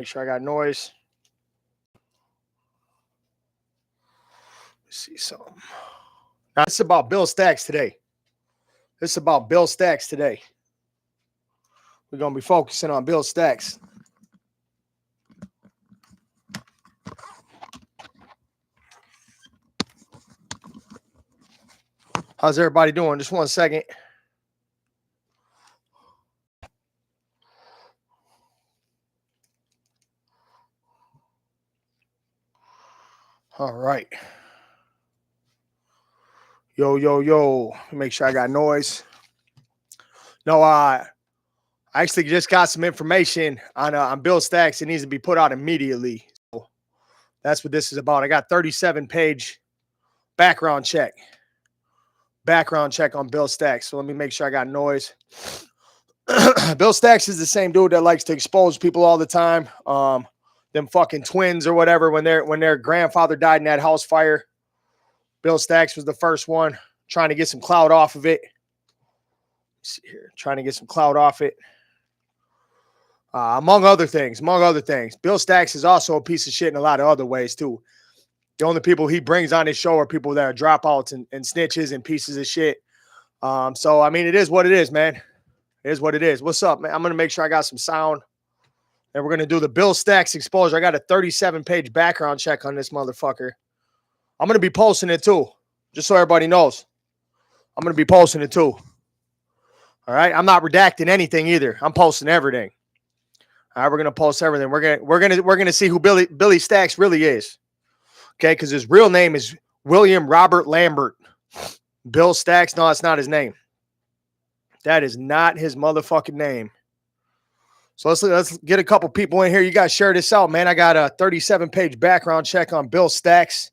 Make sure I got noise. Let's see something. Now, this is about Bill Stacks today. This is about Bill Stacks today. We're going to be focusing on Bill Stacks. How's everybody doing? Just 1 second. All right. Yo. Make sure I got noise. No, I actually just got some information on Bill Stacks. It needs to be put out immediately. So that's what this is about. I got 37-page background check. Background check on Bill Stacks. So let me make sure I got noise. Bill Stacks is the same dude that likes to expose people all the time. Them fucking twins or whatever when their grandfather died in that house fire. Bill Stacks was the first one trying to get some clout off of it. Let's see here, trying to get some clout off it. Among other things. Bill Stacks is also a piece of shit in a lot of other ways too. The only people he brings on his show are people that are dropouts and snitches and pieces of shit. So, I mean, it is what it is, man. It is what it is. What's up, man? I'm going to make sure I got some sound. And we're going to do the Bill Stacks exposure. I got a 37-page background check on this motherfucker. I'm going to be posting it too, just so everybody knows. I'm going to be posting it too. All right? I'm not redacting anything either. I'm posting everything. All right, we're going to post everything. We're going to see who Billy Stacks really is. Okay? Cuz his real name is William Robert Lambert. Bill Stacks, no, that's not his name. That is not his motherfucking name. So let's get a couple people in here. You guys share this out, man. I got a 37-page background check on Bill Stacks.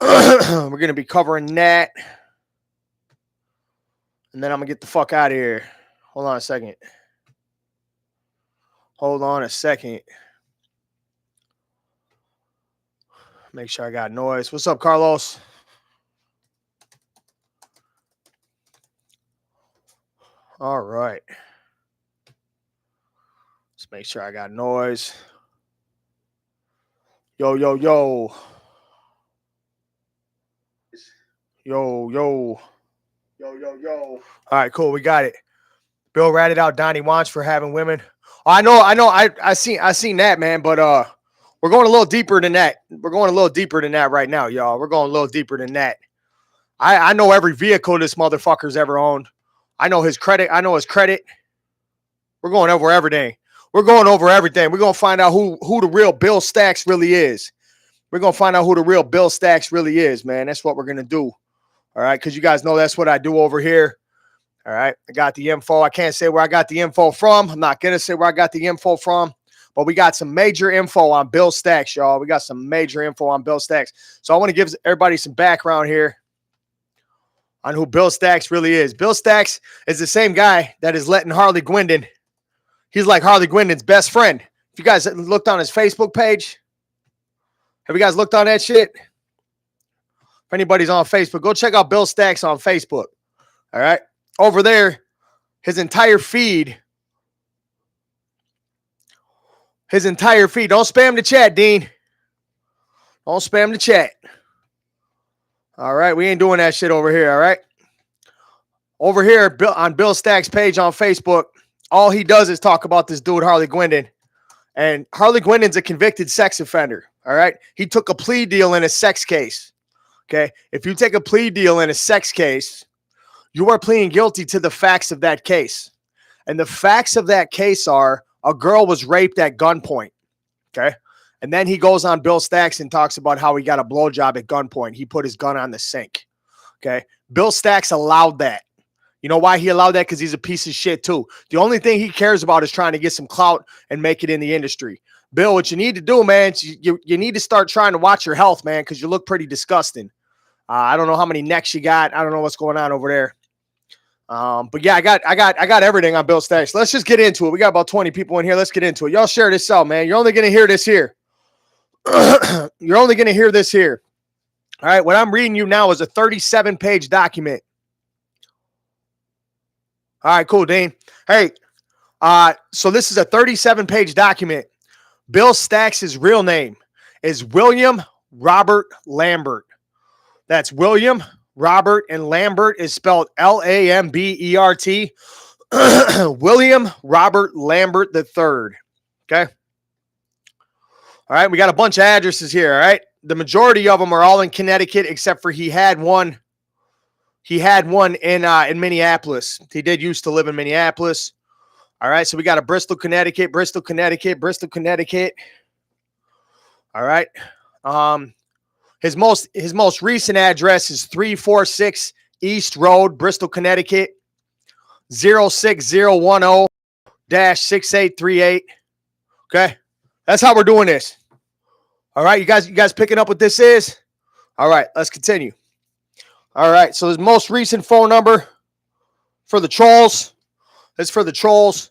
We're going to be covering that. And then I'm going to get the fuck out of here. Hold on a second. Make sure I got noise. What's up, Carlos? All right. Let's make sure I got noise. Yo. All right, cool. We got it. Bill ratted out Donnie Wants for having women. Oh, I know. I seen that, man. But we're going a little deeper than that. We're going a little deeper than that right now, y'all. We're going a little deeper than that. I know every vehicle this motherfucker's ever owned. I know his credit. We're going over everything. We're going to find out who the real Bill Stacks really is. We're going to find out who the real Bill Stacks really is, man. That's what we're going to do. All right, because you guys know that's what I do over here. All right, I got the info. I can't say where I got the info from. I'm not going to say where I got the info from. But we got some major info on Bill Stacks, y'all. We got some major info on Bill Stacks. So I want to give everybody some background here on who Bill Stacks really is. Bill Stacks is the same guy that is letting Harley Gwindon. He's like Harley Gwindon's best friend. If you guys looked on his Facebook page, have you guys looked on that shit? If anybody's on Facebook, go check out Bill Stacks on Facebook. All right. Over there, his entire feed. Don't spam the chat, Dean. Don't spam the chat. All right. We ain't doing that shit over here. All right. Over here on Bill Stacks' page on Facebook, all he does is talk about this dude, Harley Gwindon. And Harley Gwindon's a convicted sex offender. All right. He took a plea deal in a sex case. Okay. If you take a plea deal in a sex case, you are pleading guilty to the facts of that case. And the facts of that case are a girl was raped at gunpoint. Okay. And then he goes on Bill Stacks and talks about how he got a blowjob at gunpoint. He put his gun on the sink. Okay. Bill Stacks allowed that. You know why he allowed that? Because he's a piece of shit too. The only thing he cares about is trying to get some clout and make it in the industry. Bill, what you need to do, man, you need to start trying to watch your health, man, because you look pretty disgusting. I don't know how many necks you got. I don't know what's going on over there. But yeah, I got everything on Bill Stacks. Let's just get into it. We got about 20 people in here. Let's get into it. Y'all share this out, man. You're only going to hear this here. You're only going to hear this here. All right. What I'm reading you now is a 37-page document. All right, cool, Dean. Hey, so this is a 37-page document. Bill Stacks' real name is William Robert Lambert. That's William Robert, and Lambert is spelled Lambert. William Robert Lambert III. Okay. All right. We got a bunch of addresses here. All right. The majority of them are all in Connecticut, except for he had one. He had one in Minneapolis. He did used to live in Minneapolis. All right. So we got a Bristol, Connecticut, Bristol, Connecticut, Bristol, Connecticut. All right. His most recent address is 346 East Road, Bristol, Connecticut, 06010-6838. Okay. That's how we're doing this. All right. You guys picking up what this is? All right. Let's continue. All right. So his most recent phone number for the trolls. That's for the trolls.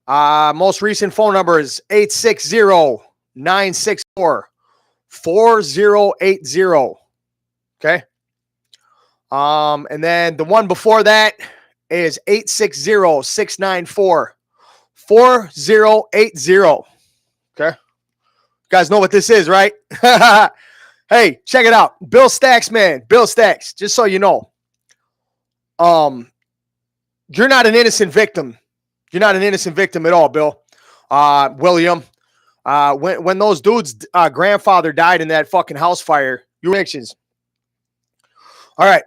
Most recent phone number is 860-964-4080. Okay. And then the one before that is 860-694-4080. Okay. You guys know what this is, right? Hey, check it out. Bill Stacks, man. Bill Stacks, just so you know. You're not an innocent victim. You're not an innocent victim at all, Bill. William. When those dudes' grandfather died in that fucking house fire, you were actions. All right.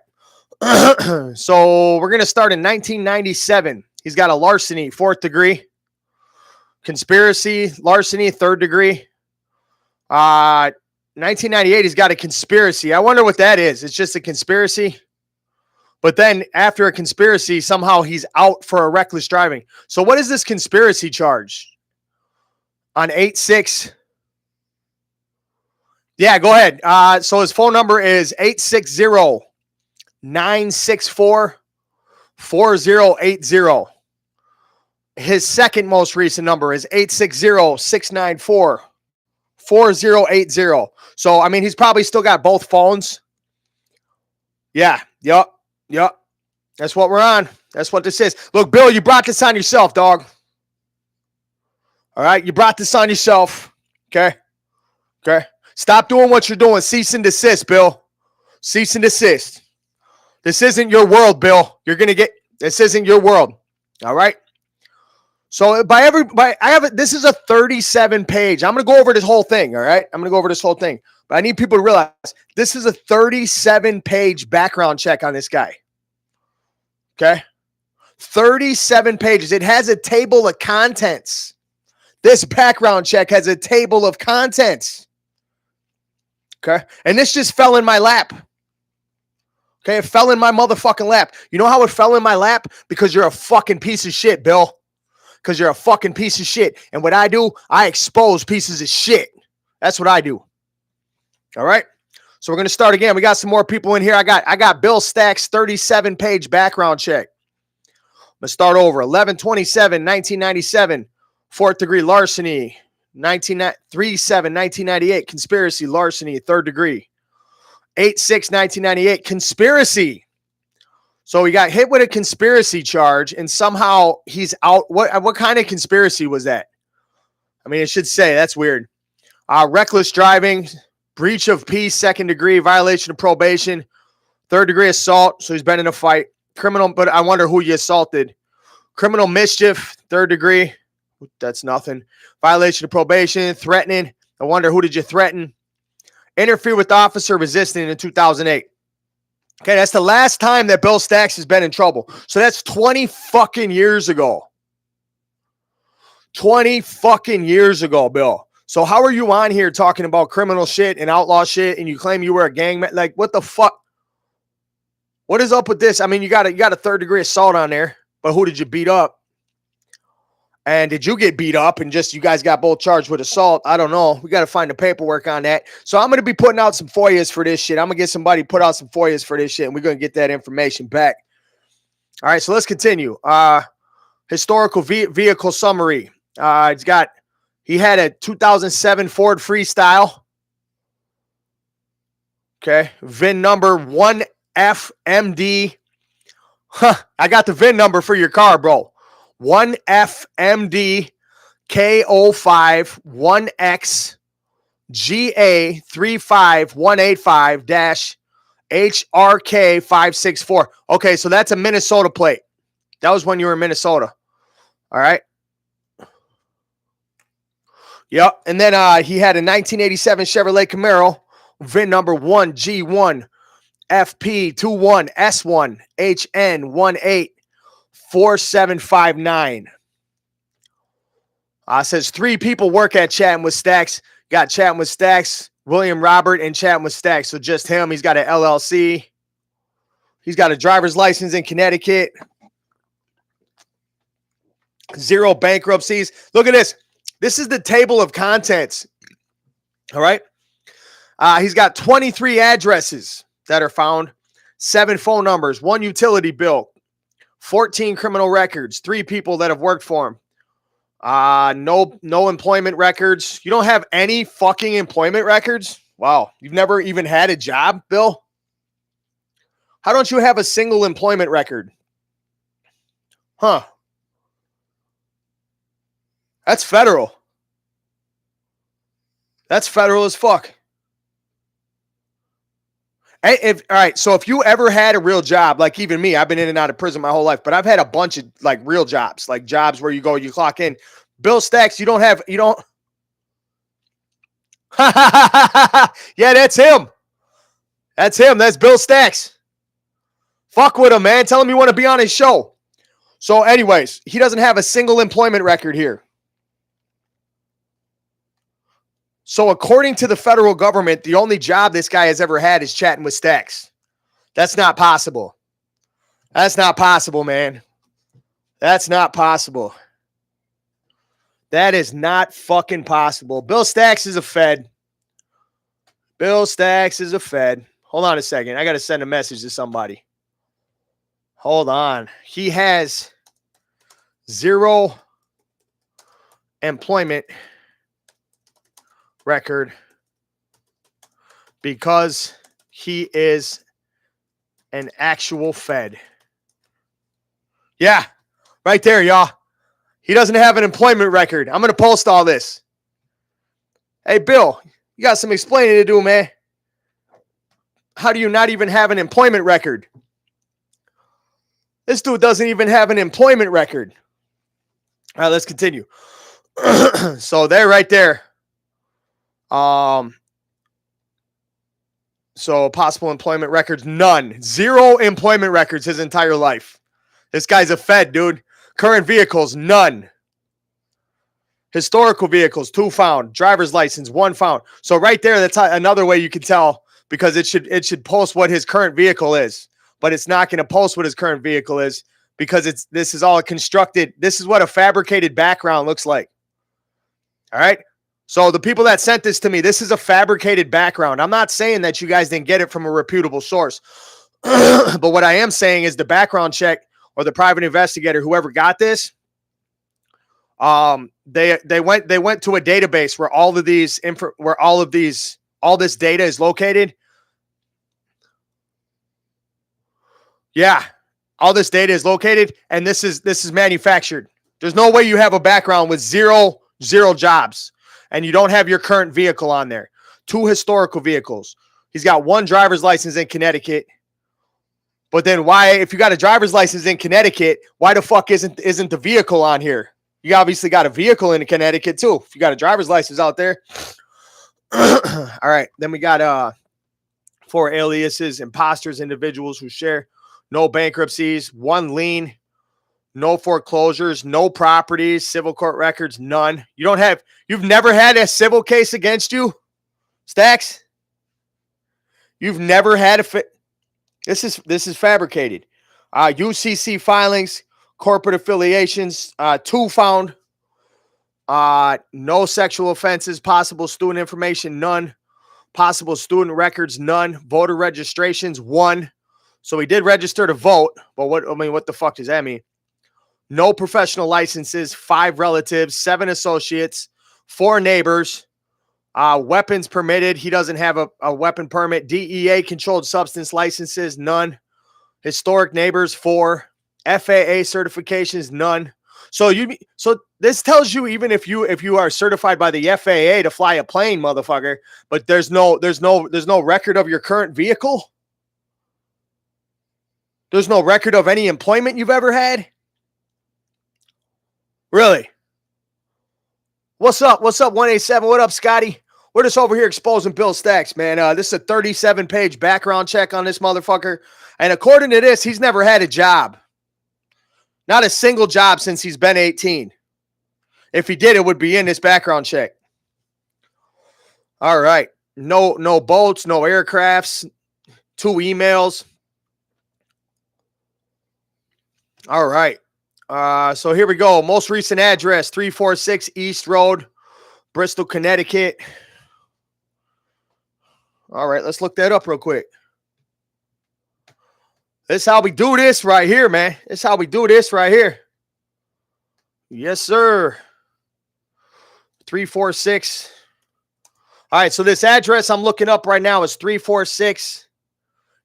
So we're going to start in 1997. He's got a larceny, 4th degree. Conspiracy, larceny, 3rd degree. 1998, he's got a conspiracy. I wonder what that is. It's just a conspiracy. But then after a conspiracy, somehow he's out for a reckless driving. So what is this conspiracy charge? On 8-6. Yeah, go ahead. So his phone number is 860-964-4080. His second most recent number is 860-694-4080. So, I mean, he's probably still got both phones. Yeah. Yep. That's what we're on. That's what this is. Look, Bill, you brought this on yourself, dog. All right. You brought this on yourself. Okay. Stop doing what you're doing. Cease and desist, Bill. Cease and desist. This isn't your world, Bill. This isn't your world. All right. So this is a 37 page. I'm going to go over this whole thing. All right. But I need people to realize this is a 37 page background check on this guy. Okay. 37 pages. It has a table of contents. This background check has a table of contents. Okay. And this just fell in my lap. Okay. It fell in my motherfucking lap. You know how it fell in my lap? Because you're a fucking piece of shit, Bill. Because you're a fucking piece of shit. And what I do, I expose pieces of shit. That's what I do. All right. So we're going to start again. We got some more people in here. I got Bill Stacks' 37 page background check. I'm going to start over. 11/27/1997. 4th degree larceny. 3/7/1998. Conspiracy, larceny, 3rd degree. 8/6/1998. Conspiracy. So he got hit with a conspiracy charge, and somehow he's out. What kind of conspiracy was that? I mean, it should say. That's weird. Reckless driving, breach of peace, 2nd degree, violation of probation, 3rd degree assault. So he's been in a fight. Criminal, but I wonder who you assaulted. Criminal mischief, 3rd degree. That's nothing. Violation of probation, threatening. I wonder who did you threaten? Interfere with officer resisting in 2008. Okay, that's the last time that Bill Stacks has been in trouble. So that's 20 fucking years ago. 20 fucking years ago, Bill. So how are you on here talking about criminal shit and outlaw shit, and you claim you were a gang man? Like, what the fuck? What is up with this? I mean, you got a 3rd degree assault on there, but who did you beat up? And did you get beat up and just you guys got both charged with assault? I don't know. We got to find the paperwork on that. So I'm going to be putting out some FOIAs for this shit. I'm going to get somebody put out some FOIAs for this shit, and we're going to get that information back. All right, so let's continue. Historical vehicle summary. He had a 2007 Ford Freestyle. Okay, VIN number 1FMD. I got the VIN number for your car, bro. 1FMD K051X GA35185 HRK564. Okay, so that's a Minnesota plate. That was when you were in Minnesota. All right. Yep. And then he had a 1987 Chevrolet Camaro, VIN number 1G1 FP21 S1 HN184759. Says 3 people work at Chatting with Stacks. Got Chatting with Stacks, William Robert, and Chatting with Stacks. So just him. He's got an LLC. He's got a driver's license in Connecticut. 0 bankruptcies. Look at this. This is the table of contents. All right. He's got 23 addresses that are found, 7 phone numbers, 1 utility bill, 14 criminal records, 3 people that have worked for him. No employment records. You don't have any fucking employment records? Wow. You've never even had a job, Bill? How don't you have a single employment record? Huh. That's federal. That's federal as fuck. All right, so if you ever had a real job, like even me, I've been in and out of prison my whole life, but I've had a bunch of like real jobs, like jobs where you go, you clock in. Bill Stacks, you don't. Yeah, that's him. That's him. That's Bill Stacks. Fuck with him, man. Tell him you want to be on his show. So anyways, he doesn't have a single employment record here. So according to the federal government, the only job this guy has ever had is Chatting with Stacks. That's not possible. That's not possible, man. That's not possible. That is not fucking possible. Bill Stacks is a Fed. Bill Stacks is a Fed. Hold on a second. I got to send a message to somebody. Hold on. He has 0 employment record because he is an actual Fed. Yeah, right there, y'all. He doesn't have an employment record. I'm going to post all this. Hey, Bill, you got some explaining to do, man. How do you not even have an employment record? This dude doesn't even have an employment record. All right, let's continue. So they're right there. So possible employment records, none. 0 employment records his entire life. This guy's a Fed, dude. Current vehicles, none. Historical vehicles, 2 found. Driver's license, 1 found. So right there, that's another way you can tell, because it should post what his current vehicle is, but it's not going to post what his current vehicle is because this is all constructed. This is what a fabricated background looks like. All right. So the people that sent this to me, this is a fabricated background. I'm not saying that you guys didn't get it from a reputable source, but what I am saying is the background check or the private investigator, whoever got this, they went to a database where all this data is located. Yeah, all this data is located, and this is manufactured. There's no way you have a background with zero jobs, and you don't have your current vehicle on there. 2 historical vehicles. He's got 1 driver's license in Connecticut. But then why, if you got a driver's license in Connecticut, why the fuck isn't the vehicle on here? You obviously got a vehicle in Connecticut too. If you got a driver's license out there. All right. Then we got 4 aliases, imposters, individuals who share. No bankruptcies, 1 lien, no foreclosures, no properties, civil court records, none. You've never had a civil case against you, Stacks? You've never had this is fabricated. UCC filings, corporate affiliations, 2 found. No sexual offenses, possible student information, none. Possible student records, none. Voter registrations, 1. So he did register to vote, but what the fuck does that mean? No professional licenses, 5 relatives, 7 associates, 4 neighbors, weapons permitted. He doesn't have a weapon permit. DEA controlled substance licenses, none. Historic neighbors, 4. FAA certifications, none. So this tells you even if you are certified by the FAA to fly a plane, motherfucker, but there's no record of your current vehicle. There's no record of any employment you've ever had. Really? What's up? What's up, 187? What up, Scotty? We're just over here exposing Bill Stacks, man. This is a 37-page background check on this motherfucker. And according to this, he's never had a job. Not a single job since he's been 18. If he did, it would be in this background check. All right. No boats, no aircrafts, 2 emails. All right. So here we go. Most recent address, 346 East Road, Bristol, Connecticut. All right, let's look that up real quick. This is how we do this right here, man. This is how we do this right here. Yes, sir. 346. All right, so this address I'm looking up right now is 346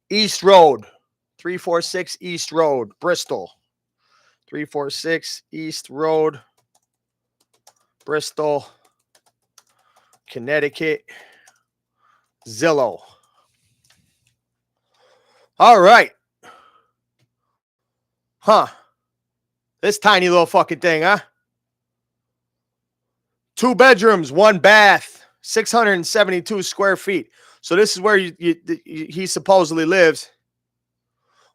East Road. 346 East Road, Bristol. 346 East Road, Bristol, Connecticut. Zillow. All right. Huh. This tiny little fucking thing, huh? 2 bedrooms, 1 bath, 672 square feet. So this is where he supposedly lives.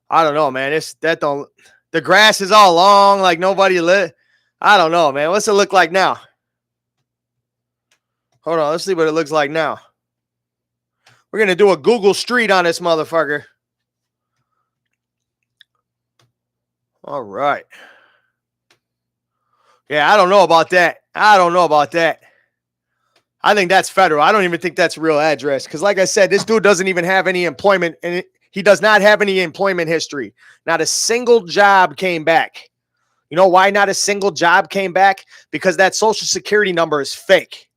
I don't know, man. The grass is all long, like nobody live. I don't know, man. What's it look like now? Hold on, let's see what it looks like now. We're gonna do a Google Street on this motherfucker. All right. Yeah, I don't know about that. I think that's federal. I don't even think that's a real address. Because like I said, this dude doesn't even have any employment. And he does not have any employment history. Not a single job came back. You know why not a single job came back? Because that social security number is fake.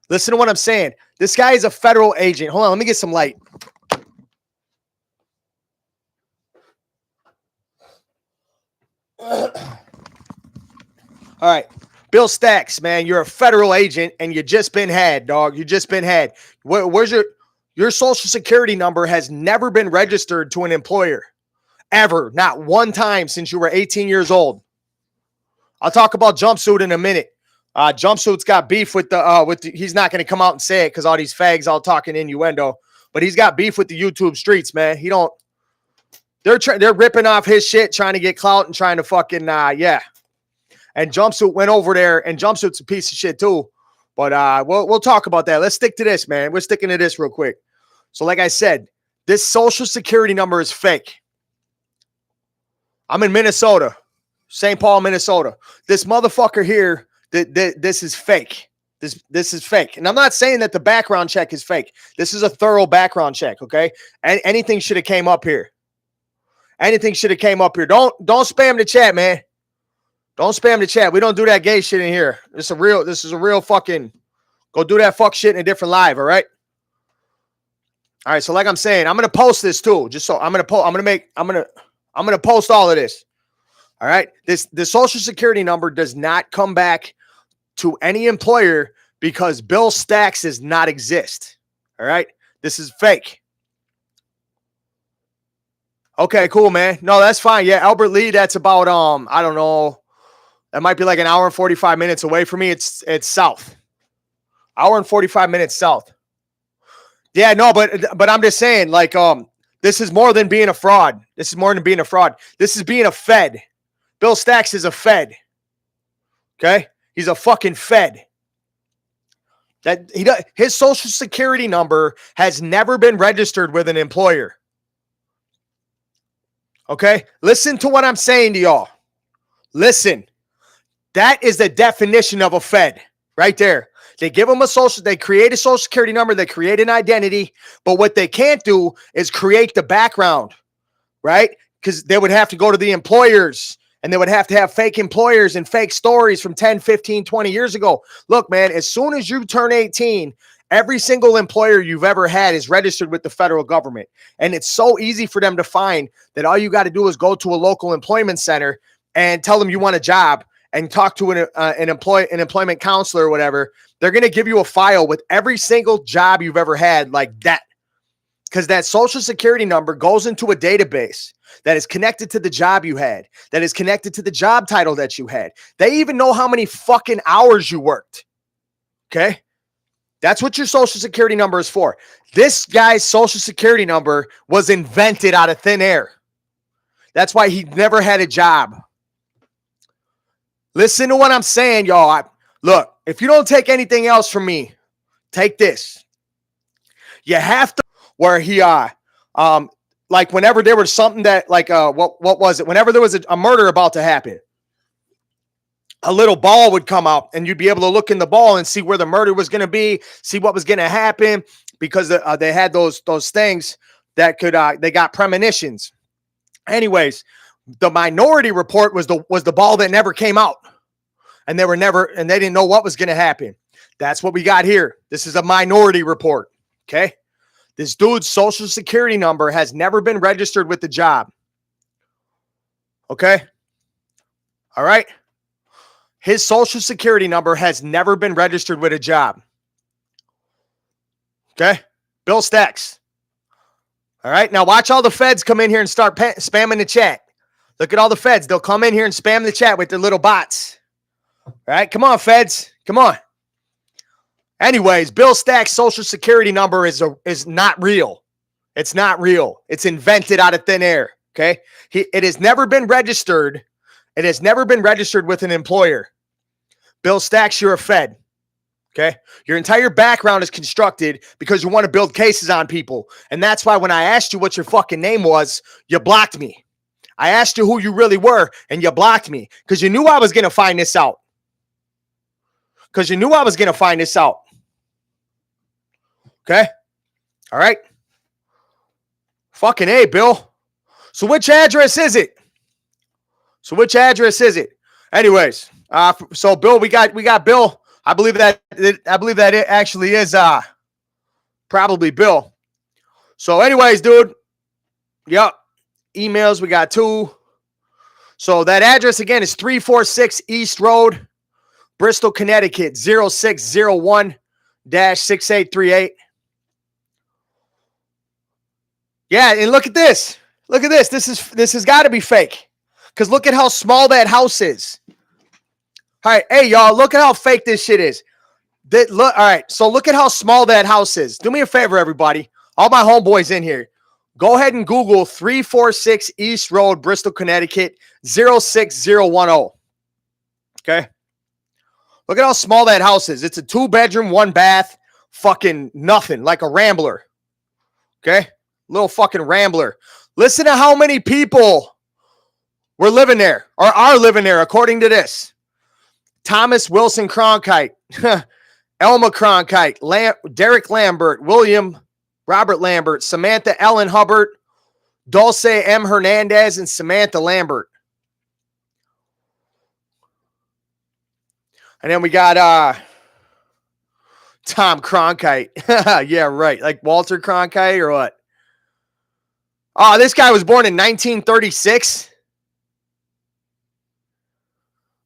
Listen to what I'm saying. This guy is a federal agent. Hold on, let me get some light. All right. Bill Stacks, man, you're a federal agent and you just been had, dog. You just been had. Where's your social security number has never been registered to an employer. Ever. Not one time since you were 18 years old. I'll talk about Jumpsuit in a minute. Jumpsuit's got beef with the he's not going to come out and say it because all these fags all talking innuendo, but he's got beef with the YouTube streets, man. They're ripping off his shit, trying to get clout and trying to fucking yeah. And Jumpsuit went over there, and Jumpsuit's a piece of shit too. But we'll talk about that. Let's stick to this, man. We're sticking to this real quick. So like I said, this social security number is fake. I'm in Minnesota, St. Paul, Minnesota. This motherfucker here, this is fake. This is fake. And I'm not saying that the background check is fake. This is a thorough background check, okay? And anything should have came up here. Anything should have came up here. Don't spam the chat, man. Don't spam the chat. We don't do that gay shit in here. This is a real fucking go do that fuck shit in a different live, all right? All right, so like I'm saying, I'm gonna post this too. Just so I'm gonna post all of this. All right. The social security number does not come back to any employer because Bill Stacks does not exist. All right. This is fake. Okay, cool, man. No, that's fine. Yeah, Albert Lee, that's about I don't know. That might be like an hour and 45 minutes away from me. It's south. Hour and 45 minutes south. Yeah, no, but I'm just saying, like, this is more than being a fraud. This is more than being a fraud. This is being a Fed. Bill Stacks is a Fed. Okay? He's a fucking Fed. His social security number has never been registered with an employer. Okay? Listen to what I'm saying to y'all. Listen. That is the definition of a Fed right there. They give them they create a social security number, they create an identity, but what they can't do is create the background, right? Because they would have to go to the employers and they would have to have fake employers and fake stories from 10, 15, 20 years ago. Look, man, as soon as you turn 18, every single employer you've ever had is registered with the federal government. And it's so easy for them to find that all you got to do is go to a local employment center and tell them you want a job. and talk to an employment counselor or whatever, they're going to give you a file with every single job you've ever had like that. Because that social security number goes into a database that is connected to the job you had, that is connected to the job title that you had. They even know how many fucking hours you worked. Okay? That's what your social security number is for. This guy's social security number was invented out of thin air. That's why he never had a job. Listen to what I'm saying, y'all. Look, if you don't take anything else from me, take this. You have to, where he, like whenever there was something that, like, what was it? Whenever there was a murder about to happen, a little ball would come out and you'd be able to look in the ball and see where the murder was going to be, see what was going to happen, because they had those things that could, they got premonitions. Anyways, the Minority Report was the ball that never came out, and they didn't know what was going to happen. That's what we got here. This is a Minority Report. Okay. This dude's social security number has never been registered with the job. Okay. All right. His social security number has never been registered with a job. Okay. Bill Stacks. All right. Now watch all the feds come in here and start spamming the chat. Look at all the feds. They'll come in here and spam the chat with their little bots. All right. Come on, feds. Come on. Anyways, Bill Stacks' social security number is not real. It's not real. It's invented out of thin air. Okay. It has never been registered. It has never been registered with an employer. Bill Stacks, you're a fed. Okay. Your entire background is constructed because you want to build cases on people. And that's why when I asked you what your fucking name was, you blocked me. I asked you who you really were and you blocked me because you knew I was going to find this out. Okay. All right. Fucking A, Bill. So which address is it? Anyways, so Bill, we got Bill. I believe that it actually is probably Bill. So anyways, dude. Yep. Emails, we got 2. So that address again is 346 East Road, Bristol, Connecticut, 0601-6838. Yeah, and look at this. This has got to be fake. Because look at how small that house is. All right, hey, y'all, look at how fake this shit is. All right, so look at how small that house is. Do me a favor, everybody. All my homeboys in here. Go ahead and Google 346 East Road, Bristol, Connecticut, 06010. Okay? Look at how small that house is. It's a 2-bedroom, 1-bath, fucking nothing, like a rambler. Okay? Little fucking rambler. Listen to how many people were living there or are living there according to this. Thomas Wilson Cronkite, Elma Cronkite, Derek Lambert, William Robert Lambert, Samantha Ellen Hubbard, Dulce M. Hernandez, and Samantha Lambert. And then we got Tom Cronkite. Yeah, right. Like Walter Cronkite or what? Oh, this guy was born in 1936.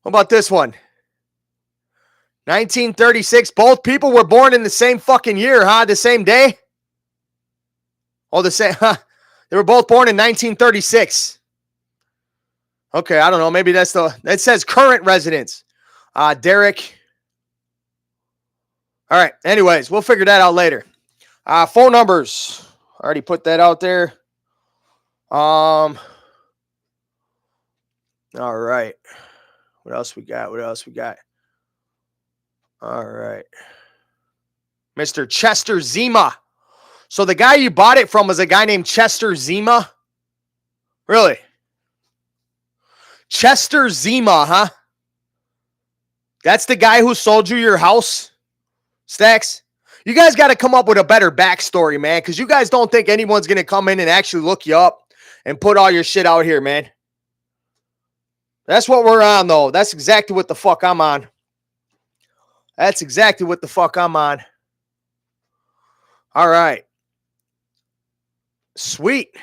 What about this one? 1936. Both people were born in the same fucking year, huh? The same day? Oh, the same, huh? They were both born in 1936. Okay, I don't know. Maybe that says current residents. Derek. All right. Anyways, we'll figure that out later. Phone numbers. I already put that out there. All right. What else we got? All right. Mr. Chester Zima. So the guy you bought it from was a guy named Chester Zima? Really? Chester Zima, huh? That's the guy who sold you your house? Stacks? You guys got to come up with a better backstory, man, because you guys don't think anyone's going to come in and actually look you up and put all your shit out here, man. That's what we're on, though. That's exactly what the fuck I'm on. All right. Sweet.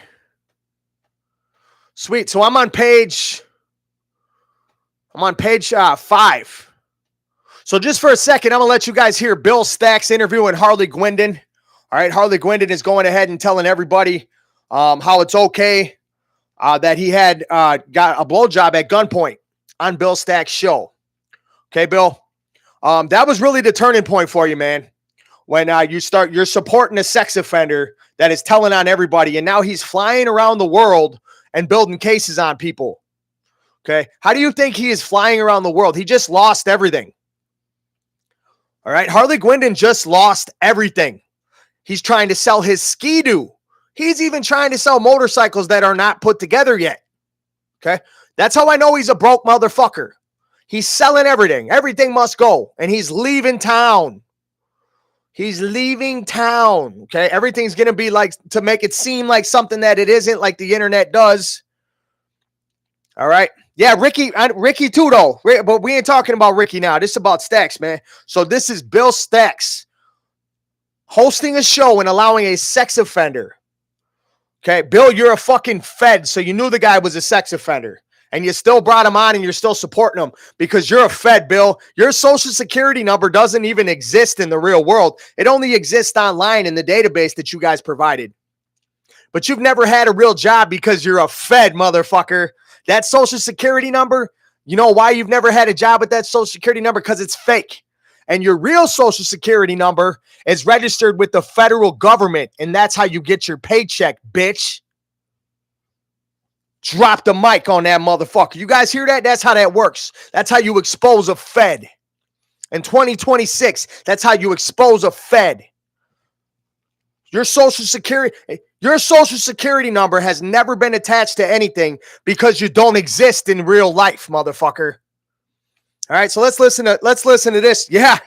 So I'm on page I'm on page 5. So just for a second, I'm going to let you guys hear Bill Stacks interviewing Harley Gwendon. All right, Harley Gwendon is going ahead and telling everybody how it's okay that he had got a blowjob at gunpoint on Bill Stacks' show. Okay, Bill, that was really the turning point for you, man. When you're supporting a sex offender that is telling on everybody, and now he's flying around the world and building cases on people. Okay, how do you think he is flying around the world? He just lost everything. All right, Harley Gwendon just lost everything. He's trying to sell his Ski-Doo. He's even trying to sell motorcycles that are not put together yet. Okay, that's how I know he's a broke motherfucker. He's selling everything. Everything must go, and he's leaving town. He's leaving town, okay? Everything's going to be like, to make it seem like something that it isn't, like the internet does. All right? Yeah, Ricky too, though. But we ain't talking about Ricky now. This is about Stacks, man. So this is Bill Stacks hosting a show and allowing a sex offender. Okay, Bill, you're a fucking fed, so you knew the guy was a sex offender. And you still brought him on and you're still supporting him because you're a fed, Bill. Your social security number doesn't even exist in the real world. It only exists online in the database that you guys provided. But you've never had a real job because you're a fed, motherfucker. That social security number, you know why you've never had a job with that social security number? Because it's fake. And your real social security number is registered with the federal government. And that's how you get your paycheck, bitch. Drop the mic on that motherfucker. You guys hear that? That's how that works. That's how you expose a fed. In 2026, that's how you expose a fed. Your social security number has never been attached to anything because you don't exist in real life, motherfucker. All right, so let's listen to this. Yeah,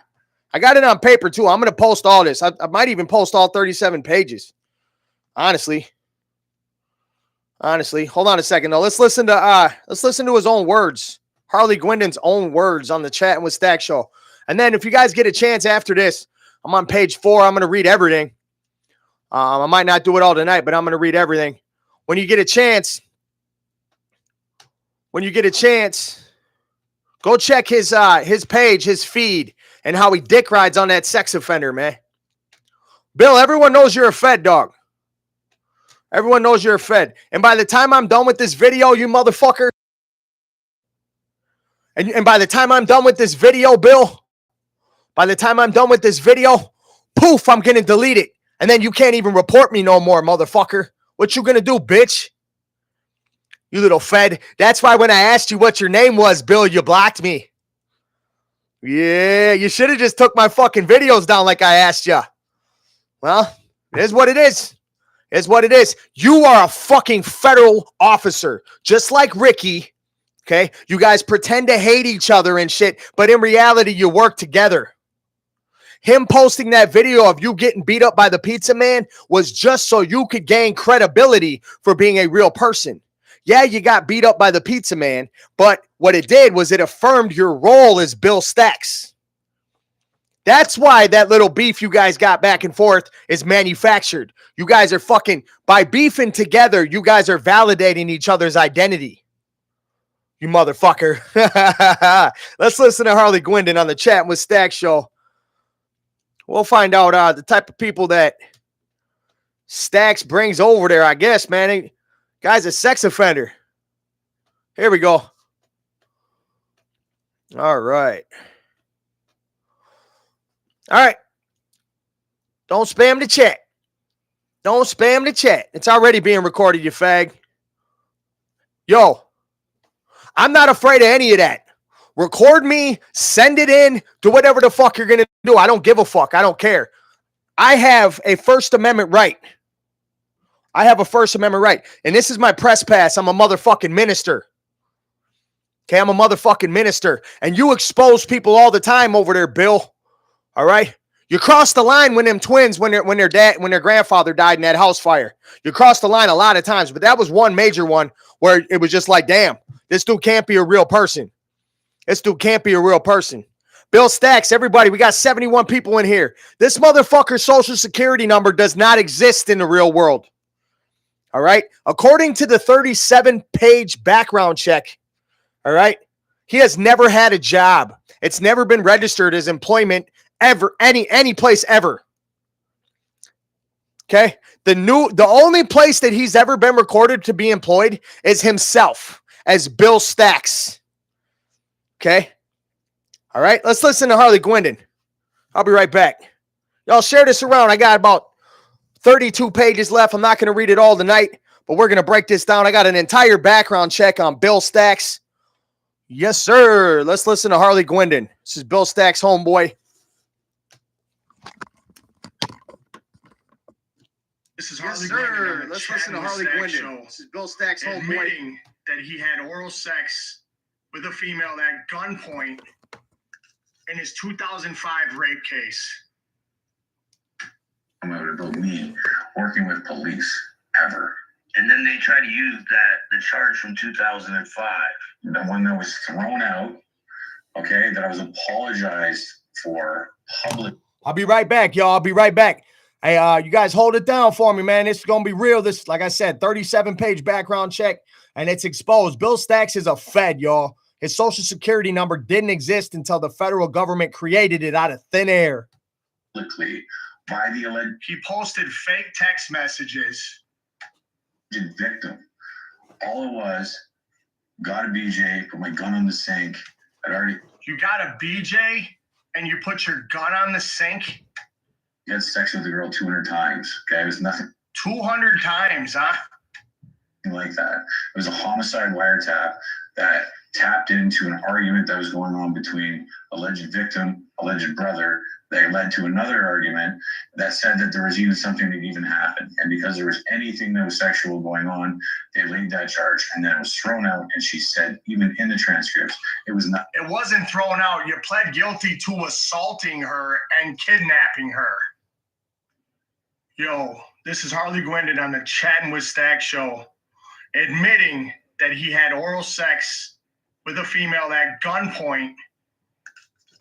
I got it on paper too. I'm going to post all this. I might even post all 37 pages. Honestly, hold on a second though. Let's listen to his own words, Harley Gwendon's own words on the Chat with Stack show. And then if you guys get a chance after this, I'm on page 4. I'm going to read everything. I might not do it all tonight, but I'm going to read everything. When you get a chance, go check his page, his feed, and how he dick rides on that sex offender, man. Bill, everyone knows you're a fed, dog. Everyone knows you're a fed. And by the time I'm done with this video, you motherfucker. And by the time I'm done with this video, Bill, poof, I'm going to delete it. And then you can't even report me no more, motherfucker. What you going to do, bitch? You little fed. That's why when I asked you what your name was, Bill, you blocked me. Yeah, you should have just took my fucking videos down like I asked you. Well, it is what it is. Is what it is. You are a fucking federal officer, just like Ricky. Okay, you guys pretend to hate each other and shit, but in reality, you work together. Him posting that video of you getting beat up by the pizza man was just so you could gain credibility for being a real person. Yeah, you got beat up by the pizza man, but what it did was it affirmed your role as Bill Stacks. That's why that little beef you guys got back and forth is manufactured. You guys are fucking, by beefing together, you guys are validating each other's identity. You motherfucker. Let's listen to Harley Gwendon on the Chat with Stack show. We'll find out the type of people that Stacks brings over there, I guess, man. Guy's a sex offender. Here we go. All right. All right. Don't spam the chat. Don't spam the chat. It's already being recorded, you fag. Yo, I'm not afraid of any of that. Record me, send it in, do whatever the fuck you're going to do. I don't give a fuck. I don't care. I have a First Amendment right. And this is my press pass. I'm a motherfucking minister. Okay, I'm a motherfucking minister. And you expose people all the time over there, Bill. All right? You crossed the line when them twins, when their grandfather died in that house fire. You crossed the line a lot of times, but that was one major one where it was just like, damn, this dude can't be a real person. Bill Stacks, everybody, we got 71 people in here. This motherfucker's social security number does not exist in the real world. All right? According to the 37-page background check, all right, He has never had a job. It's never been registered as employment ever, any place ever. Okay? The only place that he's ever been recorded to be employed is himself as Bill Stacks. Okay? All right, let's listen to Harley Gwendon. I'll be right back. Y'all share this around. I got about 32 pages left. I'm not going to read it all tonight, but we're going to break this down. I got an entire background check on Bill Stacks. Yes, sir. Let's listen to Harley Gwendon. This is Bill Stacks' homeboy. This is Harley Gwendon. Let's listen to Harley Gwendon. This is Bill Stacks' homeboy. Admitting that he had oral sex with a female at gunpoint in his 2005 rape case. About me working with police ever. And then they try to use the charge from 2005. The one that was thrown out, okay, that I was apologized for public. I'll be right back, y'all. I'll be right back. Hey, you guys hold it down for me, man. This is going to be real. This, like I said, 37-page background check, and it's exposed. Bill Stacks is a Fed, y'all. His social security number didn't exist until the federal government created it out of thin air. Publicly by the alleged. He posted fake text messages. Victim. All it was, got a BJ, put my gun on the sink. You got a BJ and you put your gun on the sink? You had sex with the girl 200 times. Okay, it was nothing. 200 times, huh? Like that. It was a homicide wiretap that tapped into an argument that was going on between alleged victim, alleged brother, that led to another argument that said that there was even something that even happened. And because there was anything that was sexual going on, they laid that charge, and then it was thrown out. And she said, even in the transcripts, it was not. It wasn't thrown out. You pled guilty to assaulting her and kidnapping her. Yo, this is Harley Gwendon on the Chatting with Stacks show, admitting that he had oral sex with a female at gunpoint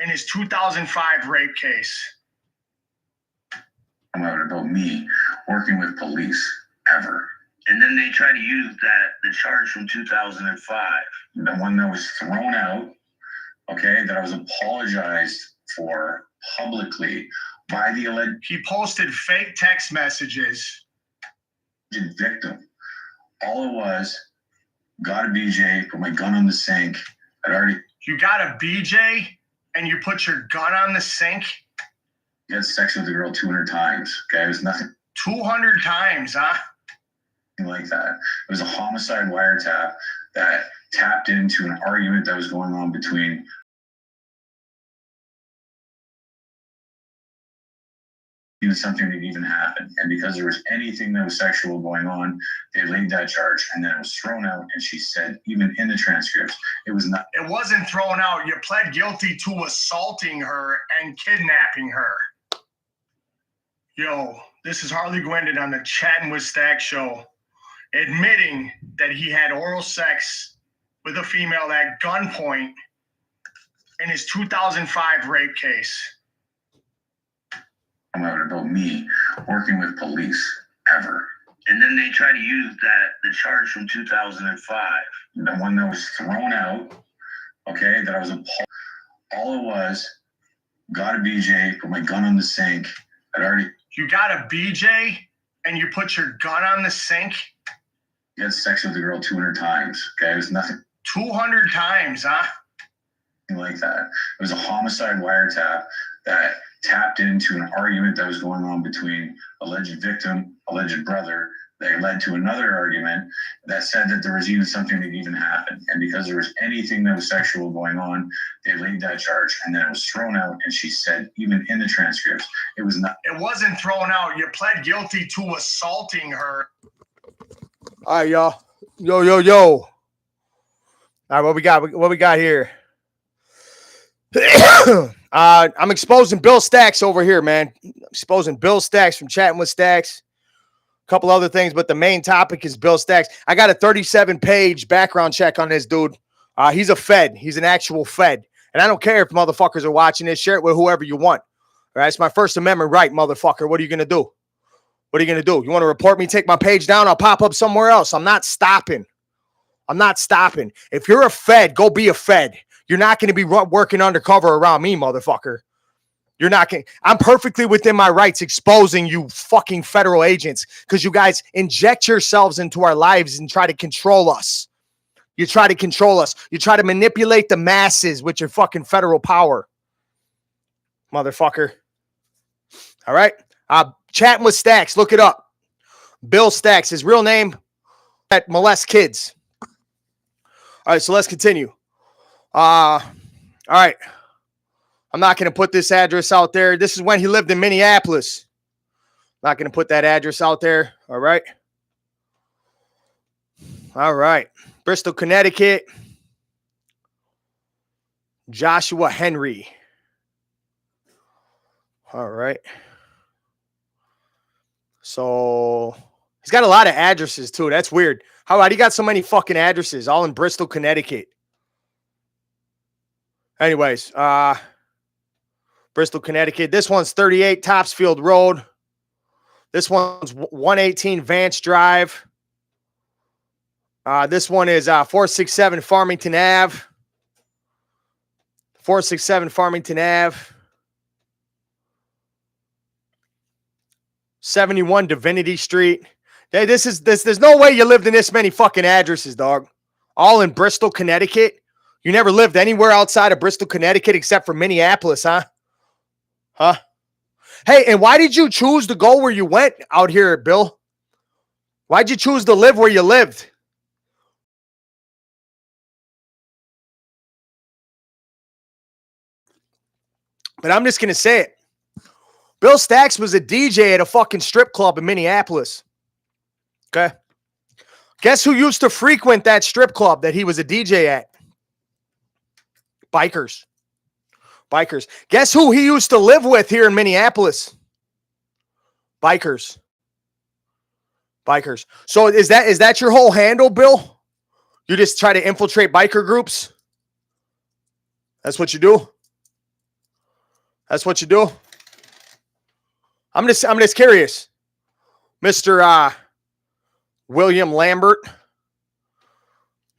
in his 2005 rape case. About me working with police ever. And then they try to use the charge from 2005. The one that was thrown out, okay, that I was apologized for publicly by the alleged. He posted fake text messages. Victim. All it was, got a BJ, put my gun on the sink. You got a BJ and you put your gun on the sink? You had sex with the girl 200 times. Okay, it was nothing. 200 times, huh? Like that. It was a homicide wiretap that tapped into an argument that was going on between even something that even happened. And because there was anything that was sexual going on, they laid that charge, and then it was thrown out. And she said, even in the transcripts, it was not. It wasn't thrown out. You pled guilty to assaulting her and kidnapping her. Yo, this is Harley Gwendon on the Chatting with Stacks show, admitting that he had oral sex with a female at gunpoint in his 2005 rape case. About me working with police ever. And then they try to use the charge from 2005. The one that was thrown out, okay, that I was all it was, got a BJ, put my gun on the sink. You got a BJ and you put your gun on the sink? You had sex with the girl 200 times. Okay, it was nothing. 200 times, huh? Like that. It was a homicide wiretap that tapped into an argument that was going on between alleged victim, alleged brother, that led to another argument that said that there was even something that even happened. And because there was anything that was sexual going on, they laid that charge, and then it was thrown out. And she said, even in the transcripts, it was not. It wasn't thrown out. You pled guilty to assaulting her. All right, y'all. Yo. All right, what we got here? I'm exposing Bill Stacks over here, man. Exposing Bill Stacks from Chatting with Stacks. A couple other things, but the main topic is Bill Stacks. I got a 37-page background check on this dude. He's a Fed. He's an actual Fed. And I don't care if motherfuckers are watching this. Share it with whoever you want. All right, it's my First Amendment right, motherfucker. What are you going to do? What are you going to do? You want to report me, take my page down? I'll pop up somewhere else. I'm not stopping. If you're a Fed, go be a Fed. You're not going to be working undercover around me, motherfucker. You're not going. I'm perfectly within my rights exposing you fucking federal agents because you guys inject yourselves into our lives and try to control us. You try to control us. You try to manipulate the masses with your fucking federal power, motherfucker. All right. Chatting with Stacks. Look it up. Bill Stacks. His real name that molests kids. All right. So let's continue. All right. I'm not going to put this address out there. This is when he lived in Minneapolis. Not going to put that address out there. All right. All right. Bristol, Connecticut. Joshua Henry. All right. So he's got a lot of addresses too. That's weird. How do you got so many fucking addresses all in Bristol, Connecticut? Anyways, Bristol, Connecticut. This one's 38 Topsfield Road. This one's 118 Vance Drive. This one is 467 Farmington Ave. 467 Farmington Ave. 71 Divinity Street. Hey, there's no way you lived in this many fucking addresses, dog. All in Bristol, Connecticut. You never lived anywhere outside of Bristol, Connecticut except for Minneapolis, huh? Huh? Hey, and why did you choose to go where you went out here, Bill? Why'd you choose to live where you lived? But I'm just going to say it. Bill Stacks was a DJ at a fucking strip club in Minneapolis. Okay. Guess who used to frequent that strip club that he was a DJ at? Bikers. Bikers. Guess who he used to live with here in Minneapolis? Bikers. Bikers. So is that your whole handle, Bill? You just try to infiltrate biker groups? That's what you do? That's what you do? I'm just curious. Mr. William Lambert.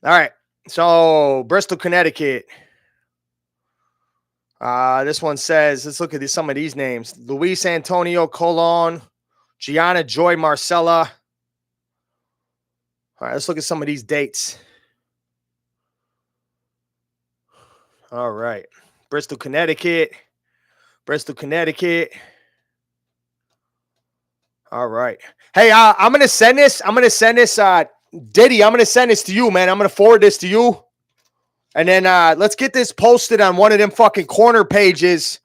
All right. So Bristol, Connecticut. This one says, let's look at some of these names. Luis Antonio Colon, Gianna Joy Marcella. All right, let's look at some of these dates. All right. Bristol, Connecticut. Bristol, Connecticut. All right. Hey, I'm going to send this. Diddy, I'm going to send this to you, man. I'm going to forward this to you. And then let's get this posted on one of them fucking corner pages.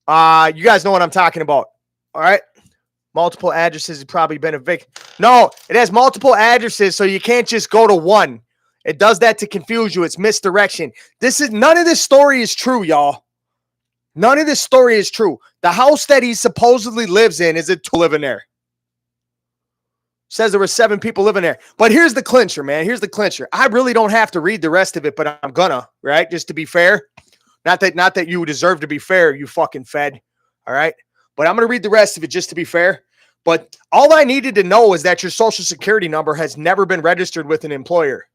You guys know what I'm talking about. All right. Multiple addresses have probably been evicted. No, it has multiple addresses, so you can't just go to one. It does that to confuse you. It's misdirection. None of this story is true, y'all. None of this story is true. The house that he supposedly lives in is living there. Says there were 7 people living there. But here's the clincher, man. Here's the clincher. I really don't have to read the rest of it, but I'm gonna, right? Just to be fair. Not that you deserve to be fair, you fucking fed. All right? But I'm gonna read the rest of it just to be fair. But all I needed to know is that your social security number has never been registered with an employer.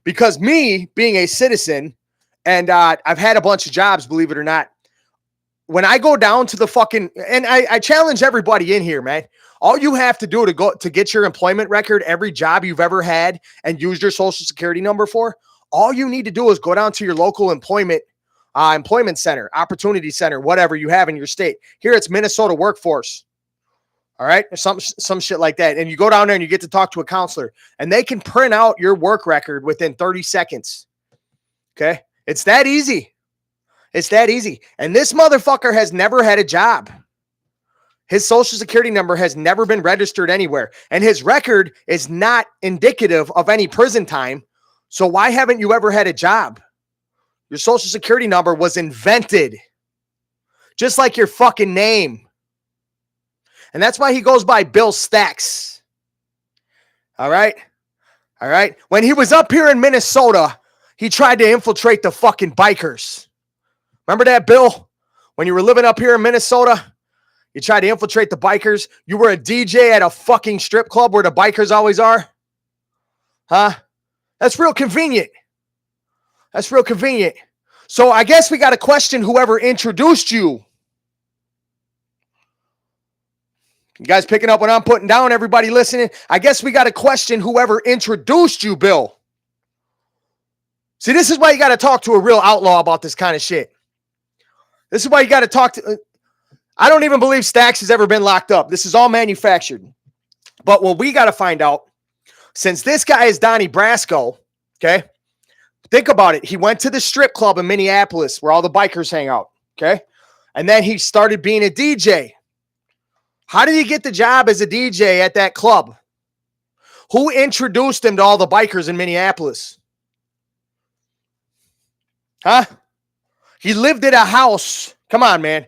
Because me, being a citizen, and I've had a bunch of jobs, believe it or not, when I go down to the fucking, and I challenge everybody in here, man. All you have to do to get your employment record, every job you've ever had and use your social security number for, all you need to do is go down to your local employment center, opportunity center, whatever you have in your state. Here it's Minnesota Workforce. All right. Or some shit like that. And you go down there and you get to talk to a counselor and they can print out your work record within 30 seconds. Okay. It's that easy. It's that easy. And this motherfucker has never had a job. His social security number has never been registered anywhere. And his record is not indicative of any prison time. So why haven't you ever had a job? Your social security number was invented. Just like your fucking name. And that's why he goes by Bill Stacks. All right? All right? When he was up here in Minnesota, he tried to infiltrate the fucking bikers. Remember that, Bill? When you were living up here in Minnesota, you tried to infiltrate the bikers. You were a DJ at a fucking strip club where the bikers always are. Huh? That's real convenient. That's real convenient. So I guess we got to question whoever introduced you. You guys picking up what I'm putting down? Everybody listening? I guess we got to question whoever introduced you, Bill. See, this is why you got to talk to a real outlaw about this kind of shit. This is why you got to talk to... I don't even believe Stacks has ever been locked up. This is all manufactured. But what we got to find out, since this guy is Donnie Brasco, okay, think about it. He went to the strip club in Minneapolis where all the bikers hang out, okay? And then he started being a DJ. How did he get the job as a DJ at that club? Who introduced him to all the bikers in Minneapolis? Huh? He lived at a house. Come on, man.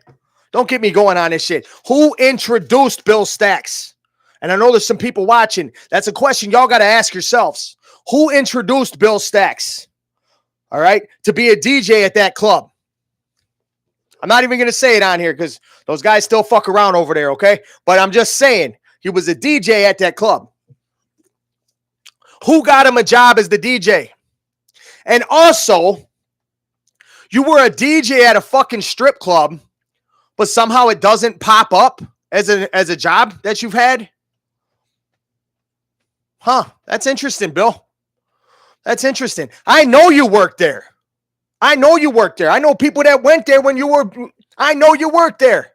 Don't get me going on this shit. Who introduced Bill Stacks? And I know there's some people watching. That's a question y'all got to ask yourselves. Who introduced Bill Stacks? All right? To be a DJ at that club. I'm not even going to say it on here because those guys still fuck around over there, okay? But I'm just saying, he was a DJ at that club. Who got him a job as the DJ? And also, you were a DJ at a fucking strip club, but somehow it doesn't pop up as a job that you've had? Huh, that's interesting, Bill. That's interesting. I know you worked there. I know you worked there. I know people that went there when you were... I know you worked there.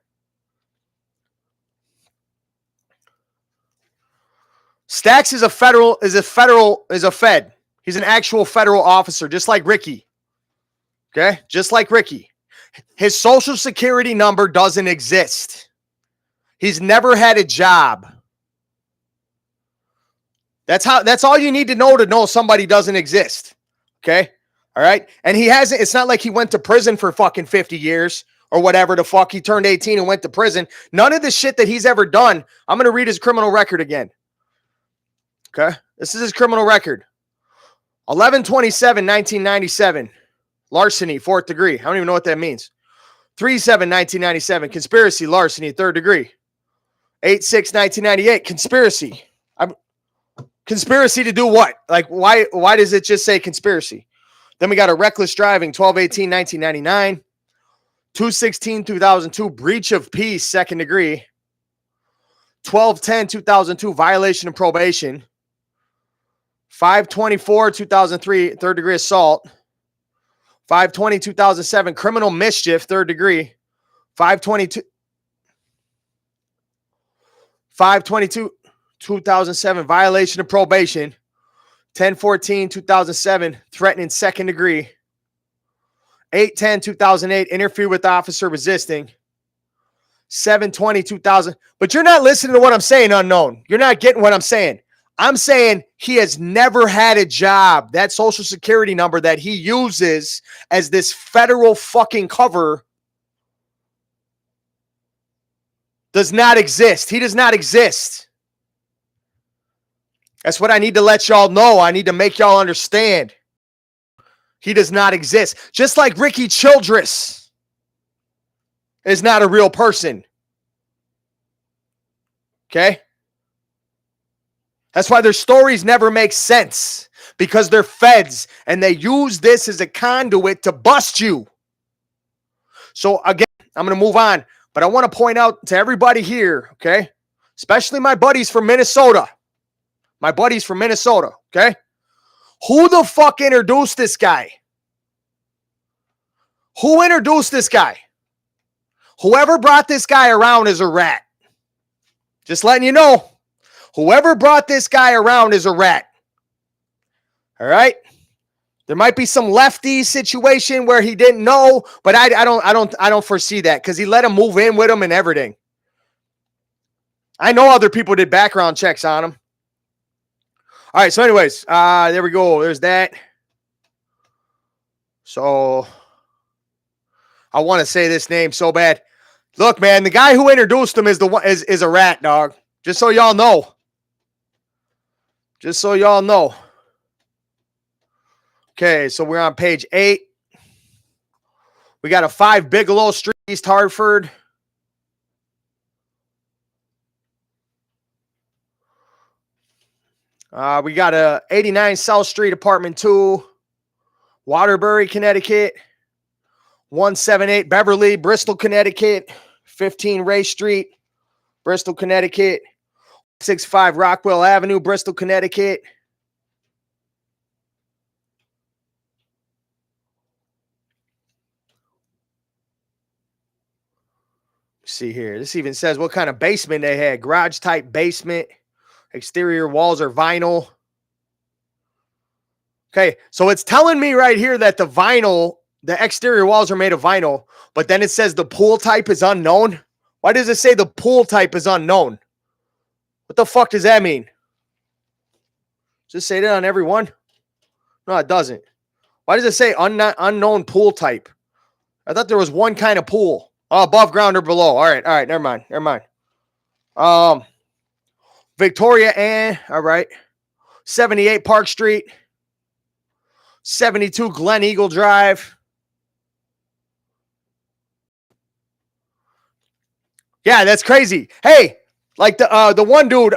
Stacks is a fed. He's an actual federal officer, just like Ricky. Okay? Just like Ricky. His social security number doesn't exist. He's never had a job. That's all you need to know somebody doesn't exist. Okay? All right? And he hasn't, it's not like he went to prison for fucking 50 years or whatever the fuck. He turned 18 and went to prison. None of the shit that he's ever done. I'm going to read his criminal record again. Okay? This is his criminal record. 11/27/1997. Larceny, 4th degree. I don't even know what that means. 3/7/1997. Conspiracy, larceny, 3rd degree. 8/6/1998. Conspiracy. Conspiracy to do what? Like, why does it just say conspiracy? Then we got a reckless driving, 12/18/1999. 2/16/2002. Breach of peace, 2nd degree. 12/10/2002. Violation of probation. 5/24/2003. 3rd degree assault. 5/20/2007. Criminal mischief, 3rd degree. 5/22/2007. Violation of probation. 10/14/2007. Threatening, 2nd degree. 8/10/2008. Interfere with officer resisting. 7/20/2000. But you're not listening to what I'm saying, unknown. You're not getting what I'm saying. I'm saying he has never had a job. That social security number that he uses as this federal fucking cover does not exist. He does not exist. That's what I need to let y'all know. I need to make y'all understand. He does not exist. Just like Ricky Childress is not a real person. Okay? That's why their stories never make sense. Because they're feds and they use this as a conduit to bust you. So again, I'm going to move on. But I want to point out to everybody here, okay? Especially my buddies from Minnesota. My buddies from Minnesota, okay? Who the fuck introduced this guy? Who introduced this guy? Whoever brought this guy around is a rat. Just letting you know. Whoever brought this guy around is a rat. All right? There might be some lefty situation where he didn't know, but I don't foresee that because he let him move in with him and everything. I know other people did background checks on him. All right, so anyways, there we go. There's that. So I want to say this name so bad. Look, man, the guy who introduced him is a rat, dog. Just so y'all know. Just so y'all know. Okay, so we're on page 8. We got a 5 Bigelow Street, East Hartford. We got a 89 South Street, apartment 2, Waterbury, Connecticut. 178 Beverly, Bristol, Connecticut. 15 Ray Street, Bristol, Connecticut. 65 Rockwell Avenue, Bristol, Connecticut. See here. This even says what kind of basement they had. Garage type basement. Exterior walls are vinyl. Okay, so it's telling me right here that the exterior walls are made of vinyl, but then it says the pool type is unknown. Why does it say the pool type is unknown? What the fuck does that mean? Does it say that on every one? No, it doesn't. Why does it say unknown pool type? I thought there was one kind of pool. Oh, above ground or below. All right, never mind. Victoria Ann, all right. 78 Park Street. 72 Glen Eagle Drive. Yeah, that's crazy. Hey, like the one dude,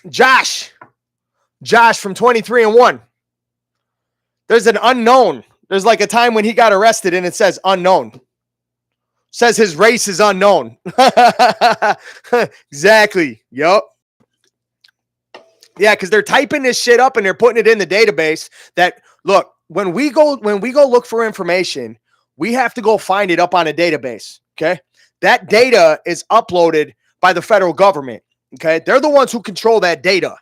Josh from 23-1. There's an unknown. There's like a time when he got arrested and it says unknown. Says his race is unknown. Exactly. Yup. Yeah, because they're typing this shit up and they're putting it in the database. That look, when we go look for information, we have to go find it up on a database. Okay. That data is uploaded by the federal government. Okay. They're the ones who control that data.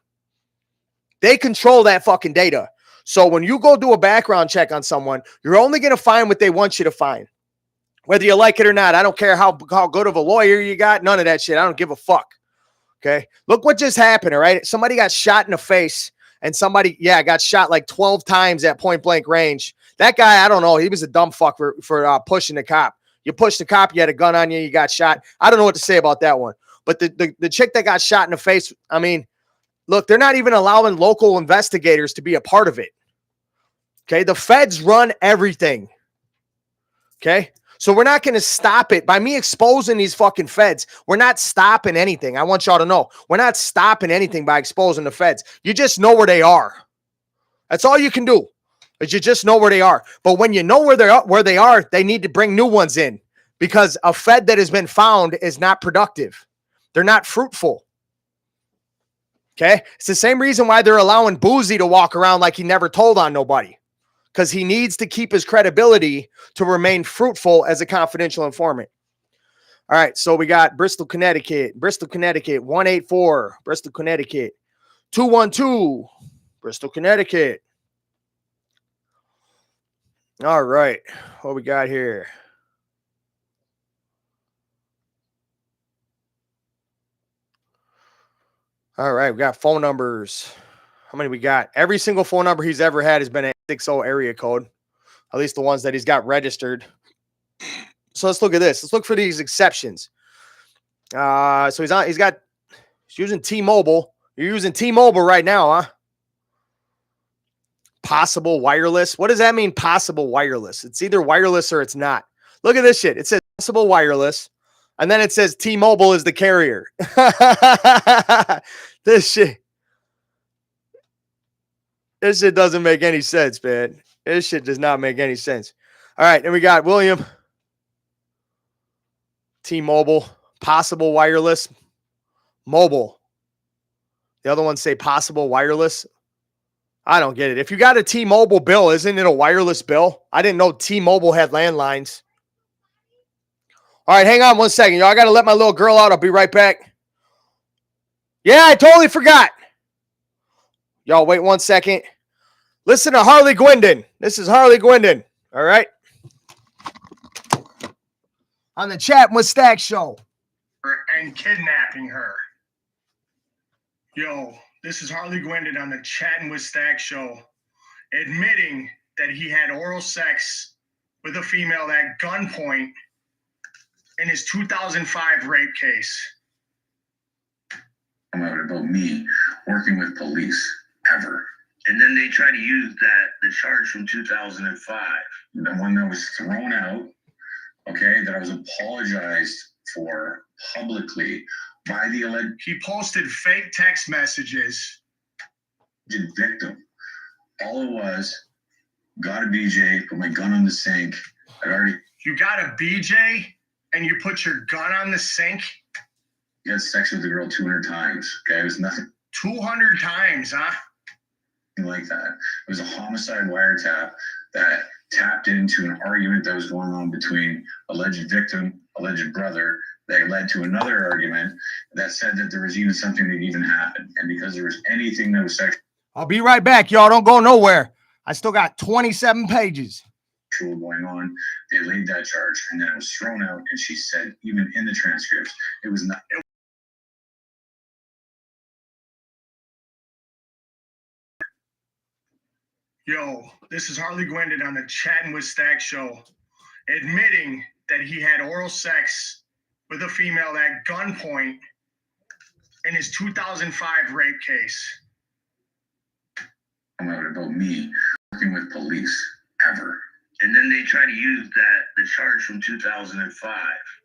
They control that fucking data. So when you go do a background check on someone, you're only going to find what they want you to find. Whether you like it or not. I don't care how good of a lawyer you got. None of that shit. I don't give a fuck. Okay. Look what just happened. All right. Somebody got shot in the face and somebody, got shot like 12 times at point blank range. That guy, I don't know. He was a dumb fuck for pushing the cop. You pushed the cop, you had a gun on you, you got shot. I don't know what to say about that one. But the chick that got shot in the face, I mean, look, they're not even allowing local investigators to be a part of it. Okay. The feds run everything. Okay. So we're not going to stop it by me exposing these fucking feds. We're not stopping anything. I want y'all to know. We're not stopping anything by exposing the feds. You just know where they are. That's all you can do. Is you just know where they are. But when you know where they are, they need to bring new ones in because a fed that has been found is not productive. They're not fruitful. Okay? It's the same reason why they're allowing Boozy to walk around like he never told on nobody. Because he needs to keep his credibility to remain fruitful as a confidential informant. All right, so we got Bristol, Connecticut, 184, Bristol, Connecticut, 212, Bristol, Connecticut. All right, what we got here? All right, we got phone numbers. How many we got? Every single phone number he's ever had has been a 60 area code. At least the ones that he's got registered. So let's look at this. Let's look for these exceptions. So he's using T-Mobile. You're using T-Mobile right now, huh? Possible wireless. What does that mean, possible wireless? It's either wireless or it's not. Look at this shit. It says possible wireless, and then it says T-Mobile is the carrier. This shit doesn't make any sense, man. This shit does not make any sense. All right, and we got William. T-Mobile, possible wireless, mobile. The other ones say possible wireless. I don't get it. If you got a T-Mobile bill, isn't it a wireless bill? I didn't know T-Mobile had landlines. All right, hang on one second, y'all. I got to let my little girl out. I'll be right back. Yeah, I totally forgot. Y'all, wait 1 second. Listen to Harley Gwendon. This is Harley Gwendon. All right. On the Chat with Stack show. And kidnapping her. Yo, this is Harley Gwendon on the Chatting with Stack show, admitting that he had oral sex with a female at gunpoint in his 2005 rape case. About me working with police ever. And then they try to use the charge from 2005. The one that was thrown out, okay, that I was apologized for publicly by the alleged He posted fake text messages. victim. All it was, got a BJ, put my gun on the sink. I already You got a BJ and you put your gun on the sink? You had sex with the girl 200 times. Okay, it was nothing 200 times, huh? like that. It was a homicide wiretap that tapped into an argument that was going on between alleged victim, alleged brother, that led to another argument that said that there was even something that even happened. And because there was anything that was sexual I'll be right back, y'all. Don't go nowhere. I still got 27 pages. going on, they laid that charge, and then it was thrown out. And she said, even in the transcripts, it was not. Yo, this is Harley Gwendon on the Chatting with Stack show, admitting that he had oral sex with a female at gunpoint in his 2005 rape case. About me working with police ever. And then they try to use the charge from 2005.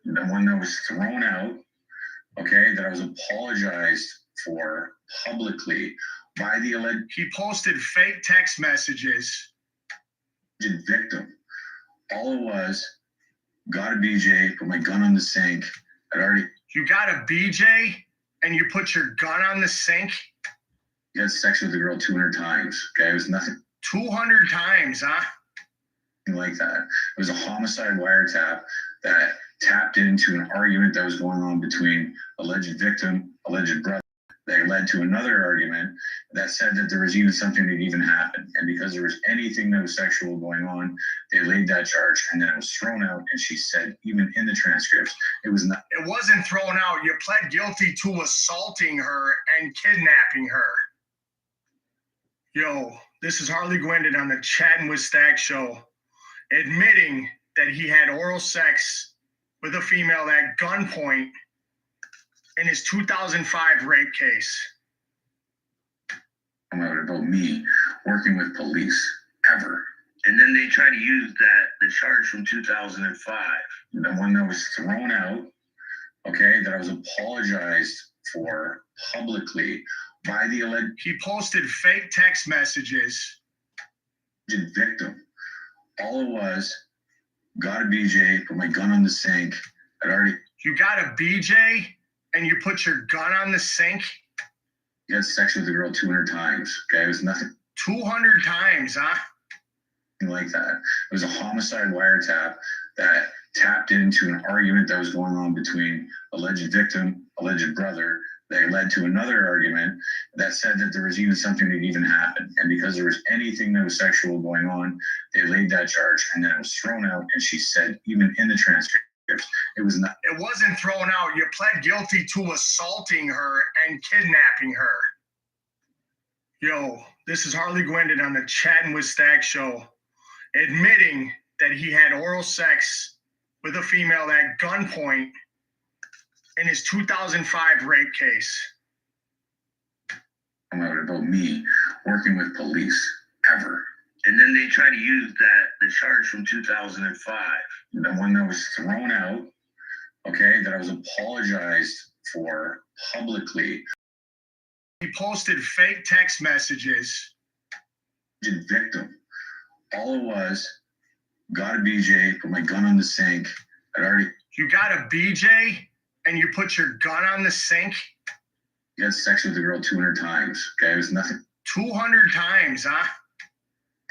The one that was thrown out, okay, that I was apologized for publicly by the alleged He posted fake text messages. victim. All it was, got a BJ, put my gun on the sink. I'd already. You got a BJ and you put your gun on the sink? You had sex with the girl 200 times. Okay, it was nothing 200 times, huh? like that. It was a homicide wiretap that tapped into an argument that was going on between alleged victim, alleged brother, that led to another argument that said that there was even something that even happened. And because there was anything that was sexual going on, they laid that charge, and then it was thrown out. And she said, even in the transcripts, it was not. It wasn't thrown out. You pled guilty to assaulting her and kidnapping her. Yo, this is Harley Gwendon on the Chatting with Stack show, admitting that he had oral sex with a female at gunpoint in his 2005 rape case. About me working with police ever. And then they try to use the charge from 2005. The one that was thrown out, okay, that I was apologized for publicly by the alleged He posted fake text messages. victim. All it was, got a BJ, put my gun on the sink. I'd already. You got a BJ and you put your gun on the sink? You had sex with the girl 200 times. Okay, it was nothing 200 times, huh? like that. It was a homicide wiretap that tapped into an argument that was going on between alleged victim, alleged brother, that led to another argument that said that there was even something that even happened. And because there was anything that was sexual going on, they laid that charge, and then it was thrown out. And she said, even in the transcripts, it was not. It wasn't thrown out. You pled guilty to assaulting her and kidnapping her. Yo, this is Harley Gwendon on the Chatting with Stack show, admitting that he had oral sex with a female at gunpoint in his 2005 rape case. About me working with police ever. And then they try to use the charge from 2005. The one that was thrown out, okay, that I was apologized for publicly. He posted fake text messages. Victim. All it was, got a BJ, put my gun on the sink. I'd already. You got a BJ and you put your gun on the sink? You had sex with the girl 200 times. Okay, it was nothing 200 times, huh?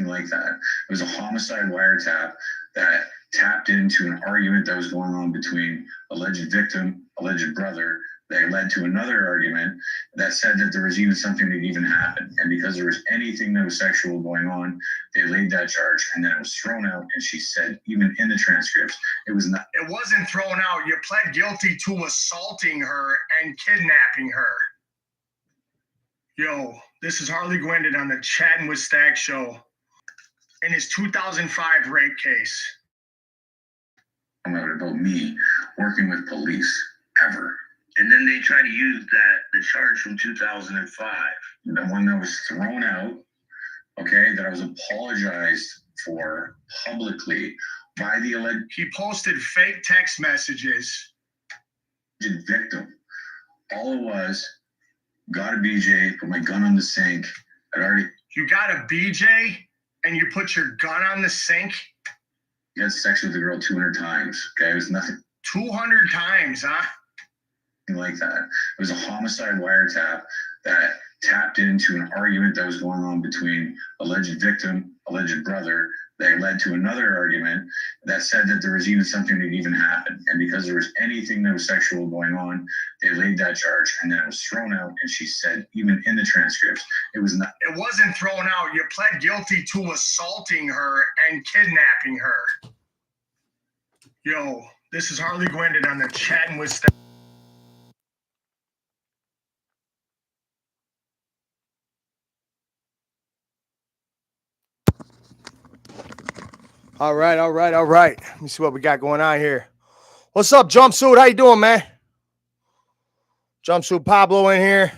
like that. It was a homicide wiretap that tapped into an argument that was going on between alleged victim, alleged brother, that led to another argument that said that there was even something that even happened. And because there was anything that was sexual going on, they laid that charge, and then it was thrown out. And she said, even in the transcripts, it was not. It wasn't thrown out. You pled guilty to assaulting her and kidnapping her. Yo, this is Harley Gwendon on the Chatting with Stack show, in his 2005 rape case. About me working with police ever. And then they try to use the charge from 2005. The one that was thrown out, okay, that I was apologized for publicly by the alleged He posted fake text messages. victim. All it was, got a BJ, put my gun on the sink. I'd already. You got a BJ and you put your gun on the sink? He had sex with the girl 200 times. Okay, it was nothing 200 times, huh? like that. It was a homicide wiretap that tapped into an argument that was going on between alleged victim, alleged brother, that led to another argument that said that there was even something that even happened. And because there was anything that was sexual going on, they laid that charge, and then it was thrown out. And she said, even in the transcripts, it was not. It wasn't thrown out. You pled guilty to assaulting her and kidnapping her. Yo, this is Harley Gwendon on the Chatting with Steph. All right, all right, all right. Let me see what we got going on here. What's up, Jumpsuit? How you doing, man? Jumpsuit Pablo in here.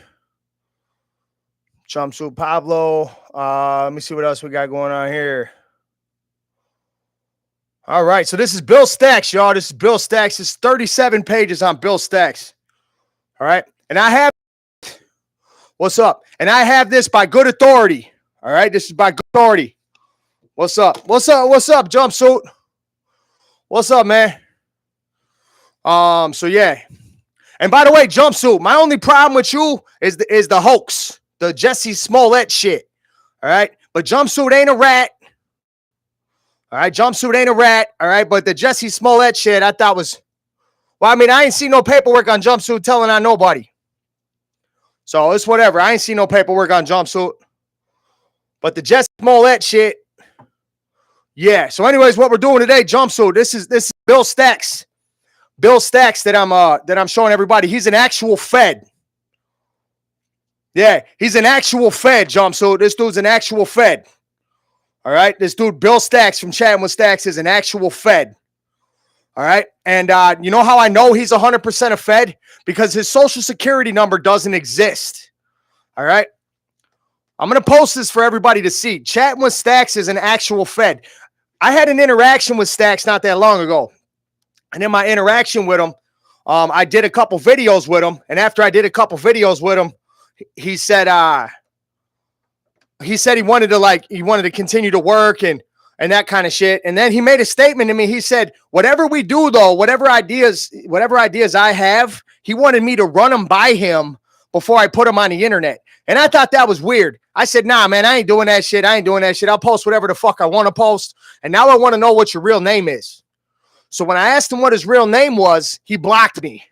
Jumpsuit Pablo. Let me see what else we got going on here. All right, so this is Bill Stacks, y'all. This is Bill Stacks. It's 37 pages on Bill Stacks. All right, and I have, what's up? And I have this by good authority. All right, this is by good authority. What's up? What's up? What's up, Jumpsuit? What's up, man? So yeah. And by the way, Jumpsuit, my only problem with you is the hoax, the Jesse Smollett shit. All right, but Jumpsuit ain't a rat. All right, Jumpsuit ain't a rat. All right, but the Jesse Smollett shit I thought was, well, I mean, I ain't seen no paperwork on Jumpsuit telling on nobody. So it's whatever. I ain't seen no paperwork on Jumpsuit. But the Jesse Smollett shit, yeah. So anyways, what we're doing today, Jumpsuit, this is Bill Stacks. Bill Stacks that I'm showing everybody. He's an actual Fed. Yeah, he's an actual Fed, Jumpsuit. This dude's an actual Fed. All right, this dude Bill Stacks from Chatting with Stacks is an actual Fed. All right, and you know how I know he's 100% a Fed? Because his social security number doesn't exist. All right, I'm going to post this for everybody to see. Chatting with Stacks is an actual Fed. I had an interaction with Stacks not that long ago. And in my interaction with him, I did a couple videos with him. And after I did a couple videos with him, he said he wanted to continue to work and that kind of shit. And then he made a statement to me. He said, whatever we do though, whatever ideas I have, he wanted me to run them by him before I put them on the internet. And I thought that was weird. I said, nah, man, I ain't doing that shit. I'll post whatever the fuck I want to post. And now I want to know what your real name is. So when I asked him what his real name was, he blocked me.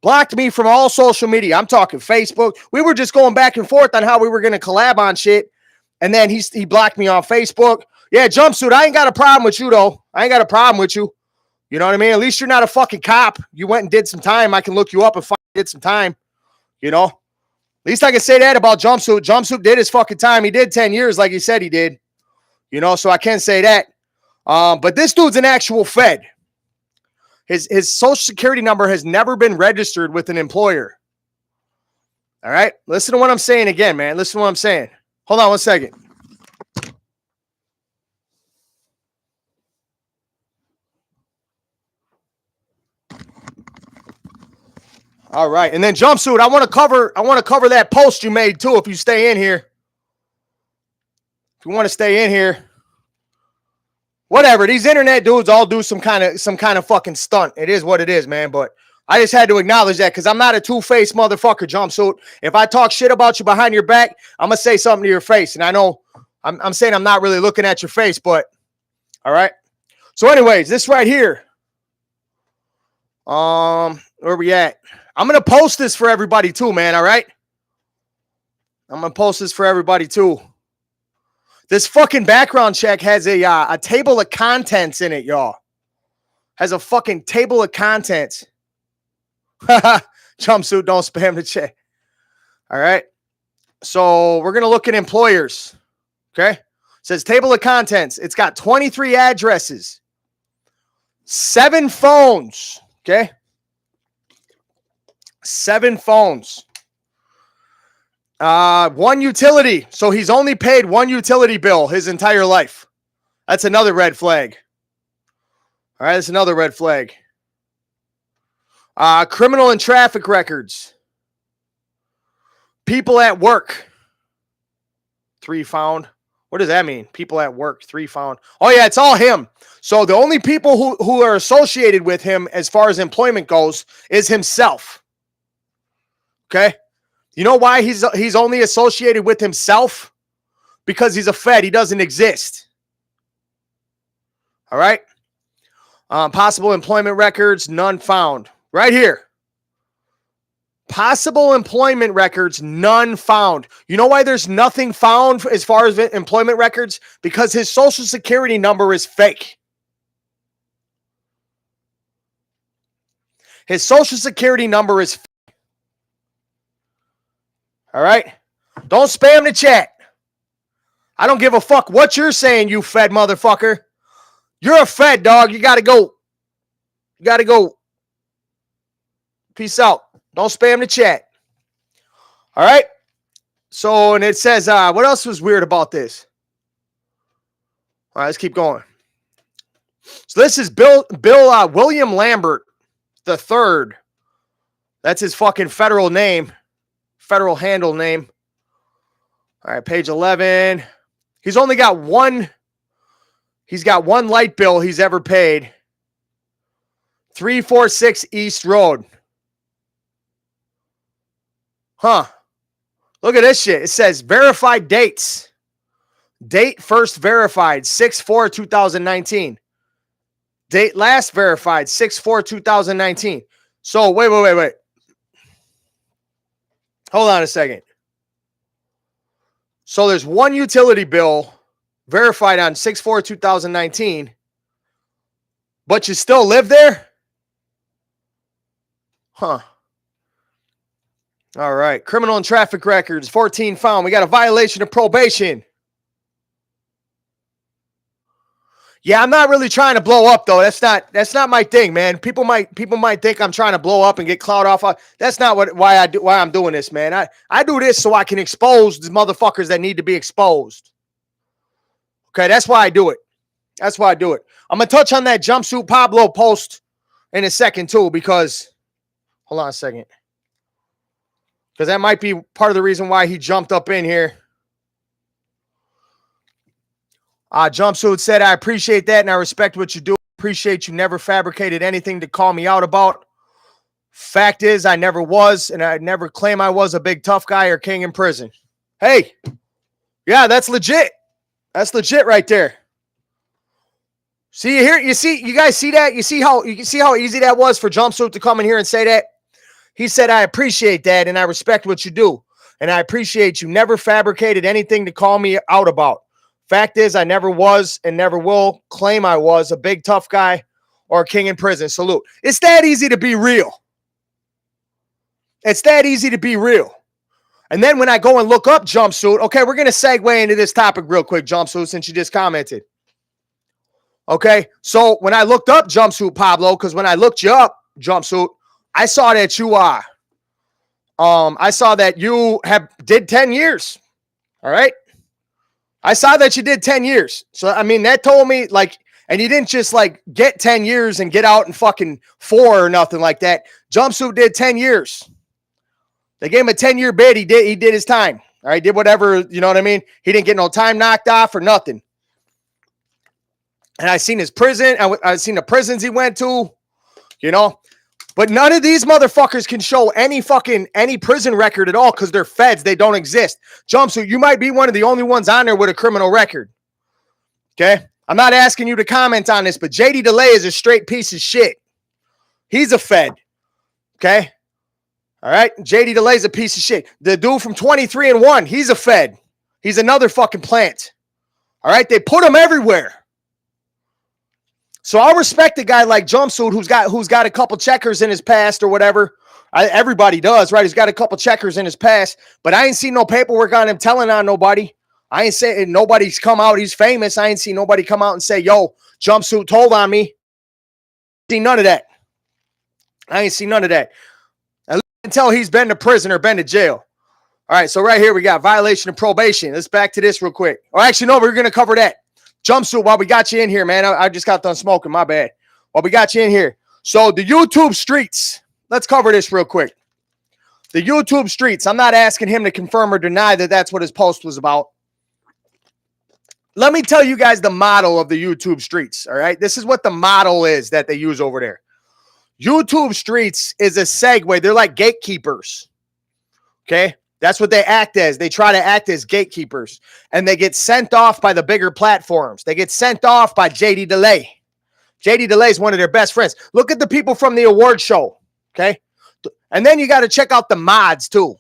Blocked me from all social media. I'm talking Facebook. We were just going back and forth on how we were going to collab on shit. And then he blocked me on Facebook. Yeah, Jumpsuit, I ain't got a problem with you, though. I ain't got a problem with you. You know what I mean? At least you're not a fucking cop. You went and did some time. I can look you up and did some time. You know? At least I can say that about Jumpsuit. Jumpsuit did his fucking time. He did 10 years like he said he did. You know, so I can say that. But this dude's an actual Fed. His social security number has never been registered with an employer. All right? Listen to what I'm saying again, man. Listen to what I'm saying. Hold on one second. All right. And then Jumpsuit, I want to cover that post you made too if you stay in here. If you want to stay in here. Whatever. These internet dudes all do some kind of fucking stunt. It is what it is, man. But I just had to acknowledge that because I'm not a two-faced motherfucker, Jumpsuit. If I talk shit about you behind your back, I'm going to say something to your face. And I know I'm saying I'm not really looking at your face, but all right. So anyways, this right here. Where we at? I'm going to post this for everybody too, man. All right. I'm going to post this for everybody too. This fucking background check has a table of contents in it, y'all. Has a fucking table of contents. Jumpsuit, don't spam the chat. All right. So we're going to look at employers. Okay. It says table of contents. It's got 23 addresses, 7 phones. Okay. 7 phones. 1 utility. So he's only paid 1 utility bill his entire life. That's another red flag. All right, that's another red flag. Criminal and traffic records. People at work. 3 found. What does that mean? People at work, 3 found. Oh, yeah, it's all him. So the only people who are associated with him as far as employment goes is himself. Okay? You know why he's only associated with himself? Because he's a Fed. He doesn't exist. All right? Possible employment records, none found. Right here. Possible employment records, none found. You know why there's nothing found as far as employment records? Because his social security number is fake. His social security number is fake. All right? Don't spam the chat. I don't give a fuck what you're saying, you Fed motherfucker. You're a Fed, dog. You got to go. You got to go. Peace out. Don't spam the chat. All right? So, and it says, what else was weird about this? All right, let's keep going. So this is Bill William Lambert the third. That's his fucking federal name. Federal handle name. All right, page 11. He's only got one. He's got one light bill he's ever paid. 346 East Road. Huh. Look at this shit. It says verified dates. Date first verified 6/4/2019. Date last verified 6/4/2019. So wait. Hold on a second. So there's one utility bill verified on 6/4/2019, but you still live there? Huh. All right. Criminal and traffic records, 14 found. We got a violation of probation. Yeah, I'm not really trying to blow up, though. That's not my thing, man. People might think I'm trying to blow up and get clout off. That's not why I'm doing this, man. I do this so I can expose the motherfuckers that need to be exposed. Okay, that's why I do it. That's why I do it. I'm gonna touch on that jumpsuit Pablo post in a second too, because hold on a second. Because that might be part of the reason why he jumped up in here. Jumpsuit said, I appreciate that and I respect what you do. Appreciate you never fabricated anything to call me out about. Fact is, I never was, and I never claim I was a big tough guy or king in prison. Hey, yeah, that's legit. That's legit right there. See here, you guys see that? You see how easy that was for Jumpsuit to come in here and say that? He said, I appreciate that and I respect what you do. And I appreciate you never fabricated anything to call me out about. Fact is, I never was and never will claim I was a big tough guy or a king in prison. Salute. It's that easy to be real. It's that easy to be real. And then when I go and look up Jumpsuit, okay, we're going to segue into this topic real quick, Jumpsuit, since you just commented. Okay, so when I looked up Jumpsuit Pablo, because when I looked you up, Jumpsuit, I saw that you did 10 years. All right. I saw that you did 10 years. So, I mean, that told me and you didn't just get 10 years and get out in fucking 4 or nothing like that. Jumpsuit did 10 years. They gave him a 10-year bid. He did his time. All right. Did whatever, you know what I mean? He didn't get no time knocked off or nothing. And I seen his prison. I seen the prisons he went to, you know. But none of these motherfuckers can show any prison record at all because they're feds. They don't exist. Jumpsuit, you might be one of the only ones on there with a criminal record. Okay? I'm not asking you to comment on this, but JD DeLay is a straight piece of shit. He's a fed. Okay? All right? JD DeLay's a piece of shit. The dude from 23-1, he's a fed. He's another fucking plant. All right? They put him everywhere. So I'll respect a guy like Jumpsuit who's got a couple checkers in his past or whatever. Everybody does, right? He's got a couple checkers in his past, but I ain't seen no paperwork on him telling on nobody. I ain't saying nobody's come out. He's famous. I ain't seen nobody come out and say, yo, Jumpsuit told on me. See none of that. I ain't seen none of that. Until he's been to prison or been to jail. All right, so right here we got violation of probation. Let's back to this real quick. Or actually, no, we're going to cover that. Jumpsuit, while we got you in here, man. I just got done smoking. My bad. While we got you in here. So the YouTube streets. Let's cover this real quick. The YouTube streets. I'm not asking him to confirm or deny that that's what his post was about. let me tell you guys the model of the YouTube streets. All right. This is what the model is that they use over there. YouTube streets is a segue. They're like gatekeepers. Okay. That's what they act as. They try to act as gatekeepers, and they get sent off by the bigger platforms. They get sent off by JD Delay. JD Delay is one of their best friends. Look at the people from the award show. Okay. And then you got to check out the mods too.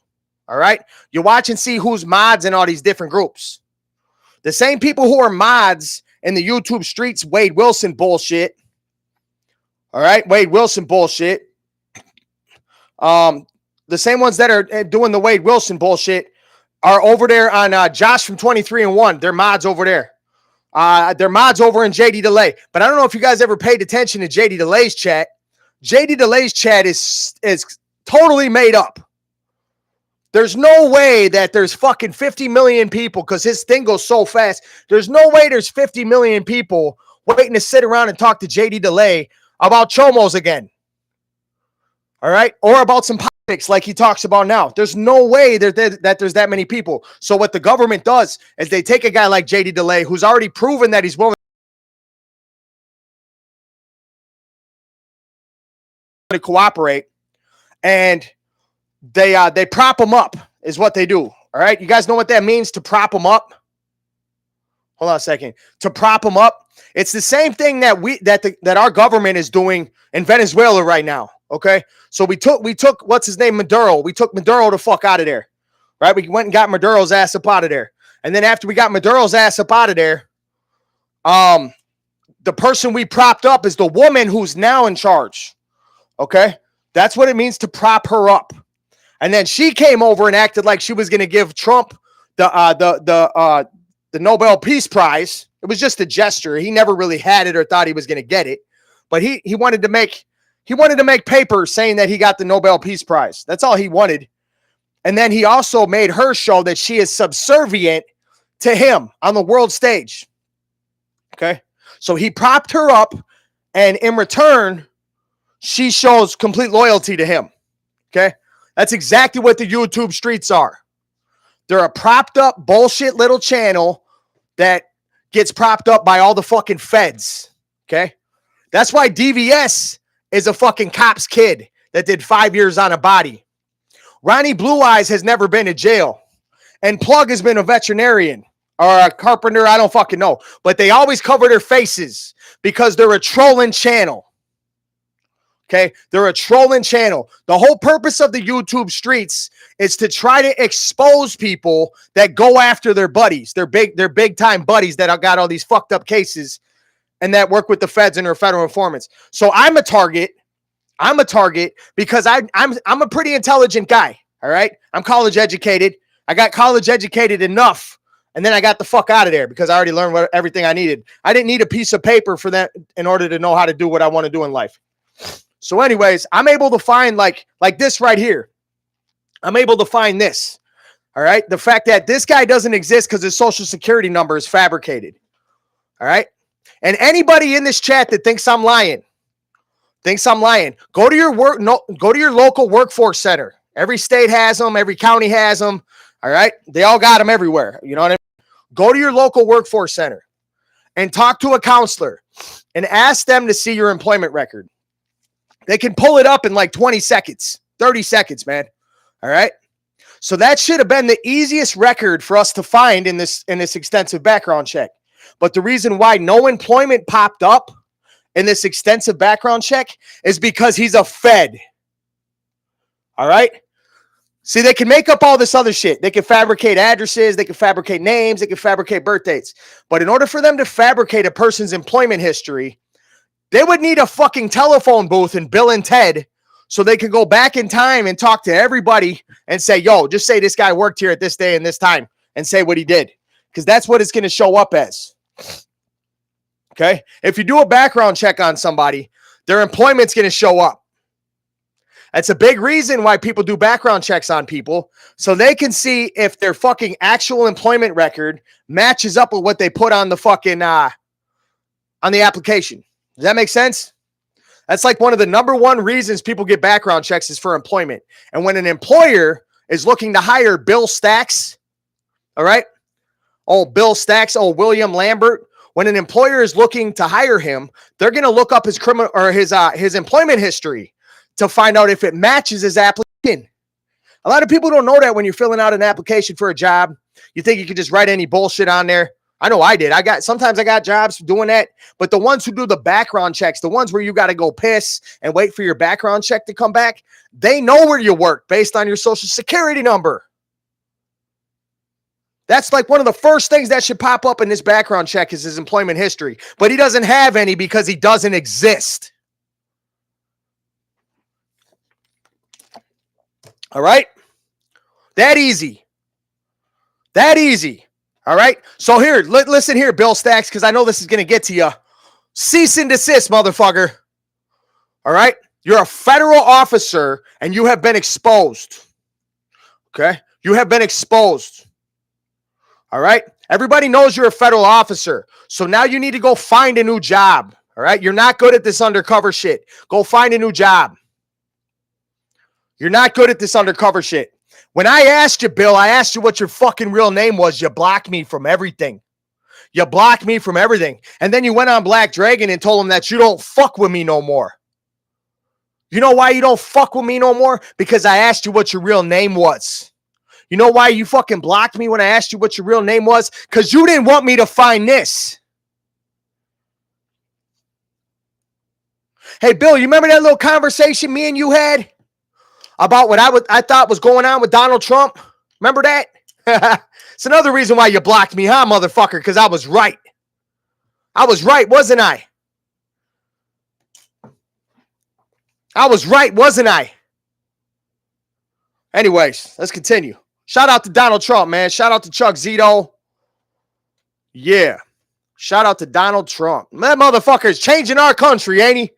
All right. You watch and see who's mods in all these different groups. The same people who are mods in the YouTube streets, Wade Wilson bullshit. All right, Wade Wilson bullshit. The same ones that are doing the Wade Wilson bullshit are over there on Josh from 23-1. They're mods over there. They're mods over in JD Delay. But I don't know if you guys ever paid attention to JD Delay's chat. JD Delay's chat is totally made up. There's no way that there's fucking 50 million people, because his thing goes so fast. There's no way there's 50 million people waiting to sit around and talk to JD Delay about cho-mos again. All right? Or about some politics like he talks about now. There's no way that there's that many people. So what the government does is they take a guy like JD Delay, who's already proven that he's willing to cooperate, and they prop him up is what they do. All right. You guys know what that means, to prop him up? Hold on a second. To prop him up. It's the same thing that our government is doing in Venezuela right now. Okay. So we took what's his name? Maduro. We took Maduro the fuck out of there. Right. We went and got Maduro's ass up out of there. And then after we got Maduro's ass up out of there, the person we propped up is the woman who's now in charge. Okay. That's what it means to prop her up. And then she came over and acted like she was going to give Trump the Nobel Peace Prize. It was just a gesture. He never really had it or thought he was going to get it, but he wanted to make papers saying that he got the Nobel Peace Prize. That's all he wanted. And then he also made her show that she is subservient to him on the world stage. Okay, so he propped her up, and in return, she shows complete loyalty to him. Okay. That's exactly what the YouTube streets are. They're a propped up bullshit little channel that gets propped up by all the fucking feds. Okay. That's why DVS is a fucking cop's kid that did 5 years on a body. Ronnie Blue Eyes has never been to jail. And Plug has been a veterinarian or a carpenter. I don't fucking know. But they always cover their faces because they're a trolling channel. Okay, they're a trolling channel. The whole purpose of the YouTube streets is to try to expose people that go after their buddies, their big time buddies that have got all these fucked up cases and that work with the feds and their federal informants. So I'm a target. I'm a target because I'm a pretty intelligent guy. All right, I'm college educated. I got college educated enough, and then I got the fuck out of there because I already learned everything I needed. I didn't need a piece of paper for that in order to know how to do what I want to do in life. So anyways, I'm able to find like this right here. I'm able to find this. All right. The fact that this guy doesn't exist because his social security number is fabricated. All right. And anybody in this chat that thinks I'm lying, go to your local workforce center. Every state has them. Every county has them. All right. They all got them everywhere. You know what I mean? Go to your local workforce center and talk to a counselor and ask them to see your employment record. They can pull it up in like 20 seconds, 30 seconds, man. All right. So that should have been the easiest record for us to find in this extensive background check. But the reason why no employment popped up in this extensive background check is because he's a Fed. All right. See, they can make up all this other shit. They can fabricate addresses. They can fabricate names. They can fabricate birth dates. But in order for them to fabricate a person's employment history, they would need a fucking telephone booth in Bill and Ted so they could go back in time and talk to everybody and say, yo, just say this guy worked here at this day and this time and say what he did. Because that's what it's going to show up as. Okay? If you do a background check on somebody, their employment's going to show up. That's a big reason why people do background checks on people, so they can see if their fucking actual employment record matches up with what they put on the fucking, on the application. Does that make sense? That's like one of the number one reasons people get background checks is for employment. And when an employer is looking to hire Bill Stacks, all right, oh, Bill Stacks, oh, William Lambert. When an employer is looking to hire him, they're going to look up his criminal or his employment history to find out if it matches his application. A lot of people don't know that when you're filling out an application for a job. You think you can just write any bullshit on there. I know I did. Sometimes I got jobs doing that, but the ones who do the background checks, the ones where you got to go piss and wait for your background check to come back, they know where you work based on your social security number. That's like one of the first things that should pop up in this background check is his employment history, but he doesn't have any because he doesn't exist. All right? That easy. That easy. All right? So here, listen here, Bill Stacks, because I know this is going to get to you. Cease and desist, motherfucker. All right? You're a federal officer, and you have been exposed. Okay? You have been exposed. All right? Everybody knows you're a federal officer, so now you need to go find a new job. All right? You're not good at this undercover shit. Go find a new job. You're not good at this undercover shit. When I asked you, Bill, I asked you what your fucking real name was. You blocked me from everything. You blocked me from everything. And then you went on Black Dragon and told him that you don't fuck with me no more. You know why you don't fuck with me no more? Because I asked you what your real name was. You know why you fucking blocked me when I asked you what your real name was? Because you didn't want me to find this. Hey, Bill, you remember that little conversation me and you had? About what I thought was going on with Donald Trump. Remember that? It's another reason why you blocked me, huh, motherfucker? Because I was right. I was right, wasn't I? I was right, wasn't I? Anyways, let's continue. Shout out to Donald Trump, man. Shout out to Chuck Zito. Yeah. Shout out to Donald Trump. That motherfucker is changing our country, ain't he?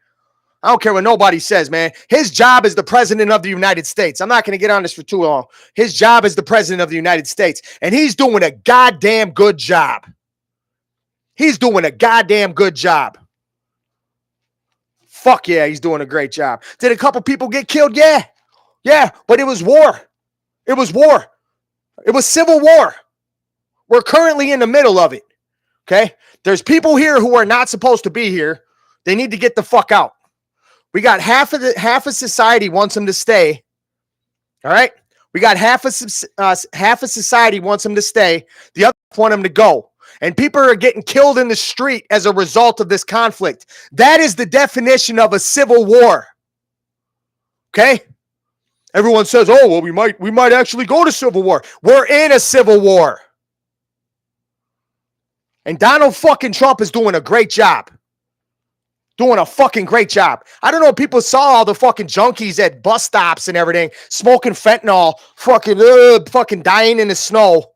I don't care what nobody says, man. His job is the president of the United States. I'm not going to get on this for too long. His job is the president of the United States, and he's doing a goddamn good job. He's doing a goddamn good job. Fuck yeah, he's doing a great job. Did a couple people get killed? Yeah. Yeah, but it was war. It was war. It was civil war. We're currently in the middle of it, okay? There's people here who are not supposed to be here. They need to get the fuck out. We got half of society wants them to stay. All right? We got half of society wants them to stay. The other want them to go. And people are getting killed in the street as a result of this conflict. That is the definition of a civil war. Okay? Everyone says, "Oh, well, we might actually go to civil war." We're in a civil war. And Donald fucking Trump is doing a great job. Doing a fucking great job. I don't know if people saw all the fucking junkies at bus stops and everything, smoking fentanyl, fucking dying in the snow.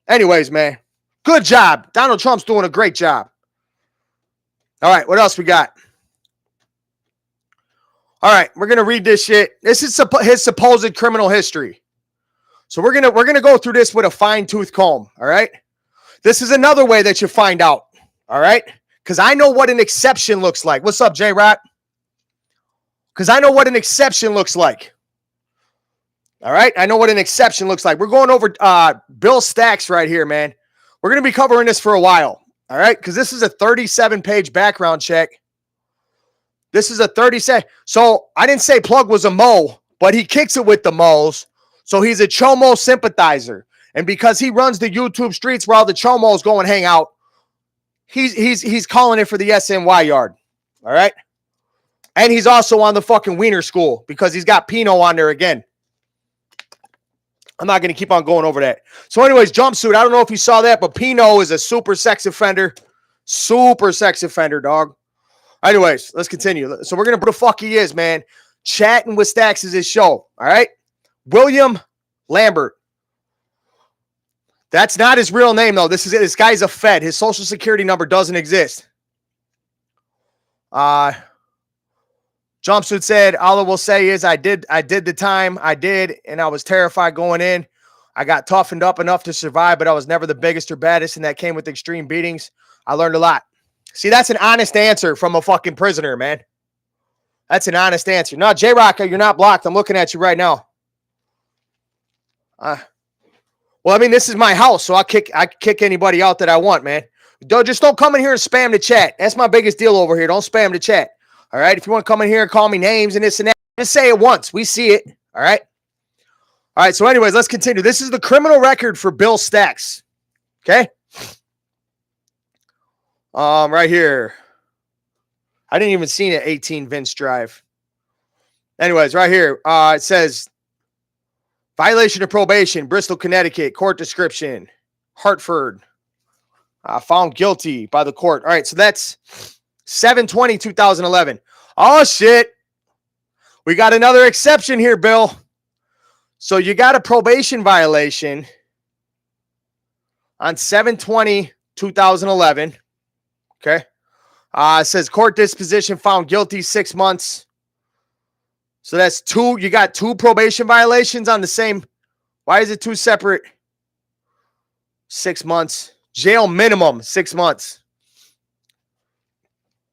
Anyways, man, good job. Donald Trump's doing a great job. All right, what else we got? All right, we're gonna read this shit. This is his supposed criminal history. So we're gonna go through this with a fine-tooth comb. All right, this is another way that you find out. All right. Because I know what an exception looks like. What's up, J-Rock? Because I know what an exception looks like. All right? I know what an exception looks like. We're going over Bill Stacks right here, man. We're going to be covering this for a while. All right? Because this is a 37-page background check. This is a 37. So I didn't say Plug was a mo, but he kicks it with the mo's. So he's a cho-mo sympathizer. And because he runs the YouTube streets where all the cho-mos go and hang out, He's calling it for the SNY yard. All right. And he's also on the fucking Wiener School because he's got Pino on there again. I'm not going to keep on going over that. So anyways, jumpsuit. I don't know if you saw that, but Pino is a super sex offender. Super sex offender, dog. Anyways, let's continue. So we're going to put the fuck he is, man. Chatting with Stacks is his show. All right. William Lambert. That's not his real name, though. This guy's a Fed. His social security number doesn't exist. Jumpsuit said, all I will say is I did the time. I did, and I was terrified going in. I got toughened up enough to survive, but I was never the biggest or baddest, and that came with extreme beatings. I learned a lot. See, that's an honest answer from a fucking prisoner, man. That's an honest answer. No, J-Rock, you're not blocked. I'm looking at you right now. Well, I mean, this is my house, so I kick anybody out that I want, man. Just don't come in here and spam the chat. That's my biggest deal over here. Don't spam the chat. All right. If you want to come in here and call me names and this and that, just say it once. We see it. All right. All right. So, anyways, let's continue. This is the criminal record for Bill Stacks. Okay. Right here. I didn't even see it at 18 Vince Drive. Anyways, right here. It says violation of probation, Bristol, Connecticut, court description, Hartford. Found guilty by the court. All right, so that's 7/20/2011. Oh, shit. We got another exception here, Bill. So you got a probation violation on 7/20/2011. Okay. It says court disposition found guilty 6 months. So that's two. You got two probation violations on the same. Why is it two separate? 6 months. Jail minimum 6 months.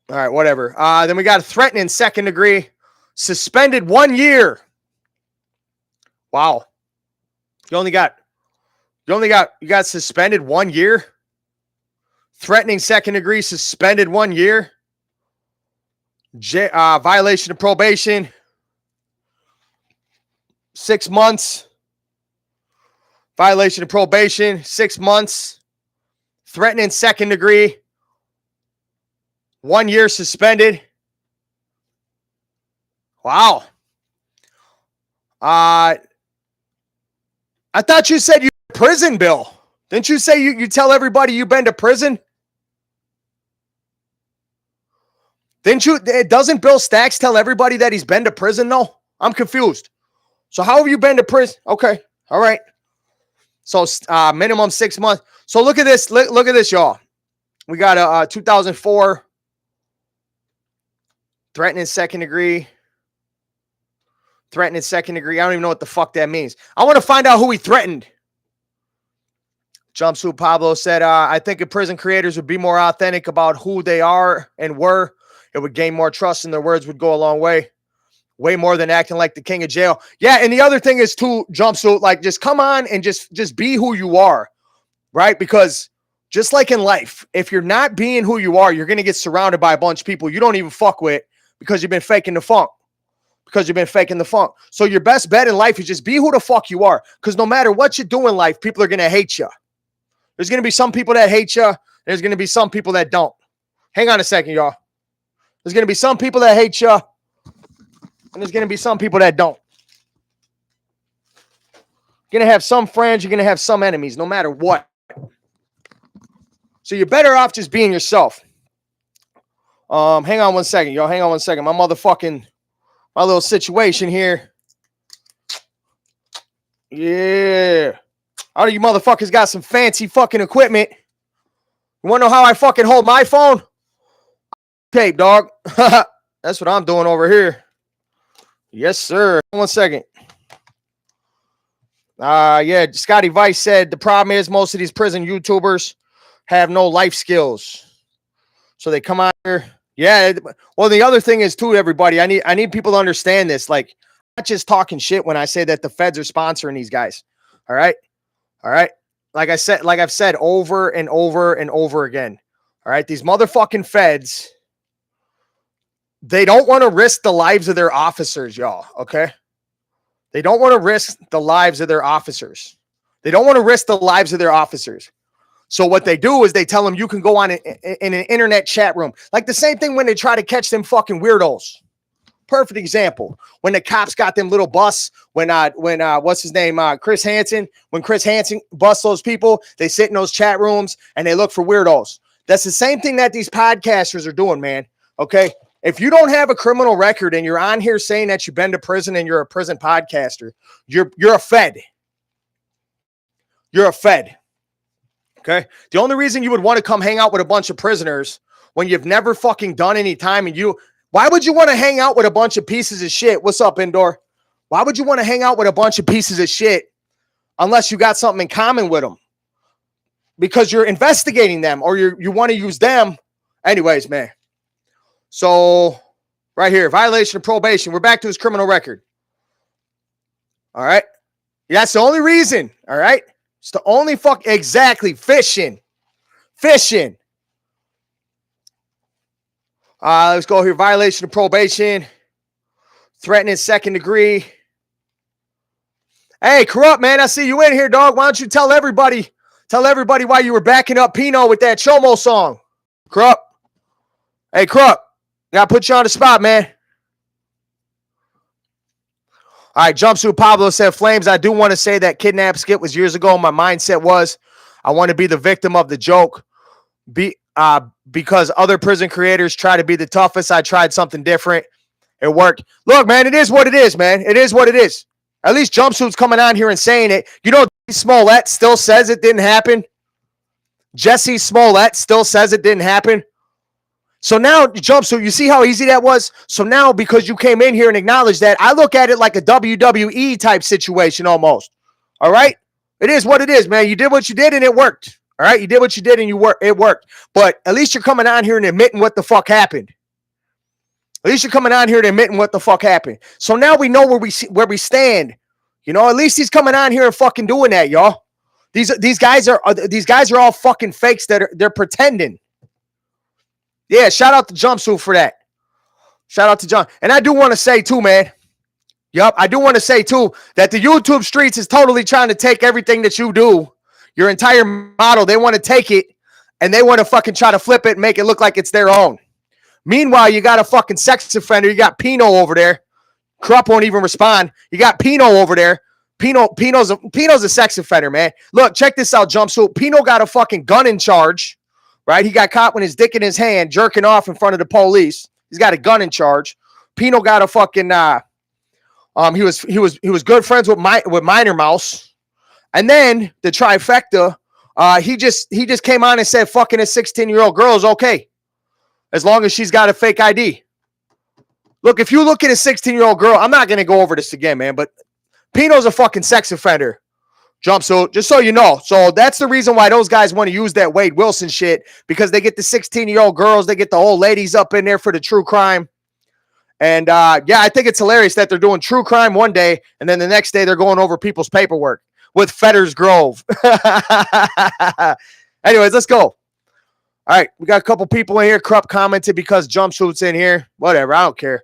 All right, whatever. Then we got a threatening second degree, suspended 1 year. Wow. You got suspended 1 year. Threatening second degree, suspended 1 year. Violation of probation, 6 months. Violation of probation, 6 months. Threatening second degree, 1 year suspended. Wow. I thought you said you were in prison, Bill. Didn't you say you tell everybody you've been to prison? Doesn't Bill Stacks tell everybody that he's been to prison, though? I'm confused. So how have you been to prison? Okay. All right. So minimum 6 months. So look at this. Look at this, y'all. We got a 2004 threatening second degree. Threatening second degree. I don't even know what the fuck that means. I want to find out who he threatened. Jumpsuit Pablo said, I think if prison creators would be more authentic about who they are and were, it would gain more trust and their words would go a long way. Way more than acting like the king of jail. Yeah, and the other thing is too, Jumpsuit, like just come on and just be who you are, right? Because just like in life, if you're not being who you are, you're going to get surrounded by a bunch of people you don't even fuck with because you've been faking the funk. So your best bet in life is just be who the fuck you are. Because no matter what you do in life, people are going to hate you. There's going to be some people that hate you. There's going to be some people that don't. Hang on a second, y'all. There's going to be some people that hate you. And there's going to be some people that don't. You're going to have some friends. You're going to have some enemies, no matter what. So you're better off just being yourself. Hang on one second, y'all. Hang on one second. My little situation here. Yeah. All of you motherfuckers got some fancy fucking equipment. You want to know how I fucking hold my phone? Tape, dog. That's what I'm doing over here. Yes, sir. 1 second. Yeah, Scotty Vice said the problem is most of these prison YouTubers have no life skills. So they come out here. Yeah. Well, the other thing is too, everybody, I need people to understand this. Like, I'm not just talking shit when I say that the feds are sponsoring these guys. All right. All right. Like I've said over and over and over again. All right. These motherfucking feds, they don't want to risk the lives of their officers, y'all. Okay. They don't want to risk the lives of their officers. So what they do is they tell them you can go on in an internet chat room. Like the same thing when they try to catch them fucking weirdos. Perfect example. When the cops got them little busts, when what's his name? Chris Hansen. When Chris Hansen busts those people, they sit in those chat rooms and they look for weirdos. That's the same thing that these podcasters are doing, man. Okay. If you don't have a criminal record and you're on here saying that you've been to prison and you're a prison podcaster, you're a fed. You're a fed. Okay. The only reason you would want to come hang out with a bunch of prisoners when you've never fucking done any time why would you want to hang out with a bunch of pieces of shit? What's up, Indoor? Why would you want to hang out with a bunch of pieces of shit unless you got something in common with them? Because you're investigating them or you want to use them. Anyways, man. So right here, violation of probation. We're back to his criminal record. All right. That's the only reason. All right. It's the only exactly fishing. Fishing. Let's go here. Violation of probation. Threatening second degree. Hey, Corrupt, man, I see you in here, dog. Why don't you tell everybody why you were backing up Pino with that Cho-mo song? Corrupt. Hey, Corrupt. Gotta put you on the spot, man. All right, Jumpsuit Pablo said, Flames, I do want to say that kidnap skit was years ago. My mindset was I want to be the victim of the joke. Because other prison creators try to be the toughest, I tried something different. It worked. Look, man, it is what it is, man. It is what it is. At least Jumpsuit's coming on here and saying it. You know, Smollett still says it didn't happen. Jesse Smollett still says it didn't happen. So now, Jumpsuit, you see how easy that was? So now, because you came in here and acknowledged that, I look at it like a WWE type situation almost. All right? It is what it is, man. You did what you did and it worked. All right? You did what you did and it worked. But at least you're coming on here and admitting what the fuck happened. At least you're coming on here and admitting what the fuck happened. So now we know where we stand. You know, at least he's coming on here and fucking doing that, y'all. These guys are all fucking fakes they're pretending. Yeah, shout out to Jumpsuit for that. Shout out to John. And I do want to say too, man. Yup, I do want to say too that the YouTube streets is totally trying to take everything that you do, your entire model. They want to take it and they want to fucking try to flip it and make it look like it's their own. Meanwhile, you got a fucking sex offender. You got Pino over there. Krupp won't even respond. You got Pino over there. Pino's a sex offender, man. Look, check this out, Jumpsuit. Pino got a fucking gun in charge, right? He got caught with his dick in his hand, jerking off in front of the police. He's got a gun in charge. Pino got a fucking he was good friends with Minor Mouse, and then the trifecta. He just came on and said fucking a 16-year-old girl is okay, as long as she's got a fake ID. Look, if you look at a 16-year-old girl, I'm not gonna go over this again, man, but Pino's a fucking sex offender. Jumpsuit, just so you know. So that's the reason why those guys want to use that Wade Wilson shit, because they get the 16-year-old girls, they get the old ladies up in there for the true crime. And yeah, I think it's hilarious that they're doing true crime one day, and then the next day they're going over people's paperwork with Fetters Grove. Anyways, let's go. All right, we got a couple people in here. Krupp commented because Jumpsuit's in here. Whatever, I don't care.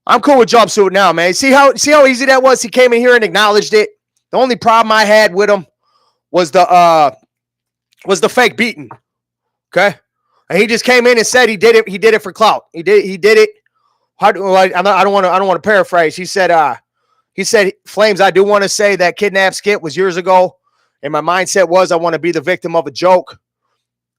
I'm cool with Jumpsuit now, man. See how easy that was? He came in here and acknowledged it. The only problem I had with him was the fake beating. Okay, and he just came in and said he did it. He did it for clout. He did it. I don't want to paraphrase. He said, Flames, I do want to say that kidnap skit was years ago, and my mindset was I want to be the victim of a joke,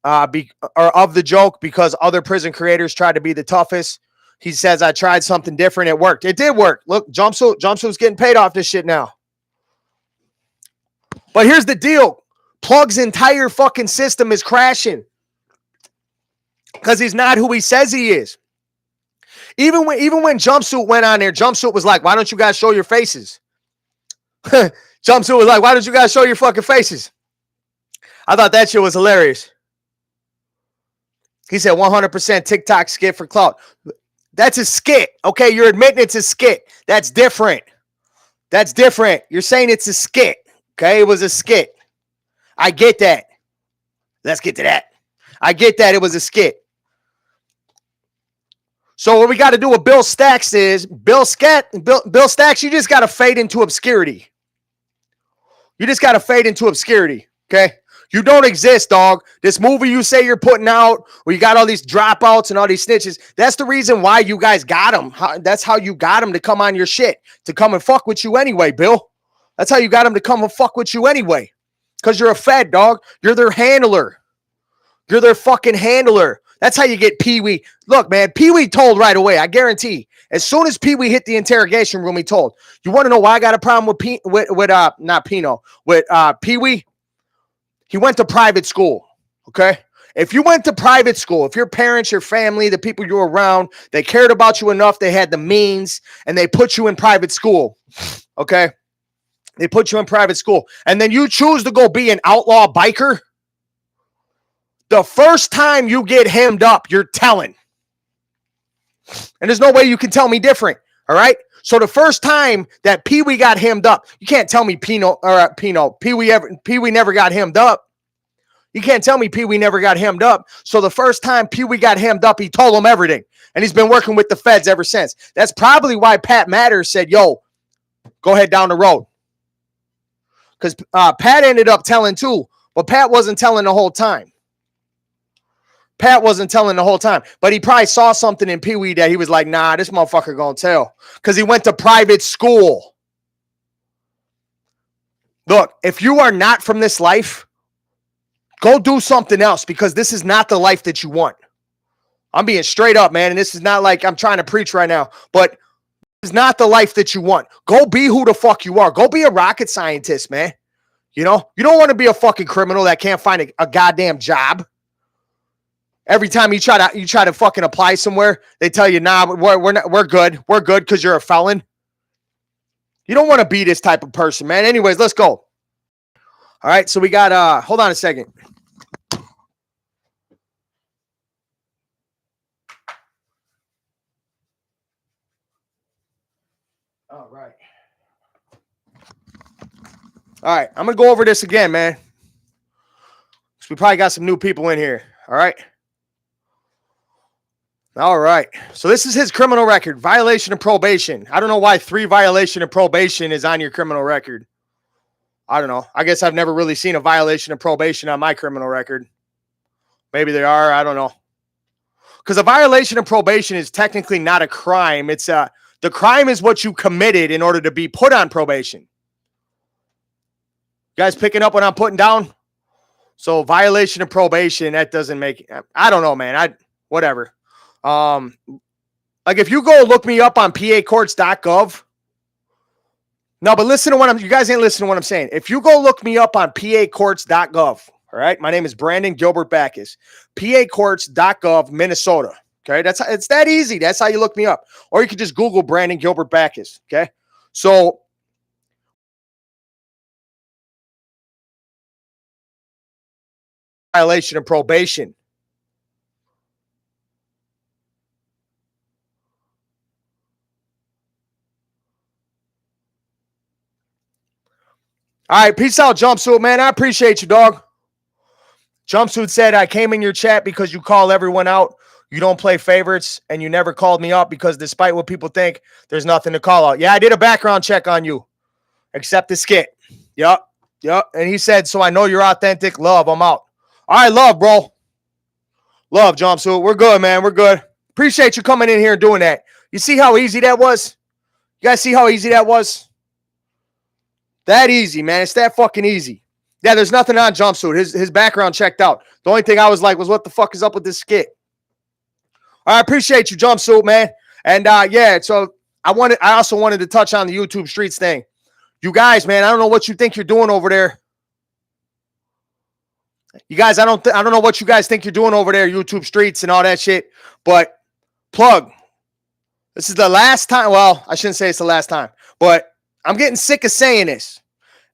of the joke, because other prison creators tried to be the toughest. He says I tried something different. It worked. It did work. Look, Jumpsuit's getting paid off this shit now. But here's the deal. Plug's entire fucking system is crashing because he's not who he says he is. Even when Jumpsuit went on there, Jumpsuit was like, why don't you guys show your faces? Jumpsuit was like, why don't you guys show your fucking faces? I thought that shit was hilarious. He said 100% TikTok skit for clout. That's a skit. Okay, you're admitting it's a skit. That's different. That's different. You're saying it's a skit. Okay, it was a skit. I get that. Let's get to that. I get that it was a skit. So what we got to do with Bill Stacks is, Bill Stacks, you just got to fade into obscurity. You just got to fade into obscurity, okay? You don't exist, dog. This movie you say you're putting out, where you got all these dropouts and all these snitches, that's the reason why you guys got him. That's how you got him to come on your shit, to come and fuck with you anyway, Bill. That's how you got him to come and fuck with you anyway. Because you're a Fed, dog. You're their handler. You're their fucking handler. That's how you get Pee-wee. Look, man, Pee-wee told right away. I guarantee. As soon as Pee-wee hit the interrogation room, he told. You want to know why I got a problem with Pee-wee? He went to private school, okay? If you went to private school, if your parents, your family, the people you were around, they cared about you enough, they had the means, and they put you in private school, okay? They put you in private school, and then you choose to go be an outlaw biker, the first time you get hemmed up, you're telling. And there's no way you can tell me different, All right. So the first time that Pee Wee got hemmed up, you can't tell me Pee Wee never got hemmed up. You can't tell me Pee Wee never got hemmed up. So the first time Pee Wee got hemmed up, he told him everything. And he's been working with the feds ever since. That's probably why Pat Matters said, yo, go ahead down the road. Because Pat ended up telling too, but Pat wasn't telling the whole time. Pat wasn't telling the whole time, but he probably saw something in Pee Wee that he was like, nah, this motherfucker gonna tell. Because he went to private school. Look, if you are not from this life, go do something else, because this is not the life that you want. I'm being straight up, man, and this is not like I'm trying to preach right now, but it's not the life that you want. Go be who the fuck you are. Go be a rocket scientist, man. You know, you don't want to be a fucking criminal that can't find a goddamn job. Every time you try to fucking apply somewhere, they tell you, nah, we're good. We're good because you're a felon. You don't want to be this type of person, man. Anyways, let's go. All right, so we got hold on a second. All right. All right, I'm going to go over this again, man. So we probably got some new people in here. All right. All right. So this is his criminal record. Violation of probation. I don't know why 3 violation of probation is on your criminal record. I don't know. I guess I've never really seen a violation of probation on my criminal record. Maybe they are. I don't know. Because a violation of probation is technically not a crime. It's the crime is what you committed in order to be put on probation. You guys picking up what I'm putting down? So violation of probation, that doesn't make, I don't know, man. Whatever. Like if you go look me up on pacourts.gov. No, but listen to you guys ain't listening to what I'm saying. If you go look me up on pacourts.gov, all right, my name is Brandon Gilbert Backus, pacourts.gov, Minnesota. Okay, it's that easy. That's how you look me up. Or you can just Google Brandon Gilbert Backus. Okay, so violation of probation. All right, peace out, Jumpsuit, man. I appreciate you, dog. Jumpsuit said, I came in your chat because you call everyone out. You don't play favorites, and you never called me up because despite what people think, there's nothing to call out. Yeah, I did a background check on you, except the skit. Yep. And he said, so I know you're authentic. Love, I'm out. All right, love, bro. Love, Jumpsuit. We're good, man. We're good. Appreciate you coming in here and doing that. You see how easy that was? You guys see how easy that was? That easy, man. It's that fucking easy. Yeah, there's nothing on Jumpsuit. His background checked out. The only thing I was like was, what the fuck is up with this skit? I appreciate you, Jumpsuit, man. And yeah, so I also wanted to touch on the YouTube Streets thing. You guys, man, I don't know what you think you're doing over there. You guys, I don't know what you guys think you're doing over there, YouTube Streets and all that shit. But plug, this is the last time. Well, I shouldn't say it's the last time, but I'm getting sick of saying this.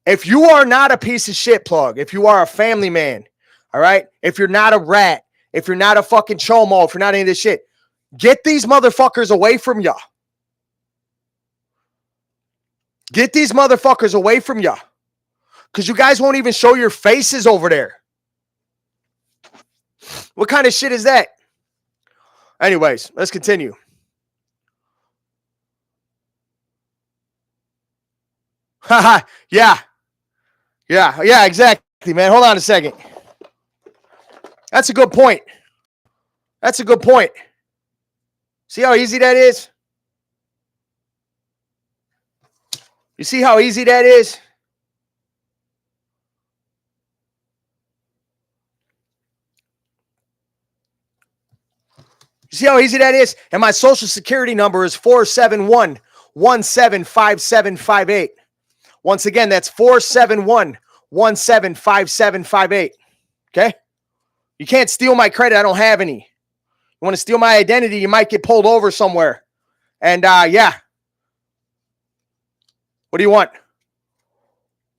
If you are not a piece of shit, plug, if you are a family man, all right, if you're not a rat, if you're not a fucking cho-mo, if you're not any of this shit, get these motherfuckers away from ya. Get these motherfuckers away from ya. Because you guys won't even show your faces over there. What kind of shit is that? Anyways, let's continue. Haha, yeah. Yeah, exactly, man. Hold on a second. That's a good point. That's a good point. See how easy that is? You see how easy that is? You see how easy that is? And my social security number is 471-175758. Once again, that's 471-175758. Okay? You can't steal my credit. I don't have any. You want to steal my identity, you might get pulled over somewhere. And yeah. What do you want?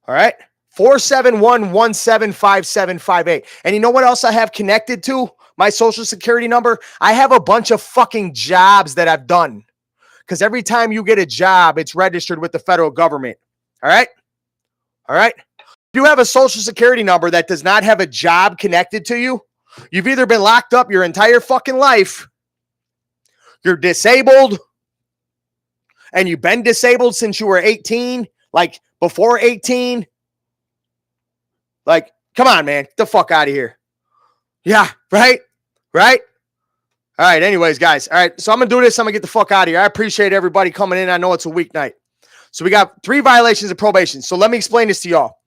All right. 471-175758. And you know what else I have connected to my social security number? I have a bunch of fucking jobs that I've done. because every time you get a job, it's registered with the federal government. All right? All right? If you have a social security number that does not have a job connected to you, you've either been locked up your entire fucking life, you're disabled, and you've been disabled since you were 18, like before 18. Like, come on, man. Get the fuck out of here. Yeah, right? Right? All right, anyways, guys. All right, so I'm going to do this. I'm going to get the fuck out of here. I appreciate everybody coming in. I know it's a weeknight. So we got 3 violations of probation. So let me explain this to y'all.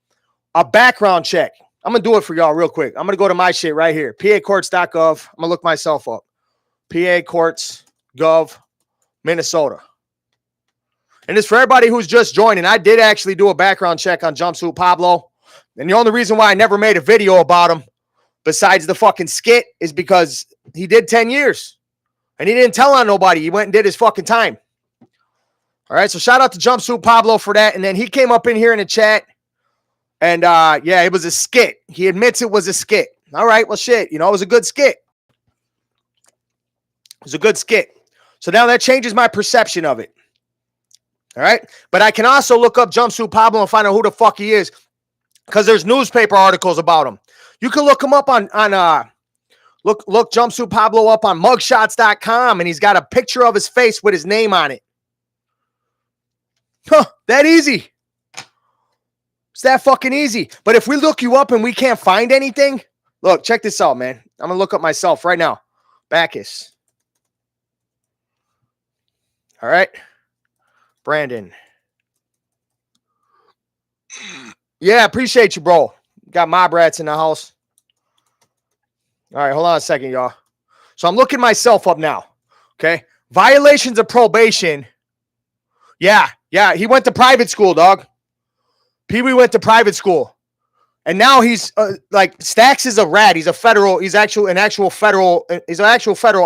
A background check. I'm going to do it for y'all real quick. I'm going to go to my shit right here. PAcourts.gov. I'm going to look myself up. PAcourts.gov, Minnesota. And it's for everybody who's just joining. I did actually do a background check on Jumpsuit Pablo. And the only reason why I never made a video about him, besides the fucking skit, is because he did 10 years. And he didn't tell on nobody. He went and did his fucking time. All right, so shout out to Jumpsuit Pablo for that. And then he came up in here in the chat. And, yeah, it was a skit. He admits it was a skit. All right, well, shit. You know, it was a good skit. It was a good skit. So now that changes my perception of it. All right? But I can also look up Jumpsuit Pablo and find out who the fuck he is, because there's newspaper articles about him. You can look him up on look Jumpsuit Pablo up on mugshots.com, and he's got a picture of his face with his name on it. Huh, that easy. It's that fucking easy. But if we look you up and we can't find anything, look, check this out, man. I'm going to look up myself right now. Bacchus. All right. Brandon. Yeah, appreciate you, bro. Got mob rats in the house. All right, hold on a second, y'all. So I'm looking myself up now. Okay. Violations of probation. Yeah, he went to private school, dog. Pee-wee went to private school. And now he's like, Stacks is a rat. He's an actual federal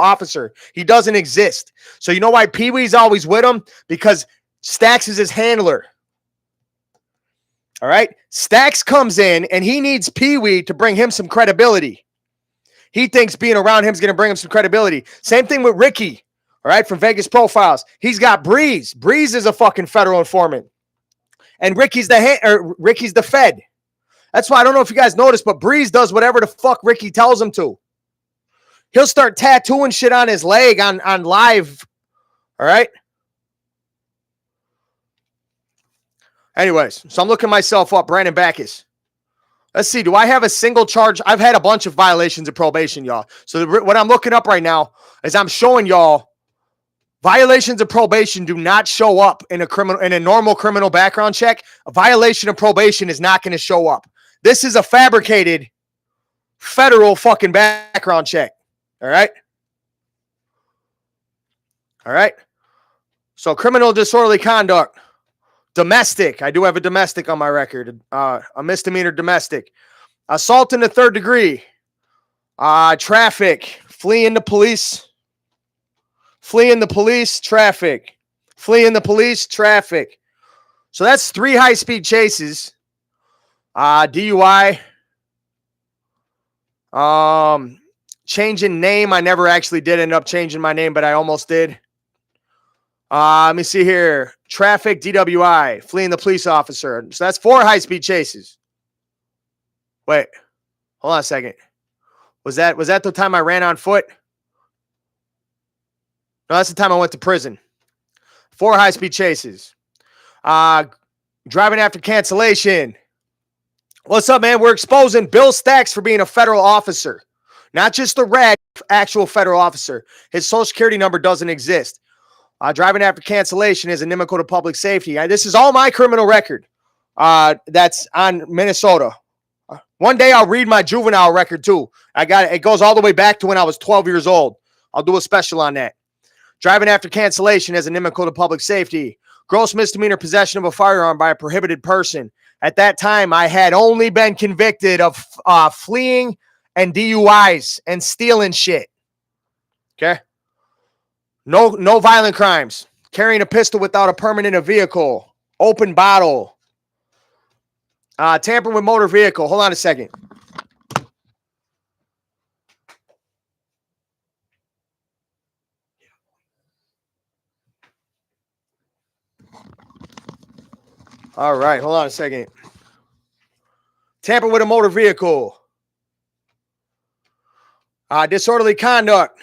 officer. He doesn't exist. So you know why Pee-wee's always with him? Because Stacks is his handler. All right. Stacks comes in and he needs Pee-wee to bring him some credibility. He thinks being around him is going to bring him some credibility. Same thing with Ricky. All right. From Vegas Profiles. He's got Breeze. Breeze is a fucking federal informant. And Ricky's the Fed. That's why I don't know if you guys noticed, but Breeze does whatever the fuck Ricky tells him to. He'll start tattooing shit on his leg on live. All right. Anyways, so I'm looking myself up. Brandon Bacchus. Let's see. Do I have a single charge? I've had a bunch of violations of probation, y'all. So what I'm looking up right now is I'm showing y'all violations of probation do not show up in a normal criminal background check. A violation of probation is not going to show up. This is a fabricated federal fucking background check. All right. All right. So criminal disorderly conduct. Domestic. I do have a domestic on my record. A misdemeanor domestic. Assault in the 3rd degree. Traffic. Fleeing the police. Fleeing the police. Traffic. Fleeing the police. Traffic. So that's 3 high-speed chases. DUI. Changing name. I never actually did end up changing my name, but I almost did. Let me see here. Traffic, DWI, fleeing the police officer. So that's 4 high-speed chases. Wait, hold on a second. Was that the time I ran on foot? No, that's the time I went to prison. 4 high-speed chases. Driving after cancellation. What's up, man? We're exposing Bill Stacks for being a federal officer. Not just a rat, actual federal officer. His social security number doesn't exist. Driving after cancellation is inimical to public safety. This is all my criminal record. That's on Minnesota. One day I'll read my juvenile record too. It goes all the way back to when I was 12 years old. I'll do a special on that. Driving after cancellation is inimical to public safety. Gross misdemeanor possession of a firearm by a prohibited person. At that time, I had only been convicted of fleeing and DUIs and stealing shit. Okay. No violent crimes. Carrying a pistol without a permit in a vehicle. Open bottle. Tampering with motor vehicle. Hold on a second. All right, hold on a second. Tamper with a motor vehicle. Disorderly conduct.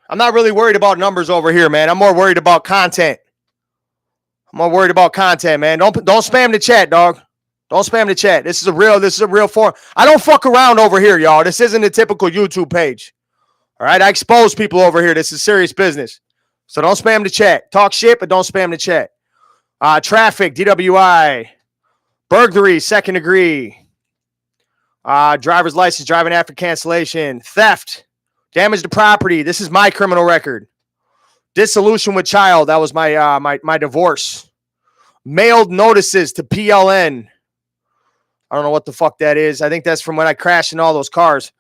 I'm not really worried about numbers over here, man. I'm more worried about content. I'm more worried about content, man. Don't spam the chat, dog. Don't spam the chat. This is a real forum. I don't fuck around over here, y'all. This isn't a typical YouTube page. All right, I expose people over here. This is serious business. So don't spam the chat. Talk shit, but don't spam the chat. Traffic, DWI. Burglary, second degree. Driver's license, driving after cancellation. Theft. Damage to property. This is my criminal record. Dissolution with child. That was my divorce. Mailed notices to PLN. I don't know what the fuck that is. I think that's from when I crashed in all those cars.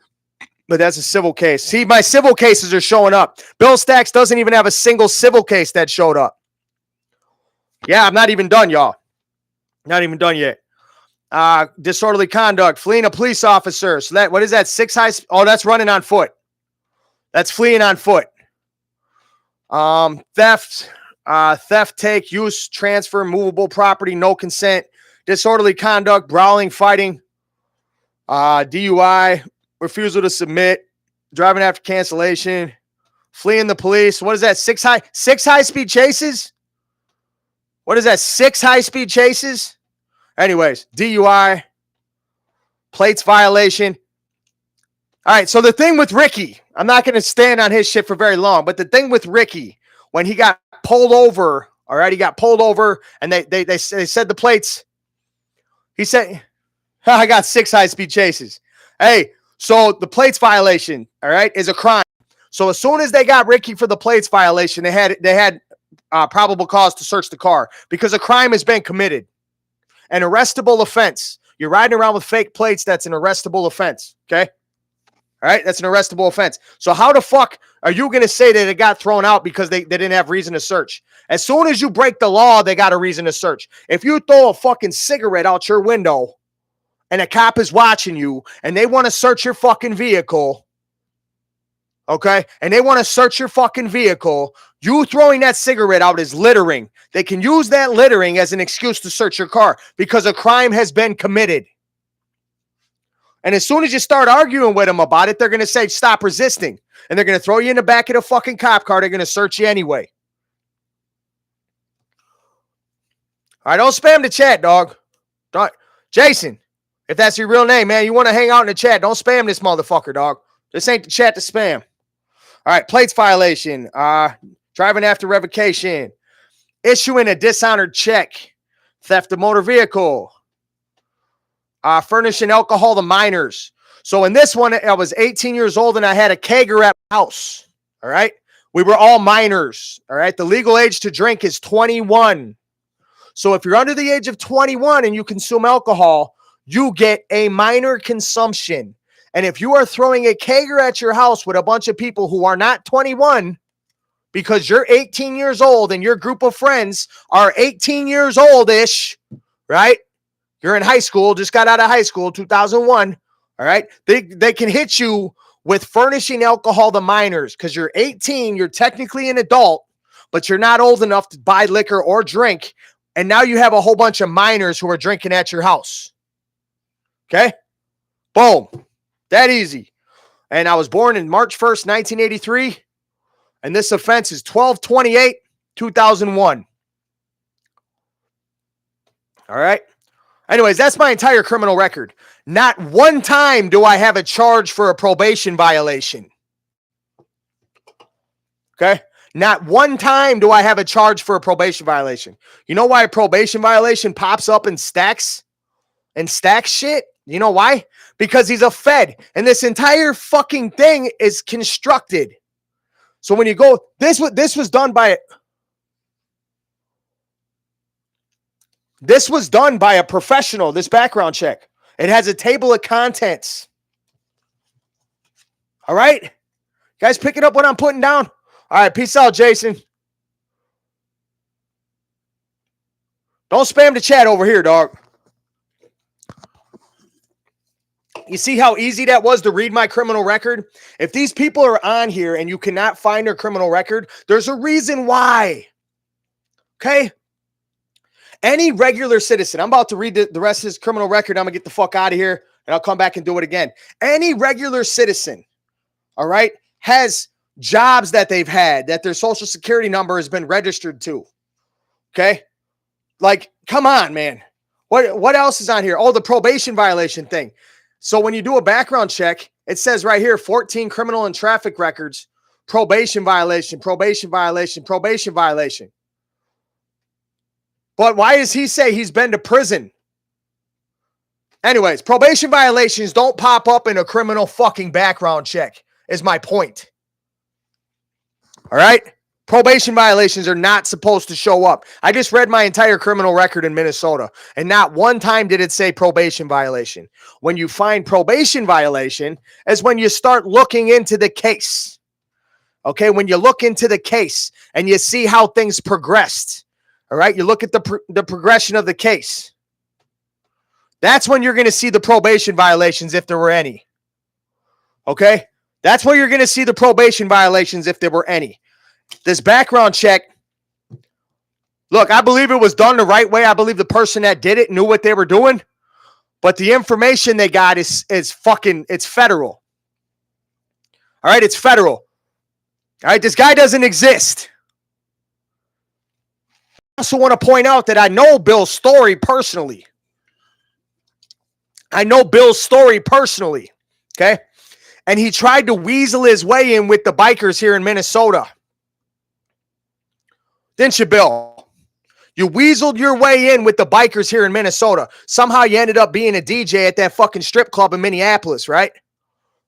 But that's a civil case. See, my civil cases are showing up. Bill Stacks doesn't even have a single civil case that showed up. Yeah, I'm not even done, y'all. Not even done yet. Disorderly conduct, fleeing a police officer. So that, what is that? 6 high. Oh, that's running on foot. That's fleeing on foot. Theft, take, use, transfer, movable property, no consent, disorderly conduct, brawling, fighting, DUI, refusal to submit, driving after cancellation, fleeing the police. What is that? 6 high-speed chases? What is that? 6 high-speed chases? Anyways, DUI, plates violation. All right, so the thing with Ricky, I'm not going to stand on his shit for very long, but the thing with Ricky, when he got pulled over, all right, he got pulled over, and they said the plates. He said, I got 6 high-speed chases. Hey, so the plates violation, all right, is a crime. So as soon as they got Ricky for the plates violation, they had probable cause to search the car because a crime has been committed. An arrestable offense. You're riding around with fake plates, that's an arrestable offense, okay? All right, that's an arrestable offense. So how the fuck are you going to say that it got thrown out because they didn't have reason to search? As soon as you break the law, they got a reason to search. If you throw a fucking cigarette out your window and a cop is watching you and they want to search your fucking vehicle, okay, and they want to search your fucking vehicle, you throwing that cigarette out is littering. They can use that littering as an excuse to search your car because a crime has been committed. And as soon as you start arguing with them about it, they're going to say, stop resisting. And they're going to throw you in the back of the fucking cop car. They're going to search you anyway. All right, don't spam the chat, dog. Don't. Jason, if that's your real name, man, you want to hang out in the chat, don't spam this motherfucker, dog. This ain't the chat to spam. All right, plates violation. Driving after revocation. Issuing a dishonored check. Theft of motor vehicle. Furnishing alcohol to minors. So in this one, I was 18 years old and I had a kegger at my house. All right. We were all minors. All right. The legal age to drink is 21. So if you're under the age of 21 and you consume alcohol, you get a minor consumption. And if you are throwing a kegger at your house with a bunch of people who are not 21, because you're 18 years old and your group of friends are 18 years old-ish, right? You're in high school, just got out of high school, 2001, all right? They can hit you with furnishing alcohol to minors because you're 18, you're technically an adult, but you're not old enough to buy liquor or drink, and now you have a whole bunch of minors who are drinking at your house, okay? Boom. That easy. And I was born in March 1st, 1983, and this offense is 12/28/2001. All right? Anyways, that's my entire criminal record. Not one time do I have a charge for a probation violation. Okay? Not one time do I have a charge for a probation violation. You know why a probation violation pops up and stacks shit? You know why? Because he's a Fed, and this entire fucking thing is constructed. So when you go, this was done by a professional, this background check. It has a table of contents. All right? You guys picking up what I'm putting down? All right, peace out, Jason. Don't spam the chat over here, dog. You see how easy that was to read my criminal record? If these people are on here and you cannot find their criminal record, there's a reason why. Okay? Any regular citizen, I'm about to read the rest of his criminal record. I'm going to get the fuck out of here, and I'll come back and do it again. Any regular citizen, all right, has jobs that they've had, that their social security number has been registered to. Okay? Like, come on, man. What else is on here? Oh, the probation violation thing. So when you do a background check, it says right here, 14 criminal and traffic records, probation violation, probation violation, probation violation. But why does he say he's been to prison? Anyways, probation violations don't pop up in a criminal fucking background check, is my point. All right? Probation violations are not supposed to show up. I just read my entire criminal record in Minnesota, and not one time did it say probation violation. When you find probation violation is when you start looking into the case. Okay? When you look into the case and you see how things progressed. All right? You look at the progression of the case. That's when you're going to see the probation violations, if there were any. Okay? That's where you're going to see the probation violations, if there were any. This background check, look, I believe it was done the right way. I believe the person that did it knew what they were doing. But the information they got is fucking, it's federal. All right? It's federal. All right? This guy doesn't exist. I also want to point out that I know Bill's story personally. Okay? And he tried to weasel his way in with the bikers here in Minnesota. Didn't you, Bill? You weaseled your way in with the bikers here in Minnesota. Somehow you ended up being a DJ at that fucking strip club in Minneapolis, right?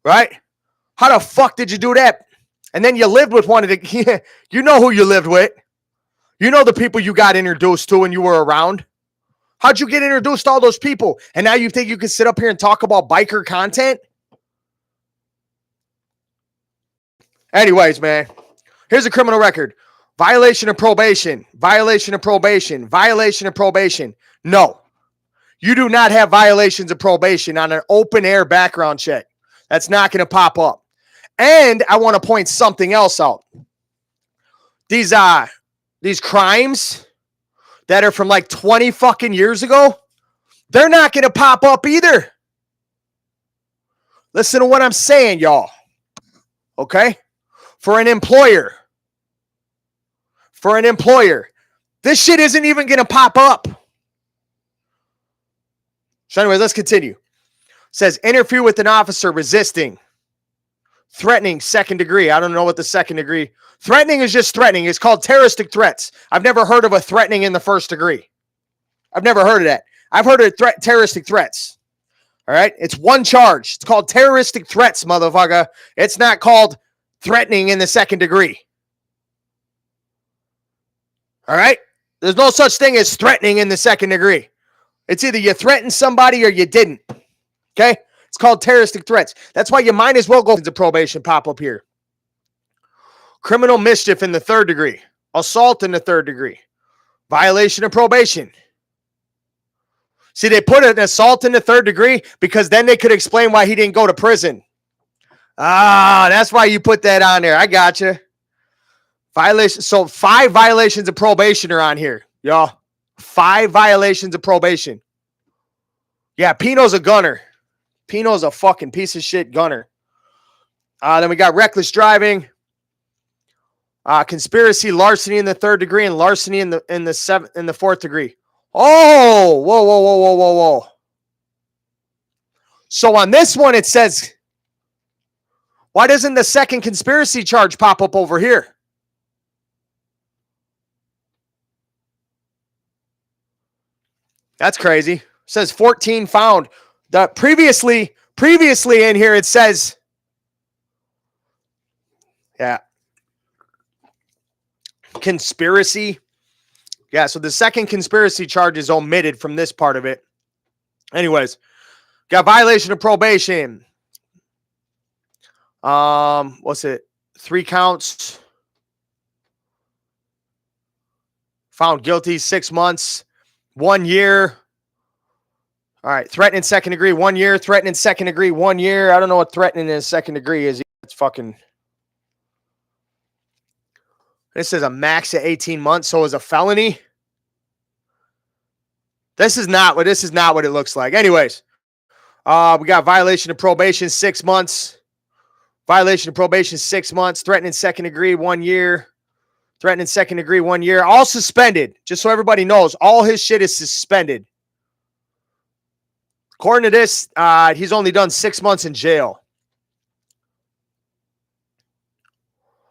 Right? How the fuck did you do that? And then you lived with one of the... You know who you lived with. You know the people you got introduced to when you were around. How'd you get introduced to all those people? And now you think you can sit up here and talk about biker content? Anyways, man. Here's a criminal record. Violation of probation. Violation of probation. Violation of probation. No. You do not have violations of probation on an open air background check. That's not going to pop up. And I want to point something else out. These crimes that are from like 20 fucking years ago, they're not going to pop up either. Listen to what I'm saying, y'all. Okay? For an employer, this shit isn't even going to pop up. So anyway, let's continue. It says interfere with an officer resisting, threatening, second degree. I don't know what the second degree. Threatening is just threatening. It's called terroristic threats. I've never heard of a threatening in the first degree. I've never heard of that. I've heard of terroristic threats. All right? It's one charge. It's called terroristic threats, motherfucker. It's not called threatening in the second degree. All right? There's no such thing as threatening in the second degree. It's either you threatened somebody or you didn't. Okay? It's called terroristic threats. That's why you might as well go into probation pop up here. Criminal mischief in the third degree. Assault in the third degree. Violation of probation. See, they put an assault in the third degree because then they could explain why he didn't go to prison. That's why you put that on there. I got you. Violation. So 5 violations of probation are on here, y'all. 5 violations of probation. Yeah, Pino's a gunner. Pino's a fucking piece of shit gunner. Then we got reckless driving, conspiracy, larceny in the third degree, and larceny in the fourth degree. Oh, whoa. So on this one, it says, why doesn't the second conspiracy charge pop up over here? That's crazy. It says 14 found. The previously in here, it says, yeah, conspiracy. Yeah, so the second conspiracy charge is omitted from this part of it. Anyways, got violation of probation. What's it? 3 counts. Found guilty, 6 months, 1 year. All right, threatening second degree, 1 year. Threatening second degree, 1 year. I don't know what threatening in second degree is. It's fucking. This is a max of 18 months, so it's a felony. This is not what it looks like. Anyways, we got violation of probation, 6 months. Violation of probation, 6 months. Threatening second degree, 1 year. Threatening second degree, 1 year. All suspended. Just so everybody knows, all his shit is suspended. According to this, he's only done 6 months in jail.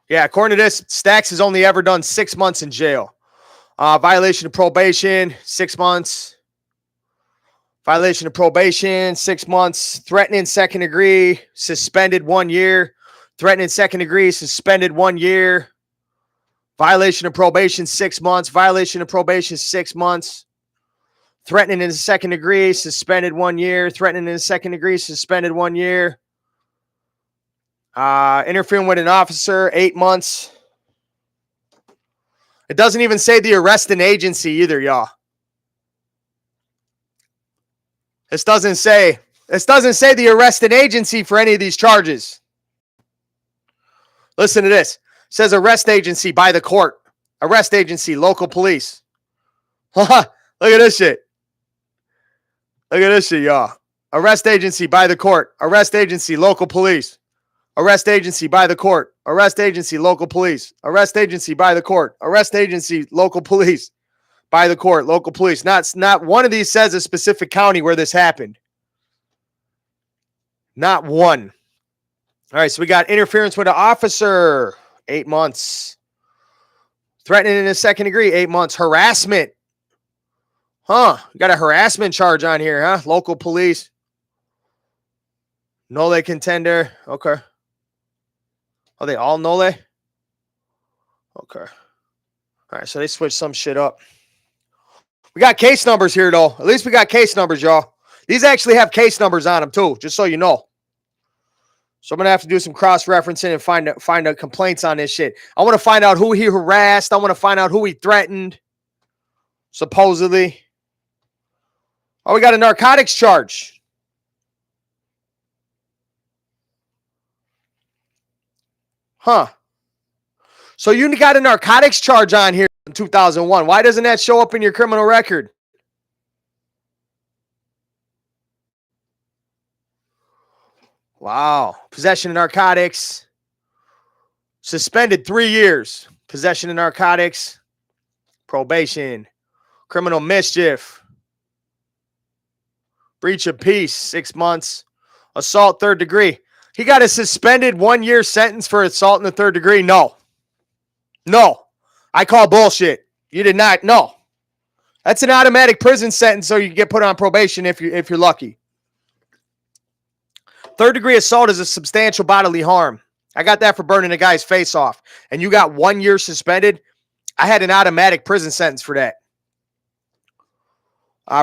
Yeah, according to this, Stacks has only ever done 6 months in jail. Violation of probation, 6 months. Violation of probation, 6 months. Threatening second degree, suspended 1 year. Threatening second degree, suspended 1 year. Violation of probation, 6 months. Violation of probation, 6 months. Threatening in the second degree, suspended 1 year. Threatening in the second degree, suspended 1 year. Interfering with an officer, 8 months. It doesn't even say the arresting agency either, y'all. This doesn't say the arresting agency for any of these charges. Listen to this. It says arrest agency by the court. Arrest agency, local police. Look at this shit. Look at this shit, y'all. Arrest agency by the court. Arrest agency, local police. Arrest agency by the court. Arrest agency, local police. Arrest agency by the court. Arrest agency, local police. By the court, local police. Not one of these says a specific county where this happened. Not one. All right, so we got interference with an officer, 8 months. Threatening in the second degree, 8 months. Harassment. Huh, got a harassment charge on here, huh? Local police. Nole contender. Okay. Are they all Nole? Okay. All right, so they switched some shit up. We got case numbers here, though. At least we got case numbers, y'all. These actually have case numbers on them, too, just so you know. So I'm going to have to do some cross-referencing and find the complaints on this shit. I want to find out who he harassed. I want to find out who he threatened, supposedly. Oh, we got a narcotics charge. Huh. So you got a narcotics charge on here in 2001. Why doesn't that show up in your criminal record? Wow. Possession of narcotics. Suspended 3 years. Possession of narcotics. Probation. Criminal mischief. Breach of peace, 6 months. Assault, 3rd degree. He got a suspended 1 year sentence for assault in the 3rd degree? No. No. I call bullshit. You did not. No. That's an automatic prison sentence, so you get put on probation if you're lucky. 3rd degree assault is a substantial bodily harm. I got that for burning a guy's face off. And you got 1 year suspended? I had an automatic prison sentence for that.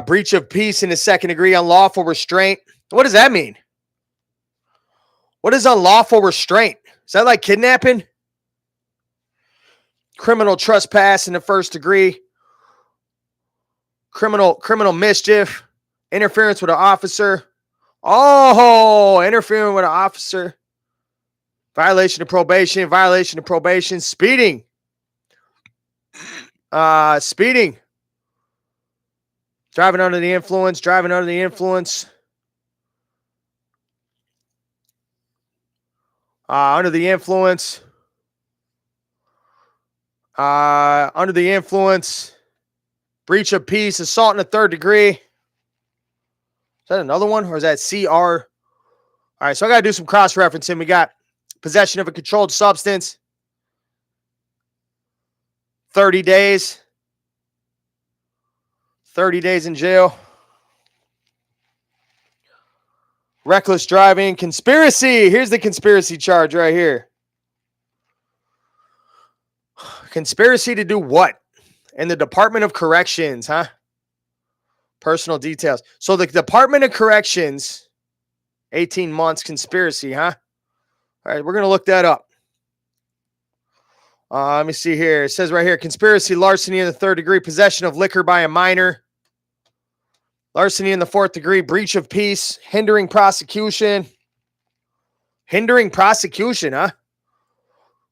Breach of peace in the 2nd degree, unlawful restraint. What does that mean? What is unlawful restraint? Is that like kidnapping? Criminal trespass in the 1st degree. Criminal mischief. Interference with an officer. Oh, interfering with an officer. Violation of probation. Violation of probation. Speeding. Speeding. Driving under the influence. Driving under the influence. Under the influence. Under the influence. Breach of peace. Assault in the 3rd degree. Is that another one? Or is that CR? All right, so I got to do some cross-referencing. We got possession of a controlled substance. 30 days. 30 days in jail. Reckless driving. Conspiracy. Here's the conspiracy charge right here. Conspiracy to do what? In the Department of Corrections, huh? Personal details. So the Department of Corrections, 18 months conspiracy, huh? All right, we're going to look that up. Let me see here. It says right here, conspiracy, larceny in the 3rd degree, possession of liquor by a minor. Larceny in the 4th degree, breach of peace, hindering prosecution. Hindering prosecution, huh?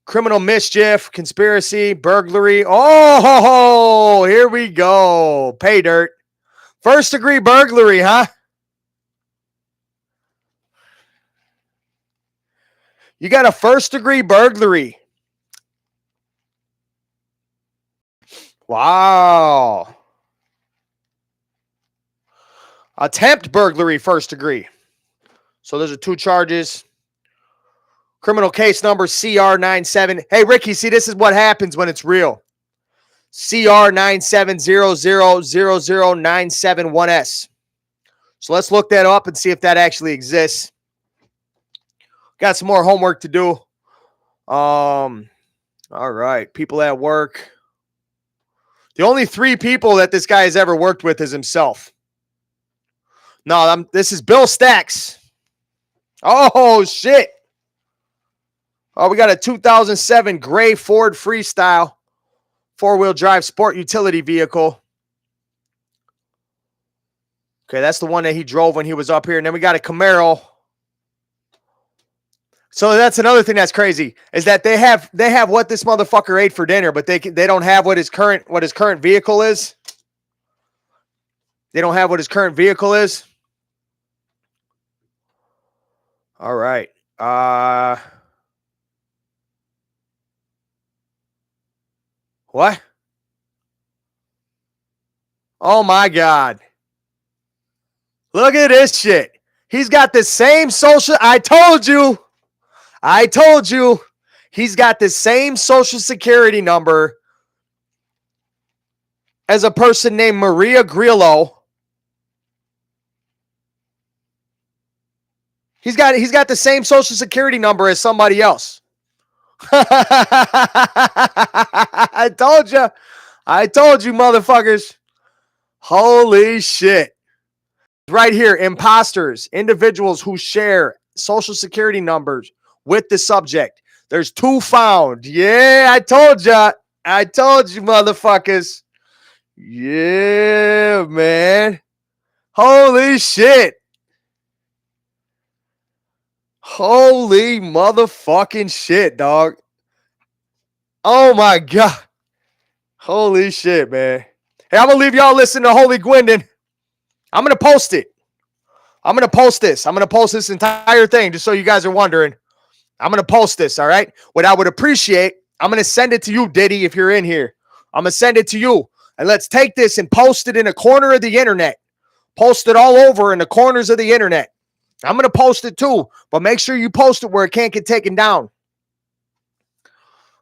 Criminal mischief, conspiracy, burglary. Oh, here we go. Pay dirt. First degree burglary, huh? You got a first degree burglary. Wow. Attempt burglary, first degree. So those are 2 charges. Criminal case number CR97. Hey, Ricky, see, this is what happens when it's real. CR970000971S. So let's look that up and see if that actually exists. Got some more homework to do. All right. People at work. The only 3 people that this guy has ever worked with is himself. No, this is Bill Stacks. Oh, shit. Oh, we got a 2007 gray Ford Freestyle 4-wheel drive sport utility vehicle. Okay, that's the one that he drove when he was up here. And then we got a Camaro. So that's another thing that's crazy is that they have what this motherfucker ate for dinner, but they don't have what his current vehicle is. They don't have what his current vehicle is. All right. What? Oh my God. Look at this shit. He's got the same social. I told you. He's got the same social security number as a person named Maria Grillo. He's got the same social security number as somebody else. I told you, motherfuckers. Holy shit. Right here, imposters, individuals who share social security numbers with the subject. There's 2 found. Yeah, I told you, motherfuckers. Yeah, man. Holy shit. Holy motherfucking shit, dog. Oh my God. Holy shit, man. Hey, I'm going to leave y'all listening to Holy Gwendon. I'm going to post it. I'm going to post this. I'm going to post this entire thing just so you guys are wondering. I'm going to post this, all right? What I would appreciate, I'm going to send it to you, Diddy, if you're in here. I'm going to send it to you. And let's take this and post it in a corner of the internet. Post it all over in the corners of the internet. I'm going to post it too, but make sure you post it where it can't get taken down.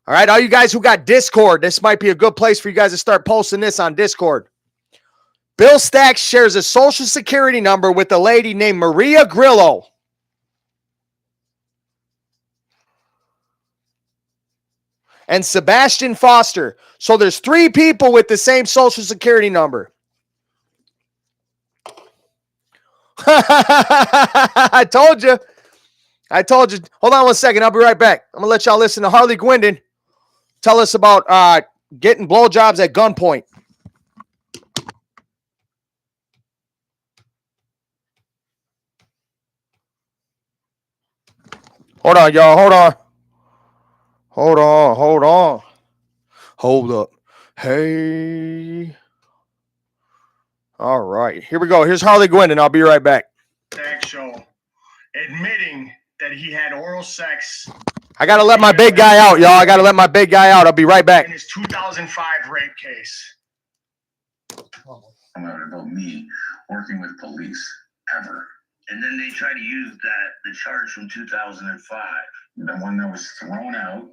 All right, all you guys who got Discord, this might be a good place for you guys to start posting this on Discord. Bill Stacks shares a social security number with a lady named Maria Grillo. And Sebastian Foster. So there's 3 people with the same social security number. I told you. Hold on one second. I'll be right back. I'm going to let y'all listen to Harley Gwendon tell us about getting blowjobs at gunpoint. Hold on, y'all. Hold on. Hold up. Hey. All right. Here we go. Here's Harley Gwendon. I'll be right back. Show admitting that he had oral sex. I got to let my big guy out, y'all. I got to let my big guy out. I'll be right back. In his 2005 rape case. About me working with police ever. And then they try to use the charge from 2005. The one that was thrown out,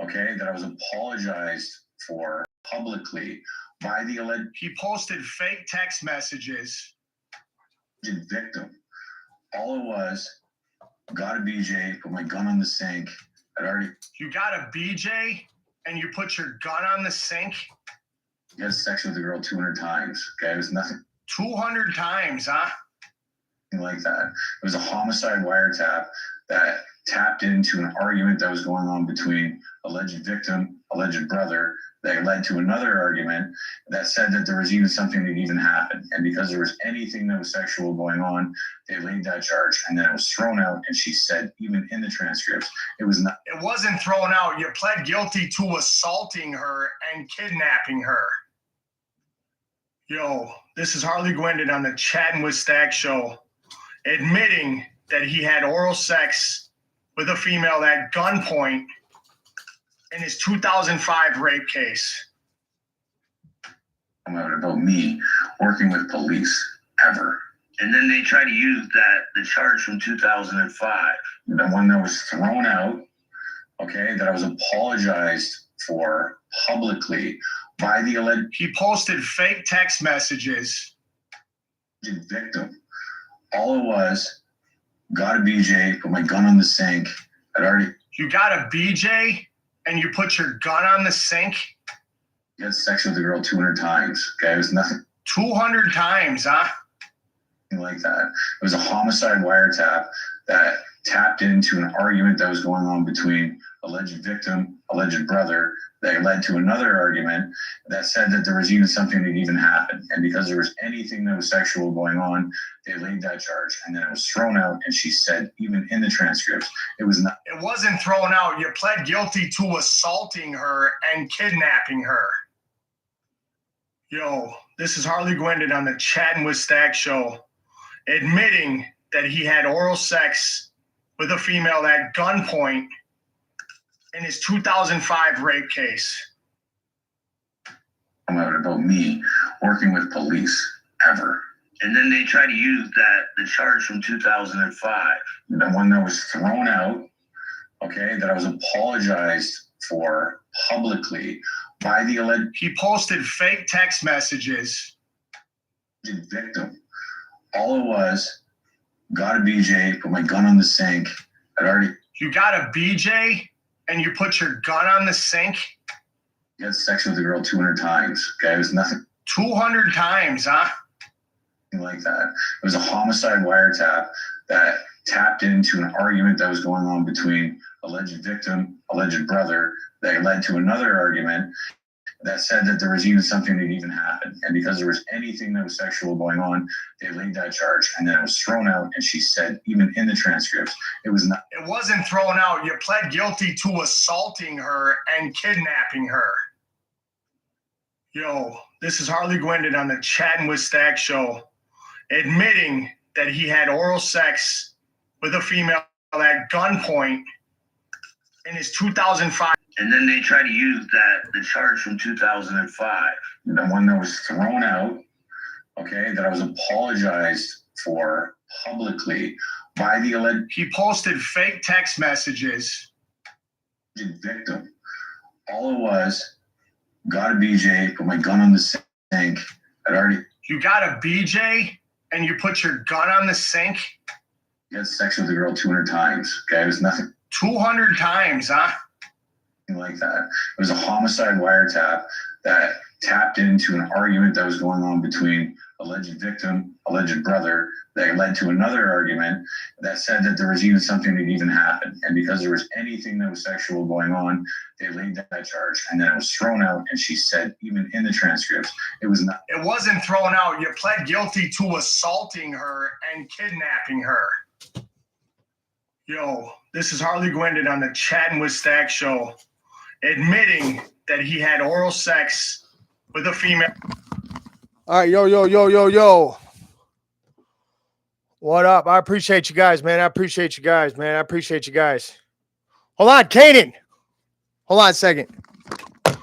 okay, that I was apologized for publicly by the alleged. He posted fake text messages. Victim. All it was, got a BJ, put my gun on the sink. You got a BJ and you put your gun on the sink? You had sex with the girl 200 times. Okay, it was nothing. 200 times, huh? Like that. It was a homicide wiretap that tapped into an argument that was going on between alleged victim, alleged brother, that led to another argument that said that there was even something that even happened. And because there was anything that was sexual going on, they laid that charge. And then it was thrown out. And she said, even in the transcripts, it was not. It wasn't thrown out. You pled guilty to assaulting her and kidnapping her. Yo, this is Harley Gwendon on the Chatting with Stack show, admitting that he had oral sex with a female at gunpoint in his 2005 rape case. About me working with police ever. And then they try to use the charge from 2005. The one that was thrown out, okay, that I was apologized for publicly by the alleged He posted fake text messages. victim. All it was, got a BJ, put my gun on the sink. I'd already You got a BJ and you put your gun on the sink? had sex with the girl 200 times. Okay, it was nothing 200 times, huh? like that. It was a homicide wiretap that tapped into an argument that was going on between alleged victim, alleged brother, that led to another argument that said that there was even something that even happened. And because there was anything that was sexual going on, they laid that charge. And then it was thrown out. And she said, even in the transcripts, it was not. It wasn't thrown out. You pled guilty to assaulting her and kidnapping her. Yo, this is Harley Gwendon on the Chatting with Stack show, admitting that he had oral sex with a female at gunpoint in his 2005 rape case. About me working with police ever. And then they try to use the charge from 2005. The one that was thrown out, okay, that I was apologized for publicly by the alleged He posted fake text messages. victim. All it was, got a BJ, put my gun on the sink. I'd already You got a BJ and you put your gun on the sink? had sex with the girl 200 times. Okay, it was nothing 200 times, huh? like that. It was a homicide wiretap that tapped into an argument that was going on between alleged victim, alleged brother, that led to another argument that said that there was even something that even happened. And because there was anything that was sexual going on, they laid that charge. And then it was thrown out. And she said, even in the transcripts, it was not. It wasn't thrown out. You pled guilty to assaulting her and kidnapping her. Yo, this is Harley Gwendon on the Chatting with Stack show, admitting that he had oral sex with a female at gunpoint in his 2005. And then they try to use the charge from 2005. The one that was thrown out, okay, that I was apologized for publicly by the alleged He posted fake text messages. victim. All it was, got a BJ, put my gun on the sink. I'd already You got a BJ and you put your gun on the sink? had sex with the girl 200 times. Okay, it was nothing 200 times, huh? like that. It was a homicide wiretap that tapped into an argument that was going on between alleged victim, alleged brother, that led to another argument that said that there was even something that even happened. And because there was anything that was sexual going on, they laid that charge. And then it was thrown out. And she said, even in the transcripts, it was not. It wasn't thrown out. You pled guilty to assaulting her and kidnapping her. Yo, this is Harley Gwendon on the Chatting with Stack show, admitting that he had oral sex with a female. All right, yo. What up? I appreciate you guys, man. I appreciate you guys. Hold on, Kaden. Hold on a second. All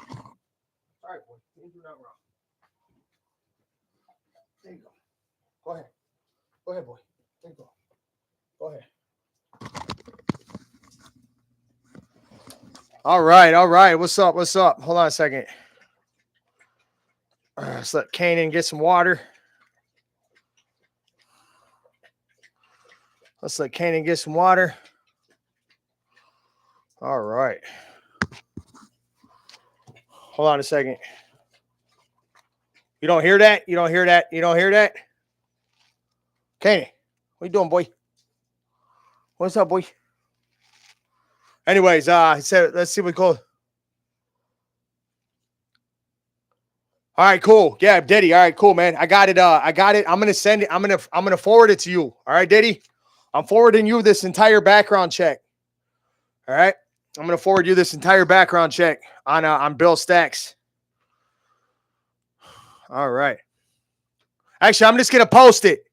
right, boy. You do nothing wrong. There you go. Go ahead. Go ahead, boy. There you go. Go ahead. All right. What's up? Hold on a second. Let's let Kanan get some water. All right. Hold on a second. You don't hear that? Kanan, what you doing, boy? What's up, boy? Anyways, he said, let's see what we call. All right, cool. Yeah, Diddy. All right, cool, man. I got it. I'm gonna send it. I'm gonna forward it to you. All right, Diddy. I'm forwarding you this entire background check. All right. I'm gonna forward you this entire background check on Bill Stacks. All right. Actually, I'm just gonna post it.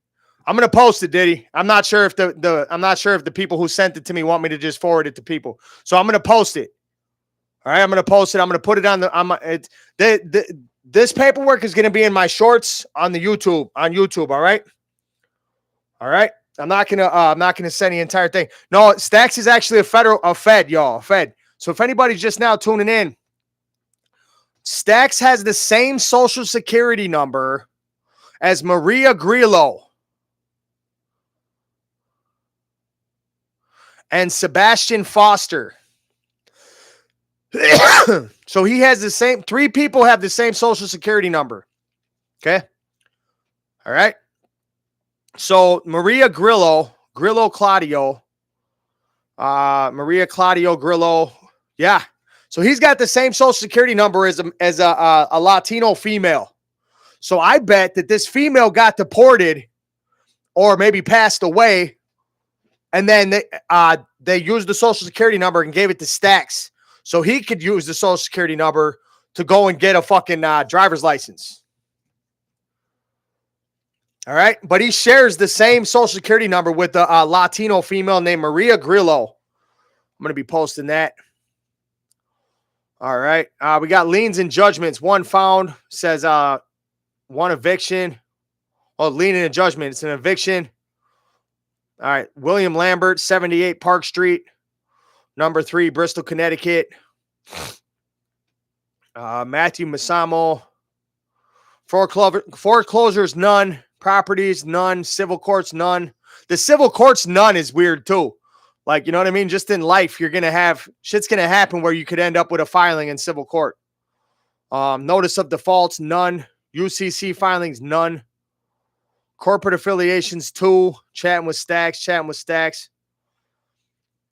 I'm gonna post it, Diddy. I'm not sure if the people who sent it to me want me to just forward it to people. So I'm gonna post it. All right, I'm gonna post it. I'm gonna put it on this paperwork is gonna be in my shorts on the YouTube on YouTube. All right. All right. I'm not gonna send the entire thing. No, Stacks is actually a Fed, y'all. A Fed. So if anybody's just now tuning in, Stacks has the same social security number as Maria Grillo and Sebastian Foster. So he has the same, 3 people have the same social security number. Okay. All right. So Maria Grillo Claudio, Maria Claudio Grillo. Yeah. So he's got the same social security number as a Latino female. So I bet that this female got deported or maybe passed away. And then they used the social security number and gave it to Stacks. So he could use the social security number to go and get a fucking driver's license. All right. But he shares the same social security number with a Latino female named Maria Grillo. I'm going to be posting that. All right. We got liens and judgments. 1 found, says 1 eviction. Oh, lien and a judgment. It's an eviction. All right. William Lambert, 78 Park Street. Number 3, Bristol, Connecticut. Matthew Masamo. Foreclosures, none. Properties, none. Civil courts, none. The civil courts, none is weird too. Like, you know what I mean? Just in life, you're going to have, shit's going to happen where you could end up with a filing in civil court. Notice of defaults, none. UCC filings, none. Corporate affiliations, 2. Chatting with Stacks.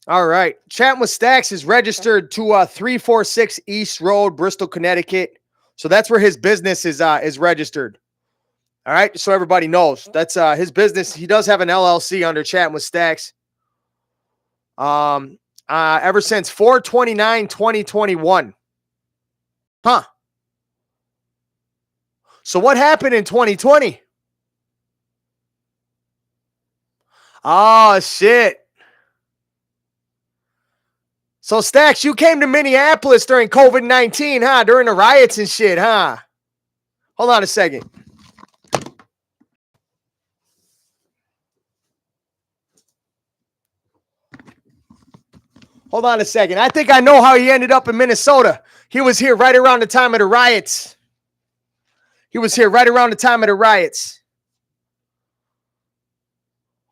All right. Chatting with Stacks is registered to 346 East Road, Bristol, Connecticut. So that's where his business is registered. All right. So everybody knows that's his business. He does have an LLC under Chatting with Stacks. Ever since 4/29/2021. Huh. So what happened in 2020? Oh, shit. So, Stacks, you came to Minneapolis during COVID-19, huh? During the riots and shit, huh? Hold on a second. Hold on a second. I think I know how he ended up in Minnesota. He was here right around the time of the riots.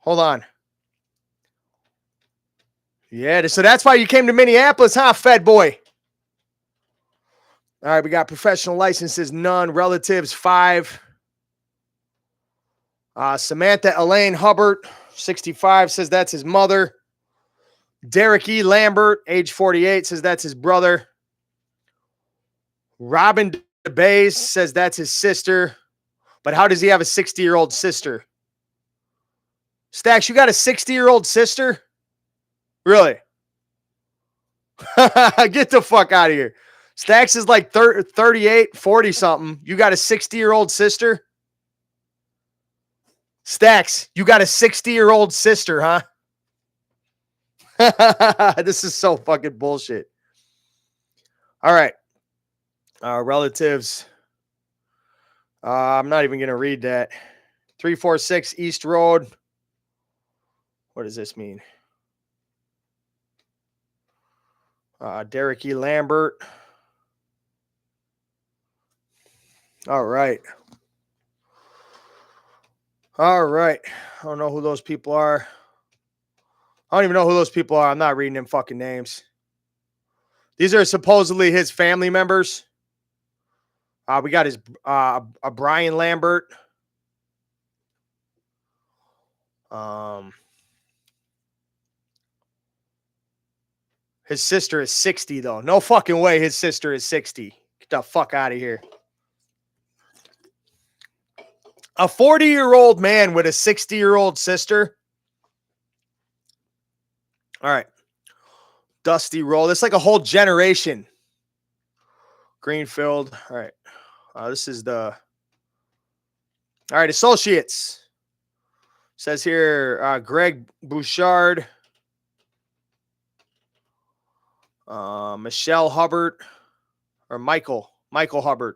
Hold on. Yeah, so that's why you came to Minneapolis, huh, Fed boy? All right, we got professional licenses, none. Relatives, 5. Samantha Elaine Hubbard, 65, says that's his mother. Derek E. Lambert, age 48, says that's his brother. Robin DeBays says that's his sister. But how does he have a 60-year-old sister? Stacks, you got a 60-year-old sister? Really? Get the fuck out of here. Stacks is like 38, 40-something. You got a 60-year-old sister? Stacks, you got a 60-year-old sister, huh? This is so fucking bullshit. All right. Relatives. I'm not even going to read that. 346 East Road. What does this mean? Derek E. Lambert. All right. I don't know who those people are. I don't even know who those people are. I'm not reading them fucking names. These are supposedly his family members. We got his Brian Lambert. His sister is 60, though. No fucking way his sister is 60. Get the fuck out of here. A 40-year-old man with a 60-year-old sister. All right. Dusty Roll. That's like a whole generation. Greenfield. All right. This is the... All right, associates. Says here, Greg Bouchard, Michelle Hubbard, or Michael Hubbard.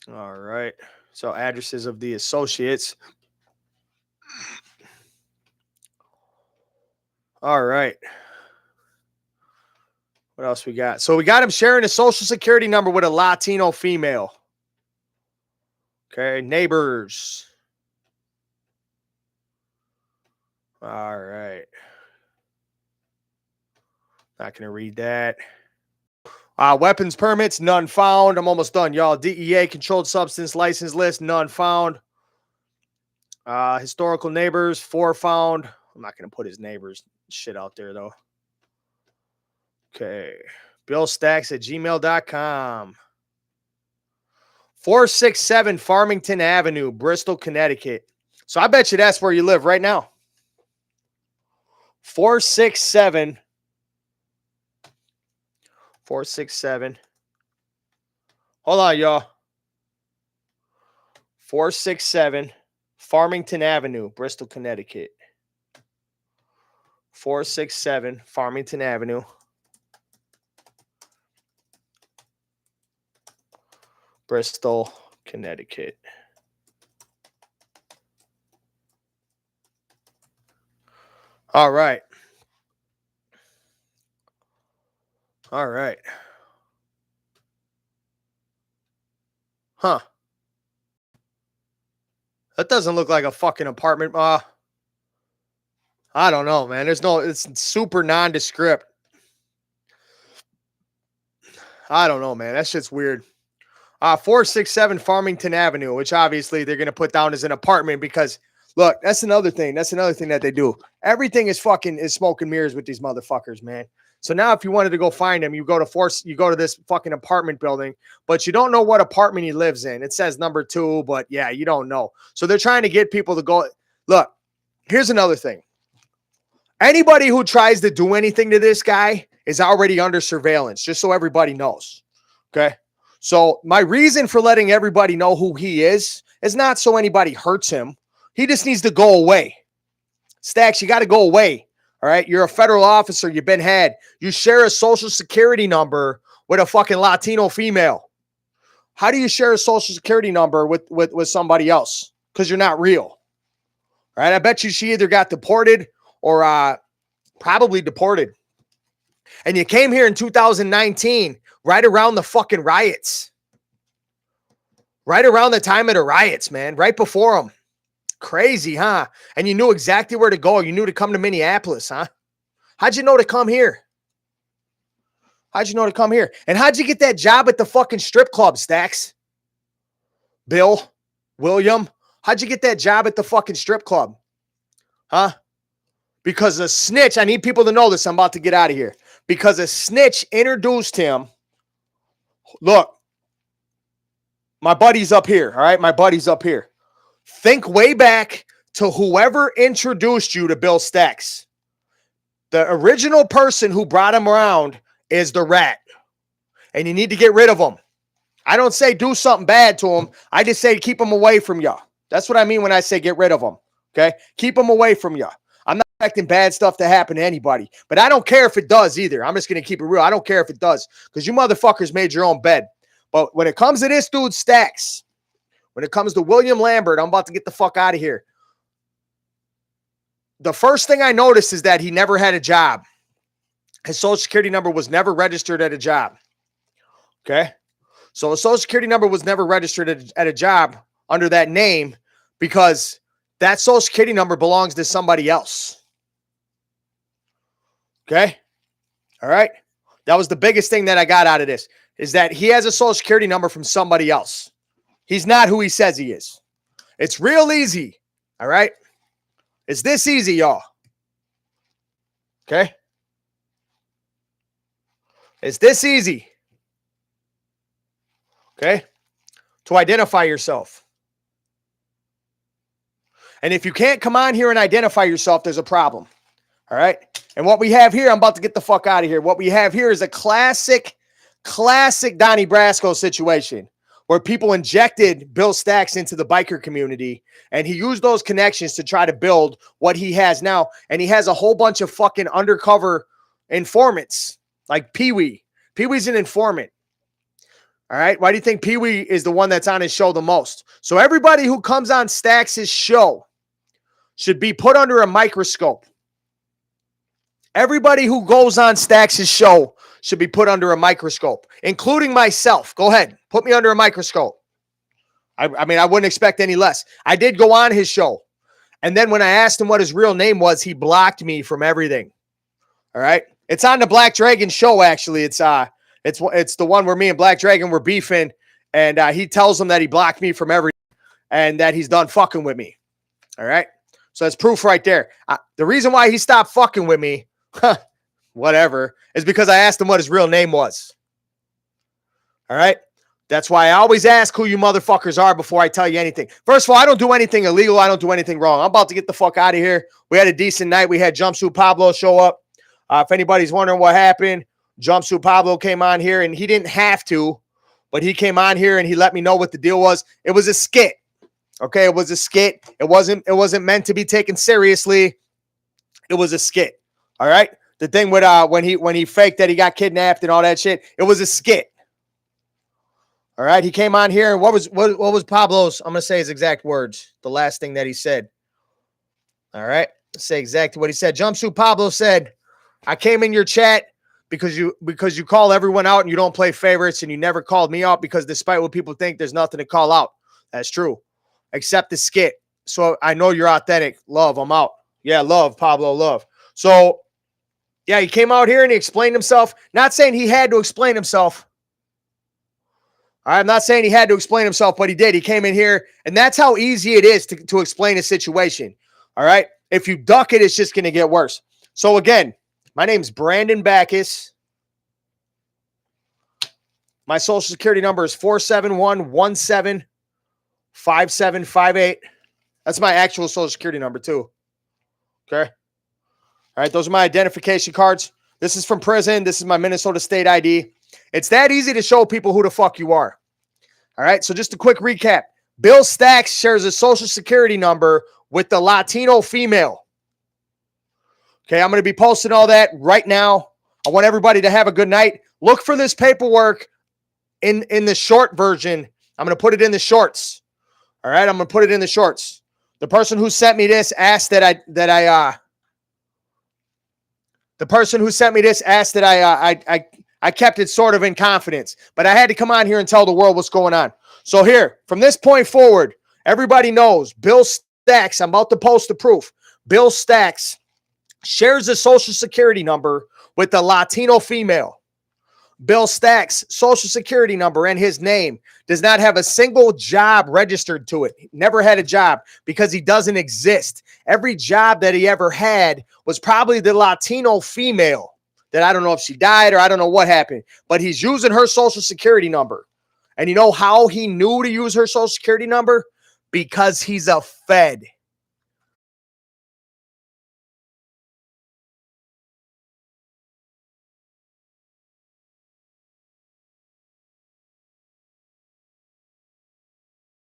All right. So addresses of the associates. All right. What else we got? So we got him sharing a social security number with a Latino female. Okay, neighbors. All right. Not going to read that. Weapons permits, none found. I'm almost done, y'all. DEA, controlled substance license list, none found. Historical neighbors, 4 found. I'm not going to put his neighbors shit out there, though. Okay. BillStacks@gmail.com. 467 Farmington Avenue, Bristol, Connecticut. So I bet you that's where you live right now. 467. Hold on, y'all. 467 Farmington Avenue, Bristol, Connecticut. 467 Farmington Avenue. Bristol, Connecticut. All right. All right. Huh. That doesn't look like a fucking apartment. I don't know, man. It's super nondescript. I don't know, man. That shit's weird. 467 Farmington Avenue, which obviously they're going to put down as an apartment because, look, that's another thing. That's another thing that they do. Everything is smoke and mirrors with these motherfuckers, man. So now if you wanted to go find him, you go to this fucking apartment building, but you don't know what apartment he lives in. It says number 2, but yeah, you don't know. So they're trying to get people to go. Look, here's another thing. Anybody who tries to do anything to this guy is already under surveillance, just so everybody knows. Okay? So my reason for letting everybody know who he is not so anybody hurts him. He just needs to go away. Stacks, you got to go away. All right? You're a federal officer. You've been had. You share a social security number with a fucking Latino female. How do you share a social security number with somebody else? Because you're not real. All right? I bet you she either got deported or probably deported. And you came here in 2019, right around the fucking riots. Right around the time of the riots, man. Right before them. Crazy, huh? And you knew exactly where to go. You knew to come to Minneapolis, huh? How'd you know to come here? How'd you know to come here? And how'd you get that job at the fucking strip club, Stacks? William, how'd you get that job at the fucking strip club? Huh? Because a snitch, I need people to know this. I'm about to get out of here. Because a snitch introduced him. Look, my buddy's up here, all right? My buddy's up here. Think way back to whoever introduced you to Bill Stacks. The original person who brought him around is the rat. And you need to get rid of him. I don't say do something bad to him. I just say keep him away from you. That's what I mean when I say get rid of him. Okay? Keep him away from you. I'm not expecting bad stuff to happen to anybody. But I don't care if it does either. I'm just going to keep it real. I don't care if it does. Because you motherfuckers made your own bed. But when it comes to this dude Stacks, when it comes to William Lambert, I'm about to get the fuck out of here. The first thing I noticed is that he never had a job. His social security number was never registered at a job. Okay? So a social security number was never registered at a job under that name because that social security number belongs to somebody else. Okay? All right? That was the biggest thing that I got out of this, is that he has a social security number from somebody else. He's not who he says he is. It's real easy. All right? It's this easy, y'all. Okay? It's this easy. Okay? To identify yourself. And if you can't come on here and identify yourself, there's a problem. All right? And what we have here, I'm about to get the fuck out of here. What we have here is a classic Donnie Brasco situation where people injected Bill Stacks into the biker community, and he used those connections to try to build what he has now. And he has a whole bunch of fucking undercover informants like Pee-wee. Pee-wee's an informant. All right. Why do you think Pee-wee is the one that's on his show the most? So everybody who comes on Stacks' show should be put under a microscope. Everybody who goes on Stacks' show should be put under a microscope, including myself. Go ahead. Put me under a microscope. I mean, I wouldn't expect any less. I did go on his show. And then when I asked him what his real name was, he blocked me from everything. All right. It's on the Black Dragon show, actually. It's the one where me and Black Dragon were beefing. And he tells him that he blocked me from everything and that he's done fucking with me. All right. So that's proof right there. The reason why he stopped fucking with me, whatever, is because I asked him what his real name was. All right. That's why I always ask who you motherfuckers are before I tell you anything. First of all, I don't do anything illegal. I don't do anything wrong. I'm about to get the fuck out of here. We had a decent night. We had Jumpsuit Pablo show up. If anybody's wondering what happened, Jumpsuit Pablo came on here, and he didn't have to, but he came on here and he let me know what the deal was. It was a skit. Okay, it was a skit. It wasn't meant to be taken seriously. It was a skit. All right. The thing with when he faked that he got kidnapped and all that shit, it was a skit. All right, he came on here, and what was Pablo's? I'm gonna say his exact words. The last thing that he said. All right, let's say exactly what he said. Jumpsuit Pablo said, "I came in your chat because you call everyone out and you don't play favorites, and you never called me out because despite what people think, there's nothing to call out. That's true, except the skit. So I know you're authentic. Love, I'm out. Yeah, love, Pablo, love. So yeah, he came out here and he explained himself. Not saying he had to explain himself." I'm not saying he had to explain himself, but he did. He came in here, and that's how easy it is to explain a situation. All right? If you duck it, it's just going to get worse. So, again, my name's Brandon Backus. My social security number is 471-17-5758. That's my actual social security number, too. Okay? All right, those are my identification cards. This is from prison. This is my Minnesota State ID. It's that easy to show people who the fuck you are. All right, so just a quick recap. Bill Stacks shares a social security number with the Latino female. Okay, I'm going to be posting all that right now. I want everybody to have a good night. Look for this paperwork in the short version. I'm going to put it in the shorts. All right, I'm going to put it in the shorts. The person who sent me this asked that I kept it sort of in confidence, but I had to come on here and tell the world what's going on. So here, from this point forward, everybody knows Bill Stacks, I'm about to post the proof. Bill Stacks shares a social security number with the Latino female. Bill Stacks' social security number and his name does not have a single job registered to it. He never had a job because he doesn't exist. Every job that he ever had was probably the Latino female. That I don't know if she died or I don't know what happened, but he's using her social security number. And you know how he knew to use her social security number? Because he's a Fed.